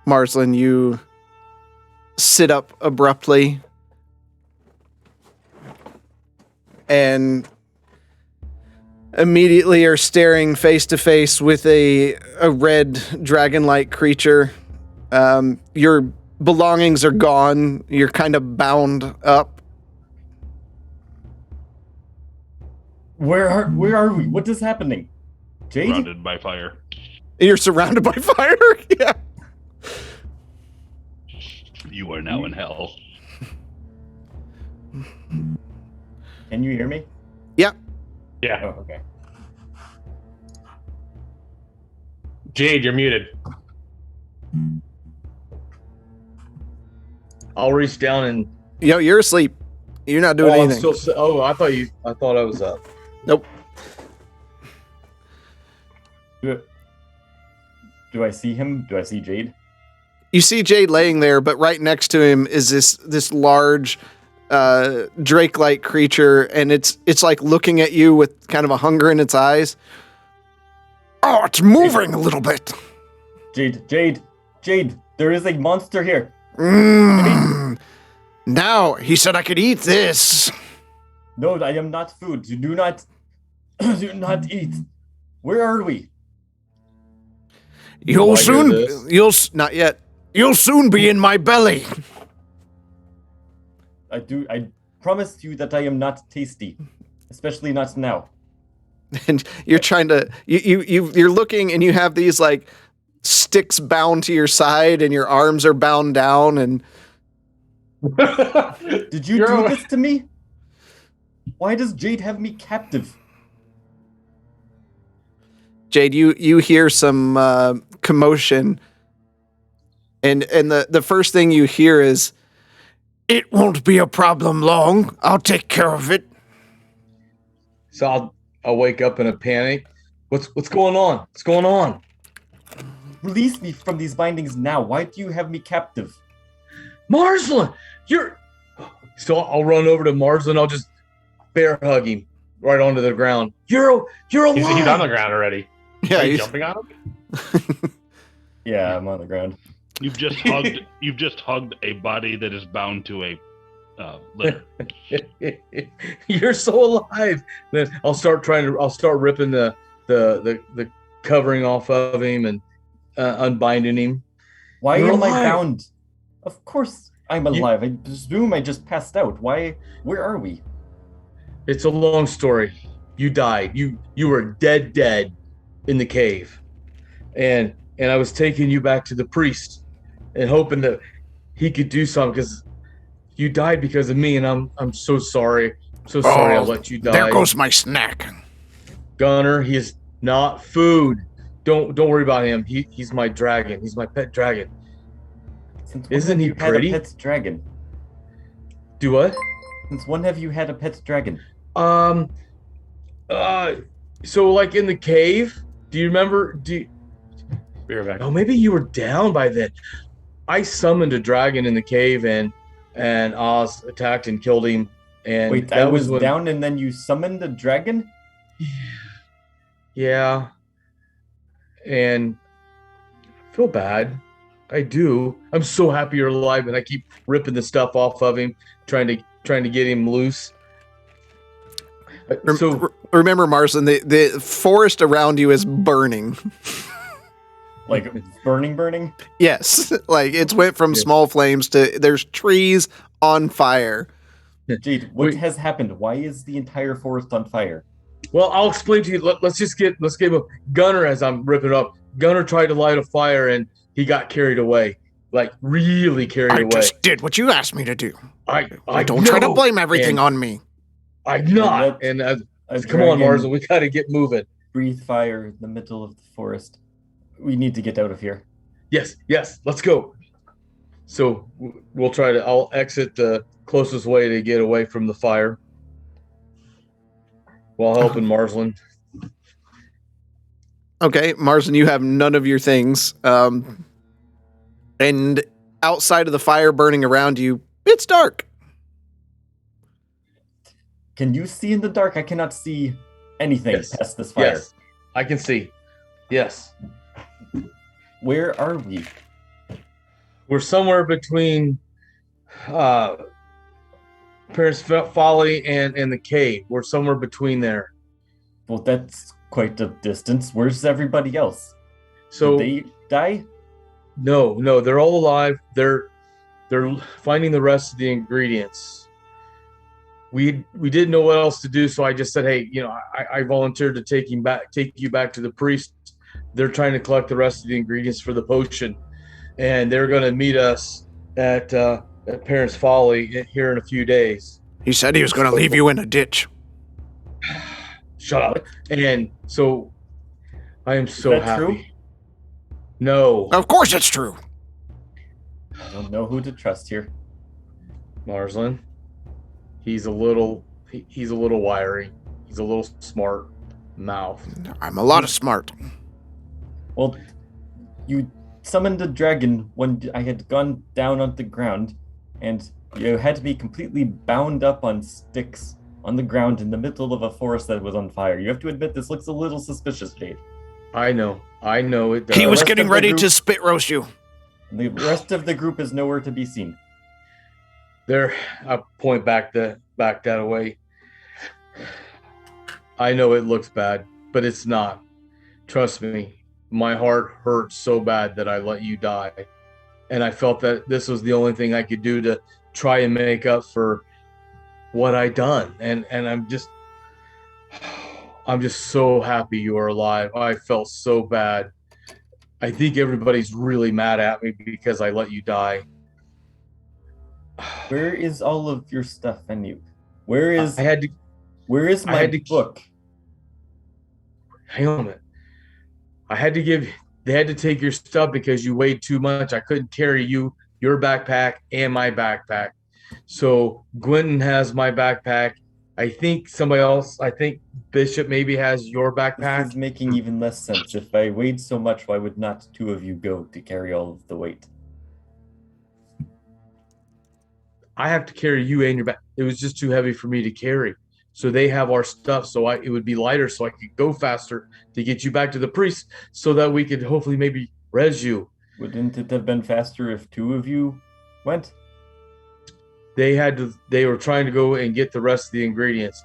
Marslin, you sit up abruptly and immediately are staring face to face with a red dragon-like creature. Your belongings are gone. You're kind of bound up. Where are we? What is happening? Jade? Surrounded by fire. You're surrounded by fire? Yeah. You are now in hell. Can you hear me? Yeah. Oh, okay. Jade, you're muted. I'll reach down and. Yo, you're asleep. You're not doing anything. I thought I was up. Nope. Do I see him? Do I see Jade? you see Jade laying there, but right next to him is this large drake-like creature, and it's like looking at you with kind of a hunger in its eyes. Oh, it's moving a little bit. Jade, there is a monster here. Now, he said I could eat this. No, I am not food. Do not eat. Where are we? You'll soon, not yet. you'll soon be in my belly. I promise you that I am not tasty, especially not now. And you're trying to, you're looking, and you have these like sticks bound to your side, and your arms are bound down, and Did you do this to me? Why does Jade have me captive? Jade, you hear some commotion, and the first thing you hear is, It won't be a problem long. I'll take care of it. So I'll wake up in a panic. What's going on? What's going on? Release me from these bindings now. Why do you have me captive? Marsland, you're. So I'll run over to Marsland. I'll just bear hug him right onto the ground. You're alive. He's on the ground already. yeah, Are you he's- jumping on him? Yeah, I'm on the ground. You've just hugged a body that is bound to a litter. You're so alive. Then I'll start ripping the covering off of him and unbinding him. Why You're am I alive. bound? Of course I'm alive. I presume I just passed out. Why? Where are we? It's a long story. You died. You were dead in the cave, and I was taking you back to the priest and hoping that he could do something, because you died because of me, and I'm so sorry. I'm so sorry I let you die. There goes my snack. Gunner, he is not food. Don't worry about him. He's my dragon. He's my pet dragon. Since when Isn't have he you had pretty? a pet dragon? Do what? Since when have you had a pet dragon? So like in the cave, do you remember? Be right back. Oh, maybe you were down by then. I summoned a dragon in the cave, and Oz attacked and killed him. And Wait, that I was when, down and then you summoned a dragon? Yeah. And I feel bad. I do. I'm so happy you're alive, and I keep ripping the stuff off of him, trying to get him loose. So remember, Marsland, the forest around you is burning. Like burning? Yes, like it's went from small flames to there's trees on fire. Jade, what Wait. has happened? Why is the entire forest on fire? well, I'll explain to you. Let's give a Gunner as I'm ripping up. Gunner tried to light a fire, and he got carried away, like really carried I away. just did what you asked me to do. I Don't try to know, blame everything and on me. I'm not. And And A come on, dragon Marsland, we got to get moving. breathe fire in the middle of the forest. We need to get out of here. Yes, let's go. So we'll try to. I'll exit the closest way to get away from the fire while helping Marsland. Okay, Marsland, you have none of your things. And outside of the fire burning around you, it's dark. Can you see in the dark? I cannot see anything Yes. past this fire. Yes, I can see. Yes, Where are we? we're somewhere between Parents' Folly and the cave. We're somewhere between there. Well, that's quite a distance. Where's everybody else? So Did they die? no, they're all alive. They're finding the rest of the ingredients. We didn't know what else to do, so I just said, hey, I volunteered to take you back to the priest. They're trying to collect the rest of the ingredients for the potion, and they're going to meet us at Parents' Folly here in a few days. He said he was going to leave you in a ditch. Shut up. And so I am so that happy. true? No, Of course it's true. I don't know who to trust here. Marsland. He's a little wiry. He's a little smart mouth. I'm a lot of smart. Well, you summoned a dragon when I had gone down on the ground, and you had me completely bound up on sticks on the ground in the middle of a forest that was on fire. You have to admit this looks a little suspicious, Jade. I know it does. He was rest getting of the ready group- to spit roast you. The rest of the group is nowhere to be seen. There, I point back that away. I know it looks bad, but it's not. Trust me, my heart hurts so bad that I let you die. And I felt that this was the only thing I could do to try and make up for what I done. And I'm just so happy you are alive. I felt so bad. I think everybody's really mad at me because I let you die. Where is all of your stuff, anyway? Where is I had to my had to- book? hang on a minute. They had to take your stuff because you weighed too much. I couldn't carry your backpack and my backpack. So Gwenton has my backpack. I think Bishop maybe has your This backpack. is making even less sense. If I weighed so much, why would not two of you go to carry all of the weight? I have to carry you and your back. It was just too heavy for me to carry. So they have our stuff, so it would be lighter, so I could go faster to get you back to the priest, so that we could hopefully maybe res you. Wouldn't it have been faster if two of you went? They were trying to go and get the rest of the ingredients.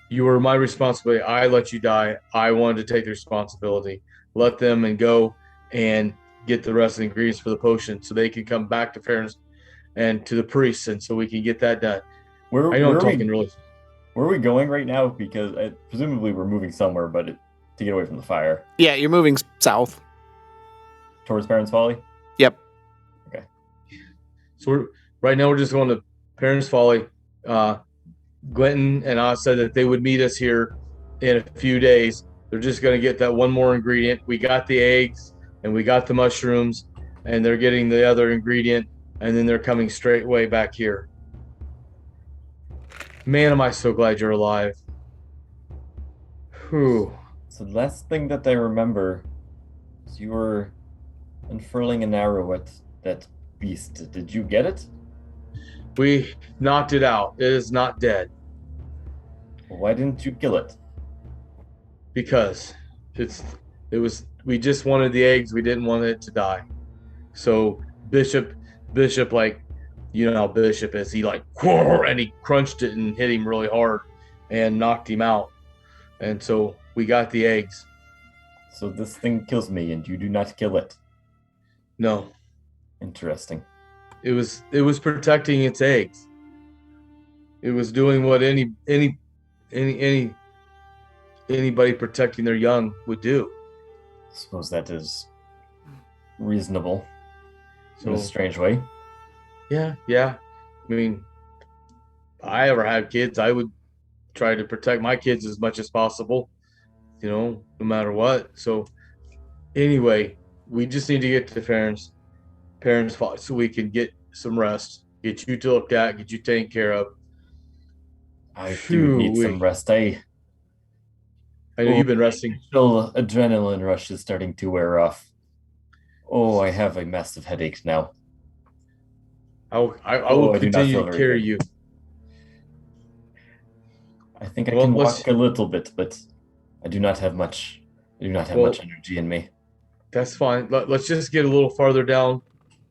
You were my responsibility. I let you die. I wanted to take the responsibility. Let them and go and get the rest of the ingredients for the potion so they can come back to fairness and to the priests, and so we can get that done. I know I'm talking really. Where are we going right now? Because presumably we're moving somewhere, but to get away from the fire. Yeah, you're moving south. Towards Parents' Folly? Yep. So right now we're just going to Parents' Folly. Gwenton and I said that they would meet us here in a few days. They're just going to get that one more ingredient. We got the eggs and we got the mushrooms, and they're getting the other ingredient, and then they're coming straight way back here. Man, am I so glad you're alive. Whew. So the last thing that I remember is you were unfurling an arrow at that beast. Did you get it? We knocked it out. It is not dead Why didn't you kill it? because we just wanted the eggs. We didn't want it to die. So Bishop, like, you know how Bishop is. He and he crunched it and hit him really hard and knocked him out. And so we got the eggs. So this thing kills me and you do not kill it. No, Interesting. it was protecting its eggs. It was doing what anybody protecting their young would do. I suppose that is reasonable in So a strange way. yeah. I mean, if I ever had kids, I would try to protect my kids as much as possible, no matter what. So anyway, we just need to get to parents so we can get some rest, get you to look at, get you taken care of. I do need Phew-wee. some rest. I know you've been resting. Still, adrenaline rush is starting to wear off. Oh, I have a massive headache now. I will I do not continue feel to very carry good. you. I think I Well, can let's- walk a little bit, but I do not have much. I do not have Well- much energy in me. That's fine. Let's just get a little farther down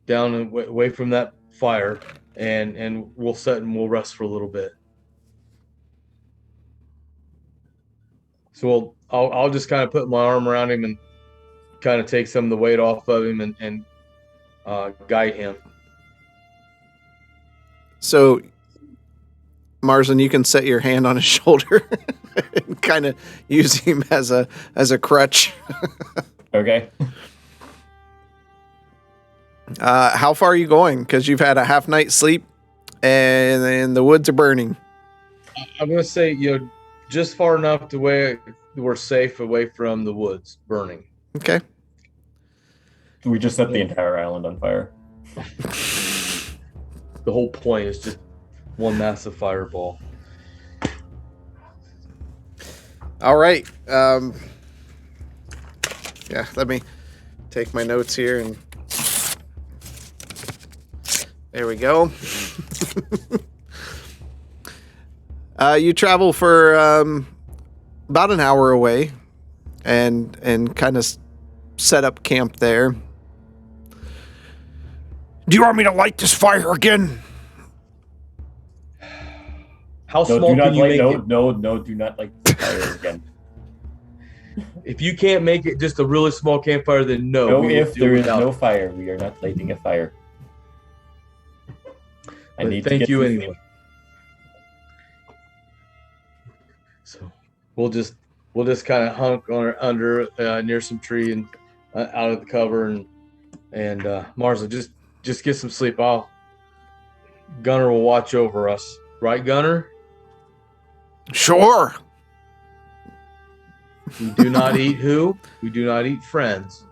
and away from that fire, and we'll set and we'll rest for a little bit. So I'll just kind of put my arm around him and kind of take some of the weight off of him and guide him. So, Marsden, you can set your hand on his shoulder and kind of use him as a crutch. Okay. How far are you going? Because you've had a half night's sleep, and the woods are burning. I'm gonna say, just far enough to where we're safe away from the woods burning. Okay. We just set the entire island on fire. The whole point is just one massive fireball. All right. Yeah, let me take my notes here and There we go. You travel for about an hour away and kind of set up camp there. Do you want me to light this fire again? How No, small do not can you light. make No, it? no, do not light the fire again. If you can't make it just a really small campfire, then no. No, we will if deal there is without no it. fire, we are not lighting a fire. I But need to thank get you some anyway. sleep. So we'll just kind of hunk under near some tree and out of the cover and Marza, just get some sleep. Gunner will watch over us, right, Gunner? Sure. We do not eat who? We do not eat friends.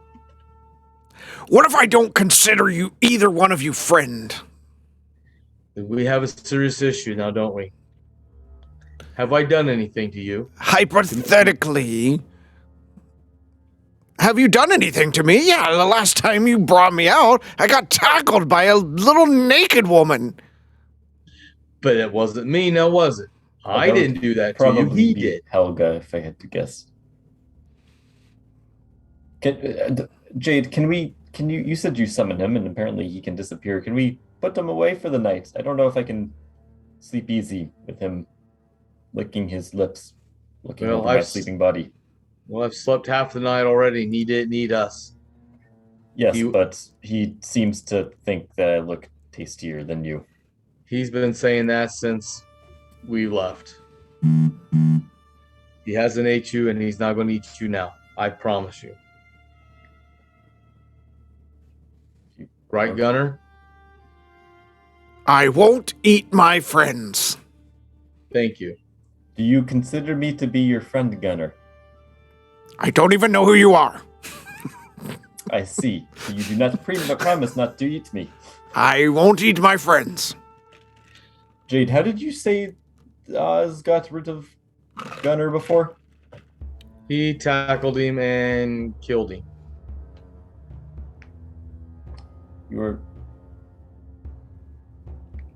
What if I don't consider you, either one of you, friend? We have a serious issue now, don't we? Have I done anything to you? Hypothetically, have you done anything to me? Yeah, the last time you brought me out, I got tackled by a little naked woman. But it wasn't me, now was it? I That would didn't do that to you. Probably He be did. Helga, if I had to guess. Jade, can you? You said you summoned him, and apparently he can disappear. Can we put him away for the night? I don't know if I can sleep easy with him licking his lips, looking Well, over my sleeping body. Well, I've slept half the night already, and he didn't need us. Yes, but he seems to think that I look tastier than you. He's been saying that since we left. He hasn't ate you, and he's not going to eat you now. I promise you. Right, Gunner? I won't eat my friends. Thank you. Do you consider me to be your friend, Gunner? I don't even know who you are. I see. So you do not promise not to eat me. I won't eat my friends. Jade, how did you say Oz got rid of Gunner before? He tackled him and killed him. You were...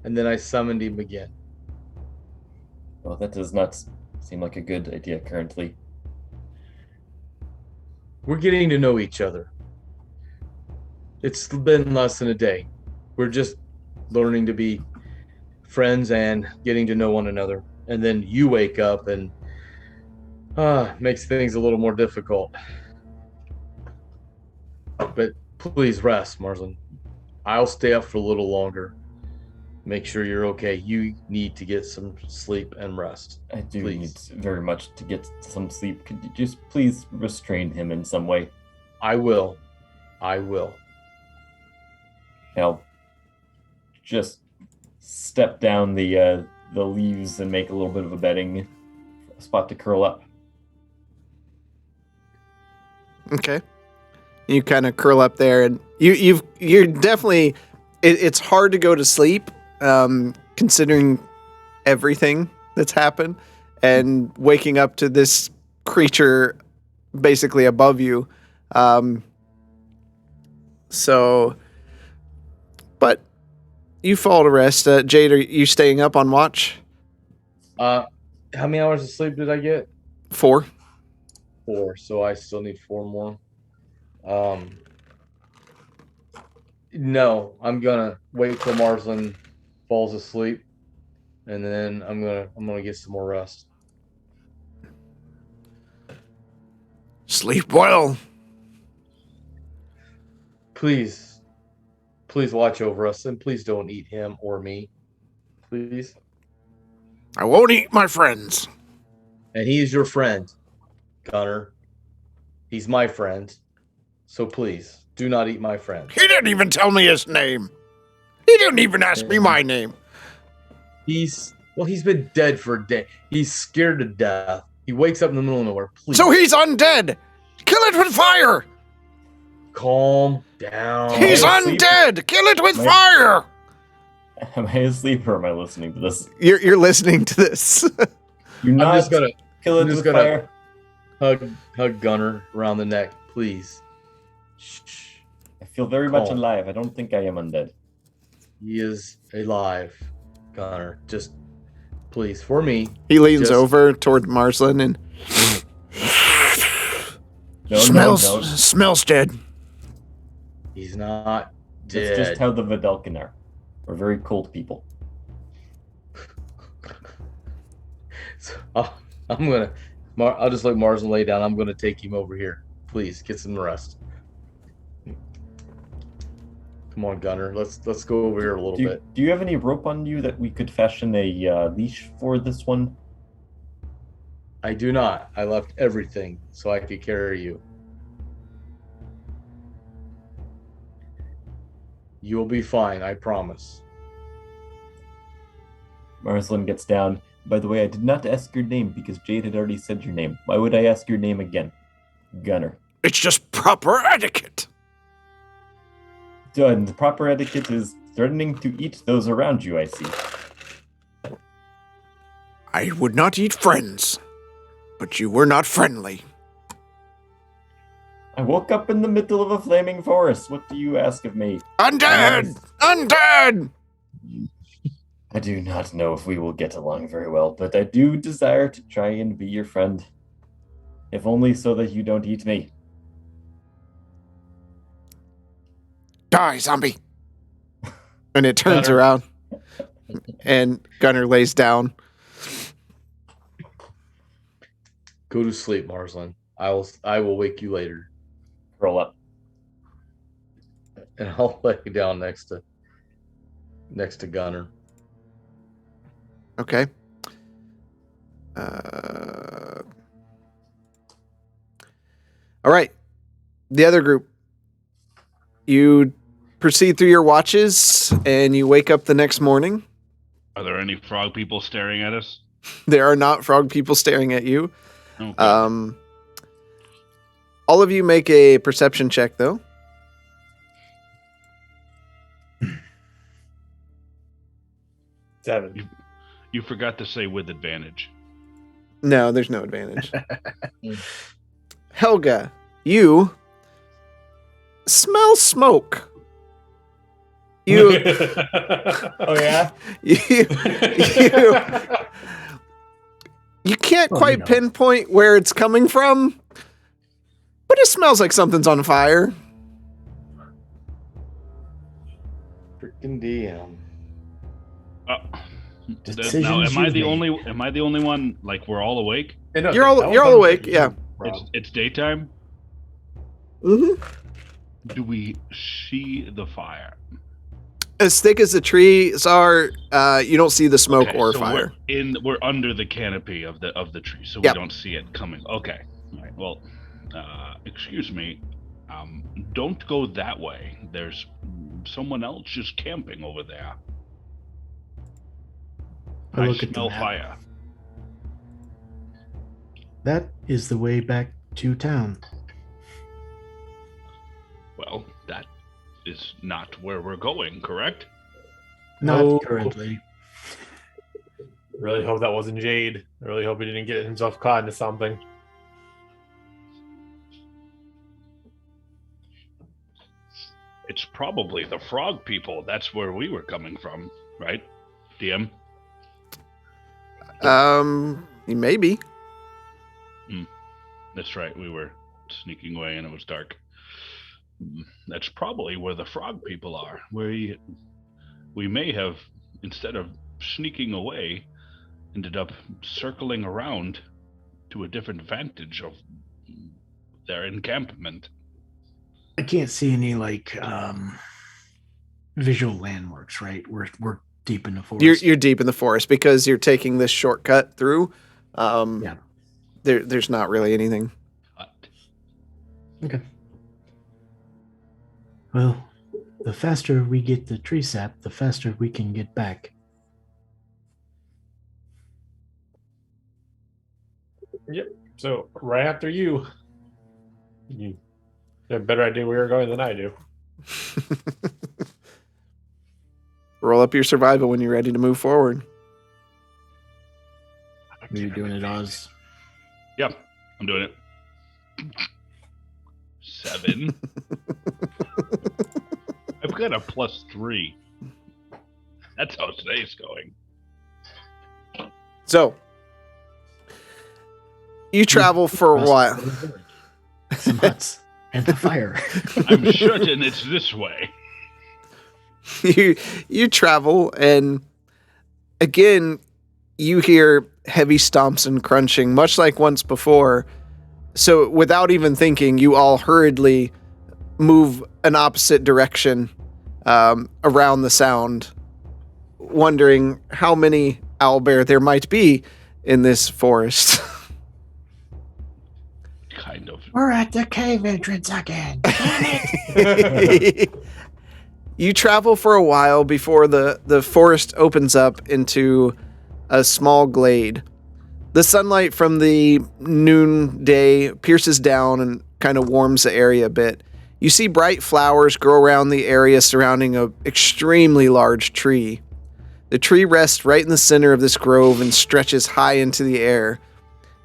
And then I summoned him again. Well, that does not seem like a good idea currently. We're getting to know each other. It's been less than a day. We're just learning to be friends and getting to know one another. And then you wake up and makes things a little more difficult. But please rest, Marlon. I'll stay up for a little longer. Make sure you're okay. You need to get some sleep and rest. I do Please. need very much to get some sleep. Could you just please restrain him in some way? I will. I will. I'll just step down the leaves and make a little bit of a bedding spot to curl up. Okay. You kind of curl up there, and you're definitely. It's hard to go to sleep, considering everything that's happened, and waking up to this creature basically above you. But you fall to rest. Jade, are you staying up on watch? How many hours of sleep did I get? 4. 4. So I still need 4 more. No, I'm gonna wait till Marsland falls asleep, and then I'm gonna get some more rest. Sleep well. Please watch over us, and please don't eat him or me, please. I won't eat my friends. And he is your friend, Gunner. He's my friend, so please do not eat my friend. He didn't even tell me his name. He didn't even ask me my name. He's been dead for a day. He's scared to death. He wakes up in the middle of nowhere. Please. So he's undead. Kill it with fire. Calm down. He's asleep? undead. Kill it with My- fire. Am I asleep or am I listening to this? You're listening to this. You're I'm not just gonna kill it I'm just with gonna- fire. hug Gunner around the neck, please. Shh. I feel very much Calm. alive. I don't think I am undead. He is alive, Connor. Just please, for me. He leans Just- over toward Marslin and Smells dead. He's not That's dead. just how the Vidalcan are. We're very cold people. So, I'll just let Marsden lay down. I'm gonna take him over here. Please get some rest. Come on, Gunner. Let's go over here a little bit. Do you have any rope on you that we could fashion a leash for this one? I do not. I left everything so I could carry you. You'll be fine, I promise. Marslin gets down. By the way, I did not ask your name because Jade had already said your name. Why would I ask your name again? Gunner. It's just proper etiquette. Done. The proper etiquette is threatening to eat those around you, I see. I would not eat friends, but you were not friendly. I woke up in the middle of a flaming forest. What do you ask of me? Undead! Undead! I do not know if we will get along very well, but I do desire to try and be your friend. If only so that you don't eat me. Die, zombie. and it turns Gunner. around and Gunner lays down. Go to sleep, Marslin. I will wake you later. Roll up. And I'll lay down next to Gunner. Okay. All right. The other group. You proceed through your watches and you wake up the next morning. Are there any frog people staring at us? There are not frog people staring at you. Okay. All of you make a perception check, though. Seven. You forgot to say with advantage. No, there's no advantage. Helga, you smell smoke. You, Oh, yeah? you can't Well, quite pinpoint where it's coming from, but it smells like something's on fire. Freaking DM. Decisions Now, am I you've the made. only one? Like we're all awake? No, You're all- that was you're all on awake, you, yeah. Rob. It's daytime. Mm-hmm. Do we see the fire? As thick as the trees are, you don't see the smoke Okay, or so fire. We're under the canopy of the tree, so Yep. we don't see it coming. Okay. All right. Well, excuse me. Don't go that way. There's someone else just camping over there. I I look at the smell map. fire. That is the way back to town. Well, that is not where we're going, correct? Not No. currently. Really hope that wasn't Jade. I really hope he didn't get himself caught into something. It's probably the frog people. That's where we were coming from, right? DM? Maybe. That's right. We were sneaking away and it was dark. That's probably where the frog people are. We may have, instead of sneaking away, ended up circling around to a different vantage of their encampment. I can't see any visual landmarks, right? We're deep in the forest. You're deep in the forest because you're taking this shortcut through. Yeah. There's not really anything. Okay. Well, the faster we get the tree sap, the faster we can get back. So right after you have a better idea where you're going than I do. Roll up your survival when you're ready to move forward. You're doing it, Oz. Yep, I'm doing it. 7. I've got a +3. That's how today's going. So, you travel for a while. Some huts and the fire. I'm certain it's this way. You travel, and again, you hear heavy stomps and crunching, much like once before. So, without even thinking, you all hurriedly move an opposite direction around the sound, wondering how many owlbear there might be in this forest. Kind of. We're at the cave entrance again. You travel for a while before the forest opens up into a small glade. The sunlight from the noonday pierces down and kind of warms the area a bit. You see bright flowers grow around the area surrounding an extremely large tree. The tree rests right in the center of this grove and stretches high into the air.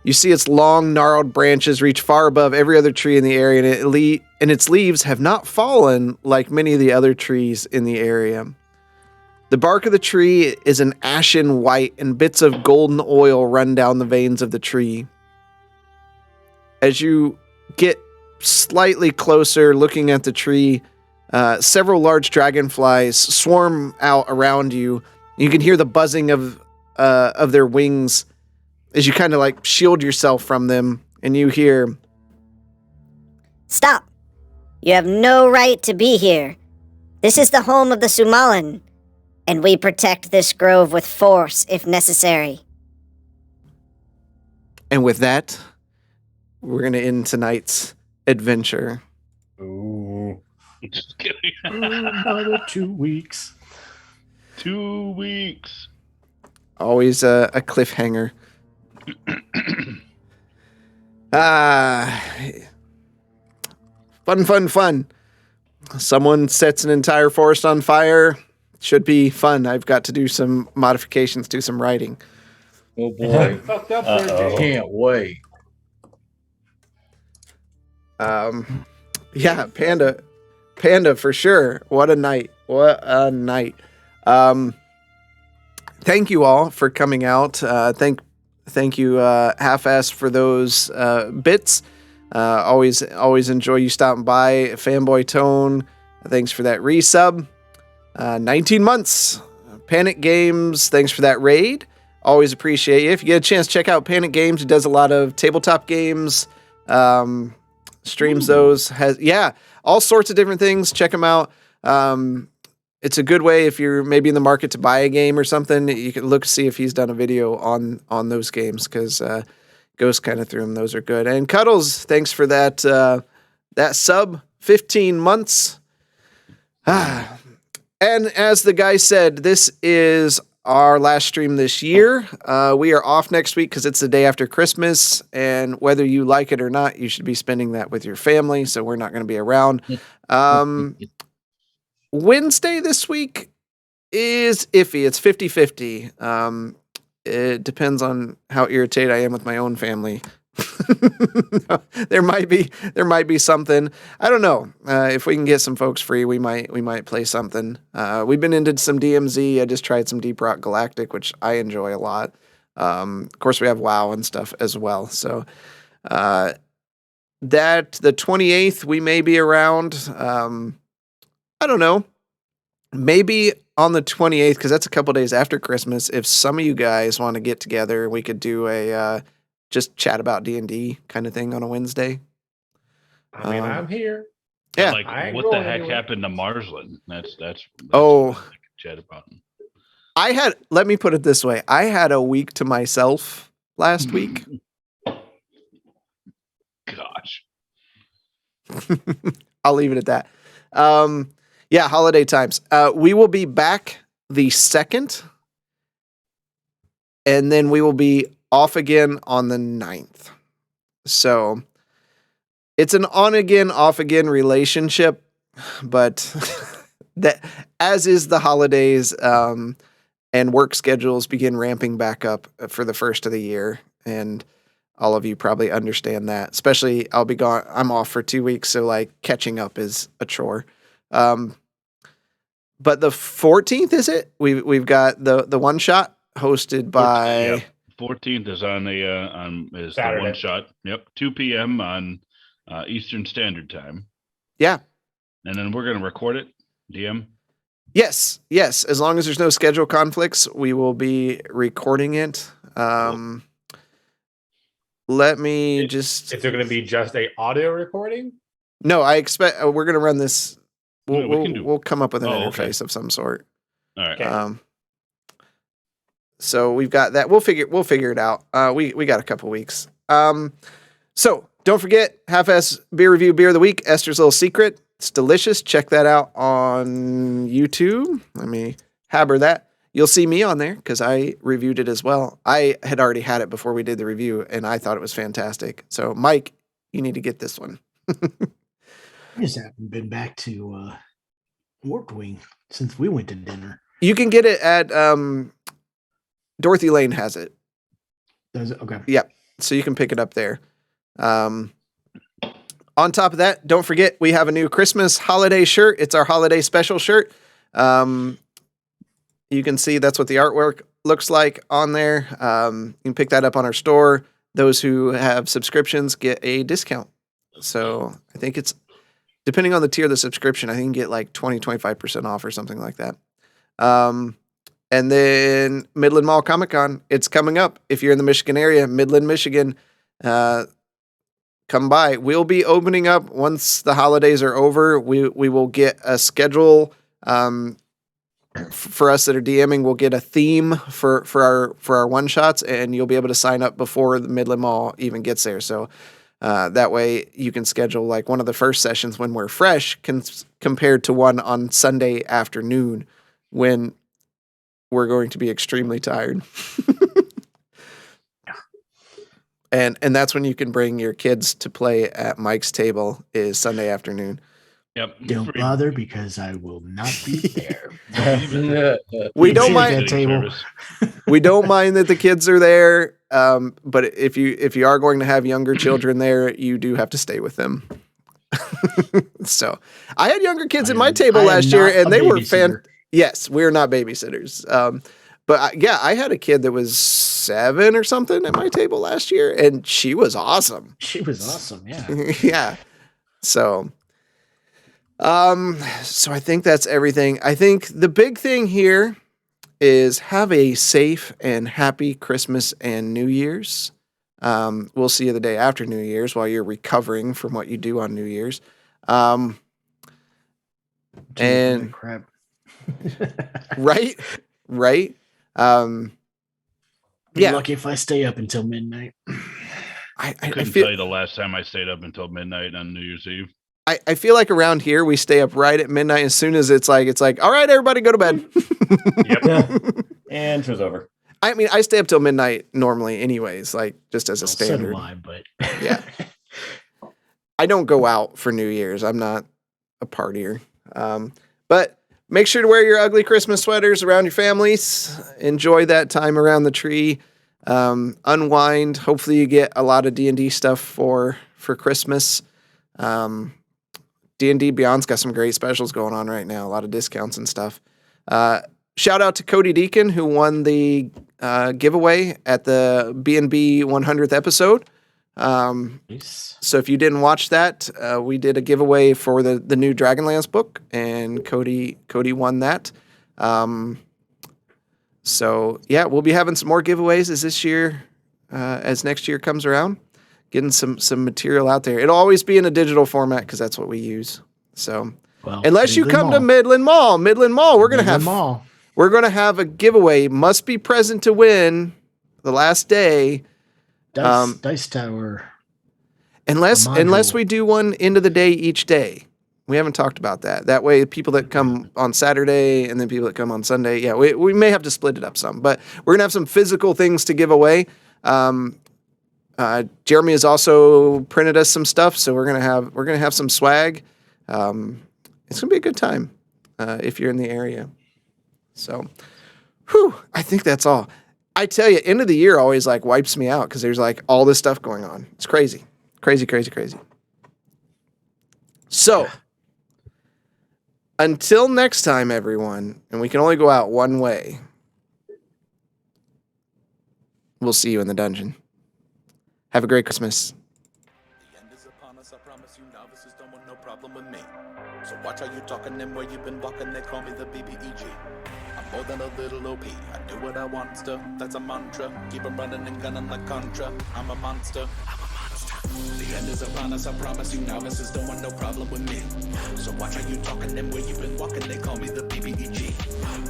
You see its long, gnarled branches reach far above every other tree in the area, and its leaves have not fallen like many of the other trees in the area. The bark of the tree is an ashen white, and bits of golden oil run down the veins of the tree. As you get slightly closer, looking at the tree, several large dragonflies swarm out around you. You can hear the buzzing of their wings as you kind of like shield yourself from them, and you hear, "Stop! You have no right to be here. This is the home of the Sumalan, and we protect this grove with force if necessary." And with that, we're going to end tonight's adventure. Ooh. Just kidding. Another 2 weeks. 2 weeks. Always a cliffhanger. Fun. Someone sets an entire forest on fire. Should be fun. I've got to do some modifications, do some writing. Oh boy. Fucked up there, Uh-oh. Jay. Can't wait. Yeah, Panda for sure. What a night. Thank you all for coming out. Thank you, Half-Ass, for those bits. Always enjoy you stopping by. Fanboy Tone, thanks for that resub. 19 months. Panic Games, thanks for that raid. Always appreciate you. If you get a chance, check out Panic Games. He does a lot of tabletop games. Streams those. All sorts of different things. Check him out. It's a good way if you're maybe in the market to buy a game or something. You can look see if he's done a video on those games, because Ghost kind of threw them. Those are good. And Cuddles, thanks for that sub. 15 months. And as the guy said, this is our last stream this year. We are off next week because it's the day after Christmas, and whether you like it or not, you should be spending that with your family, so we're not going to be around. Wednesday this week is iffy. It's 50-50. It depends on how irritated I am with my own family. There might be something. I don't know. If we can get some folks free, we might play something. We've been into some DMZ. I just tried some Deep Rock Galactic, which I enjoy a lot. Of course, we have WoW and stuff as well. So that the 28th we may be around. I don't know. Maybe on the 28th, because that's a couple days after Christmas. If some of you guys want to get together, we could do a just chat about D&D kind of thing on a Wednesday. I mean, I'm here. Yeah. Like, I ain't what the going heck anywhere. happened to Marsland? That's Oh. what I could chat about. Let me put it this way. I had a week to myself last week. Gosh. I'll leave it at that. Yeah, holiday times. We will be back the 2nd, and then we will be off again on the 9th. So it's an on again, off again relationship, but that, as is the holidays, and work schedules begin ramping back up for the first of the year, and all of you probably understand that. Especially, I'll be gone. I'm off for 2 weeks, so like catching up is a chore. but the 14th is it? We've got the one shot hosted by 14th is on the Saturday. one shot. Yep, 2 p.m. on Eastern Standard Time. Yeah. And then we're gonna record it. DM. Yes. As long as there's no schedule conflicts, we will be recording it. Let me just. Is there going to be just a audio recording? No, I expect we're going to run this. No, We'll come up with an okay. interface of some sort. All right. Okay. So we've got that. We'll figure it out. We got a couple weeks. So don't forget, Half-Ass Beer Review Beer of the Week, Esther's Little Secret. It's delicious. Check that out on YouTube. Let me haber that. You'll see me on there because I reviewed it as well. I had already had it before we did the review, and I thought it was fantastic. So, Mike, you need to get this one. I just haven't been back to Warped Wing since we went to dinner. You can get it at Dorothy Lane has it. Does it? Okay. Yep. So you can pick it up there. On top of that, don't forget we have a new Christmas holiday shirt. It's our holiday special shirt. You can see that's what the artwork looks like on there. You can pick that up on our store. Those who have subscriptions get a discount. So I think it's, depending on the tier of the subscription, I think you can get like 20-25% off or something like that. And then Midland Mall Comic Con, it's coming up. If you're in the Michigan area, Midland, Michigan, come by. We'll be opening up once the holidays are over. We will get a schedule. For us that are DMing, we'll get a theme for our one shots, and you'll be able to sign up before the Midland Mall even gets there. So that way you can schedule like one of the first sessions when we're fresh, compared to one on Sunday afternoon when we're going to be extremely tired. And that's when you can bring your kids to play at Mike's table is Sunday afternoon. Yep. Don't bother because I will not be there. We don't Sit at mind that table. we don't mind that the kids are there. But if you are going to have younger children there, you do have to stay with them. So I had younger kids at my table last year, and they were Yes, we're not babysitters. But I had a kid that was 7 or something at my table last year, and she was awesome. She was awesome, yeah. Yeah. So I think that's everything. I think the big thing here is have a safe and happy Christmas and New Year's. We'll see you the day after New Year's while you're recovering from what you do on New Year's. And crap. right. Be lucky if I stay up until midnight. I couldn't tell you the last time I stayed up until midnight on New Year's Eve. I feel like around here we stay up right at midnight. As soon as it's like, all right, everybody go to bed. Yep. And show's over. I mean, I stay up till midnight normally anyways, like just as a standard. So do I, but yeah. I don't go out for New Year's. I'm not a partier. But make sure to wear your ugly Christmas sweaters around your families. Enjoy that time around the tree. Unwind. Hopefully you get a lot of D&D stuff for Christmas. D&D Beyond's got some great specials going on right now. A lot of discounts and stuff. Shout out to Cody Deacon, who won the giveaway at the B&B 100th episode. nice. So if you didn't watch that, we did a giveaway for the new Dragonlance book, and Cody won that. So yeah, we'll be having some more giveaways as next year comes around. Getting some material out there. It'll always be in a digital format because that's what we use. So unless you come to Midland Mall, we're gonna have a giveaway. Must be present to win the last day. Dice Tower. Unless we do one end of the day each day. We haven't talked about that. That way, people that come on Saturday and then people that come on Sunday, yeah, we may have to split it up some. But we're gonna have some physical things to give away. Jeremy has also printed us some stuff, so we're gonna have some swag. It's gonna be a good time if you're in the area. So, I think that's all. I tell you, end of the year always like wipes me out because there's like all this stuff going on. It's crazy. So, Until next time, everyone, and we can only go out one way. We'll see you in the dungeon. Have a great Christmas. The end is upon us, I promise you novices don't want no problem with me. So watch how you talking and where you've been walking, they call me the BBEG. I'm more than a little OP, I do what I want to, that's a mantra. Keep 'em running and gunning like Contra, I'm a monster. The end is upon us, I promise you novices don't want no problem with me. So watch how you talking and where you've been walking, they call me the BBEG.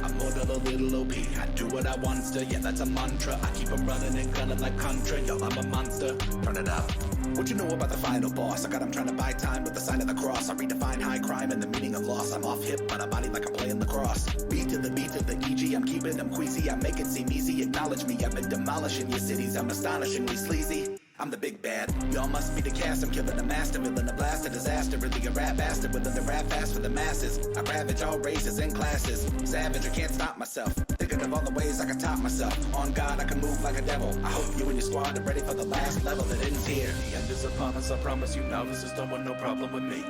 I'm more than a little OP, I do what I want to, yeah that's a mantra. I keep 'em running and gunning like Contra, yo I'm a monster. Turn it up. What you know about the final boss? I got him trying to buy time with the sign of the cross. I redefine high crime and the meaning of loss. I'm off hip, but I body like I'm playing lacrosse. Beat to the EG, I'm keeping them queasy. I make it seem easy, acknowledge me. I've been demolishing your cities, I'm astonishingly sleazy. I'm the big bad, y'all must be the cast. I'm killing the master, villain, a blast, a disaster. Really a rap bastard, within the rap fast for the masses. I ravage all races and classes. Savage, I can't stop myself. Thinking of all the ways I can top myself. On God, I can move like a devil. I hope you and your squad are ready for the last level that ends here. The end is upon us, I promise you novices don't want no problem with me.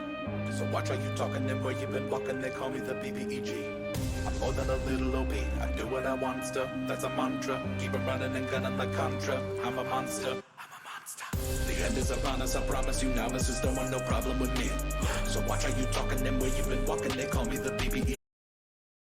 So watch how you talking and where you've been walking, they call me the BBEG. I'm more than a little OP, I do what I want to, that's a mantra. Keep 'em running and gunning like Contra, I'm a monster. The end is upon us, I promise you novices don't want no problem with me. So watch how you talking and where you've been walking, they call me the BBE.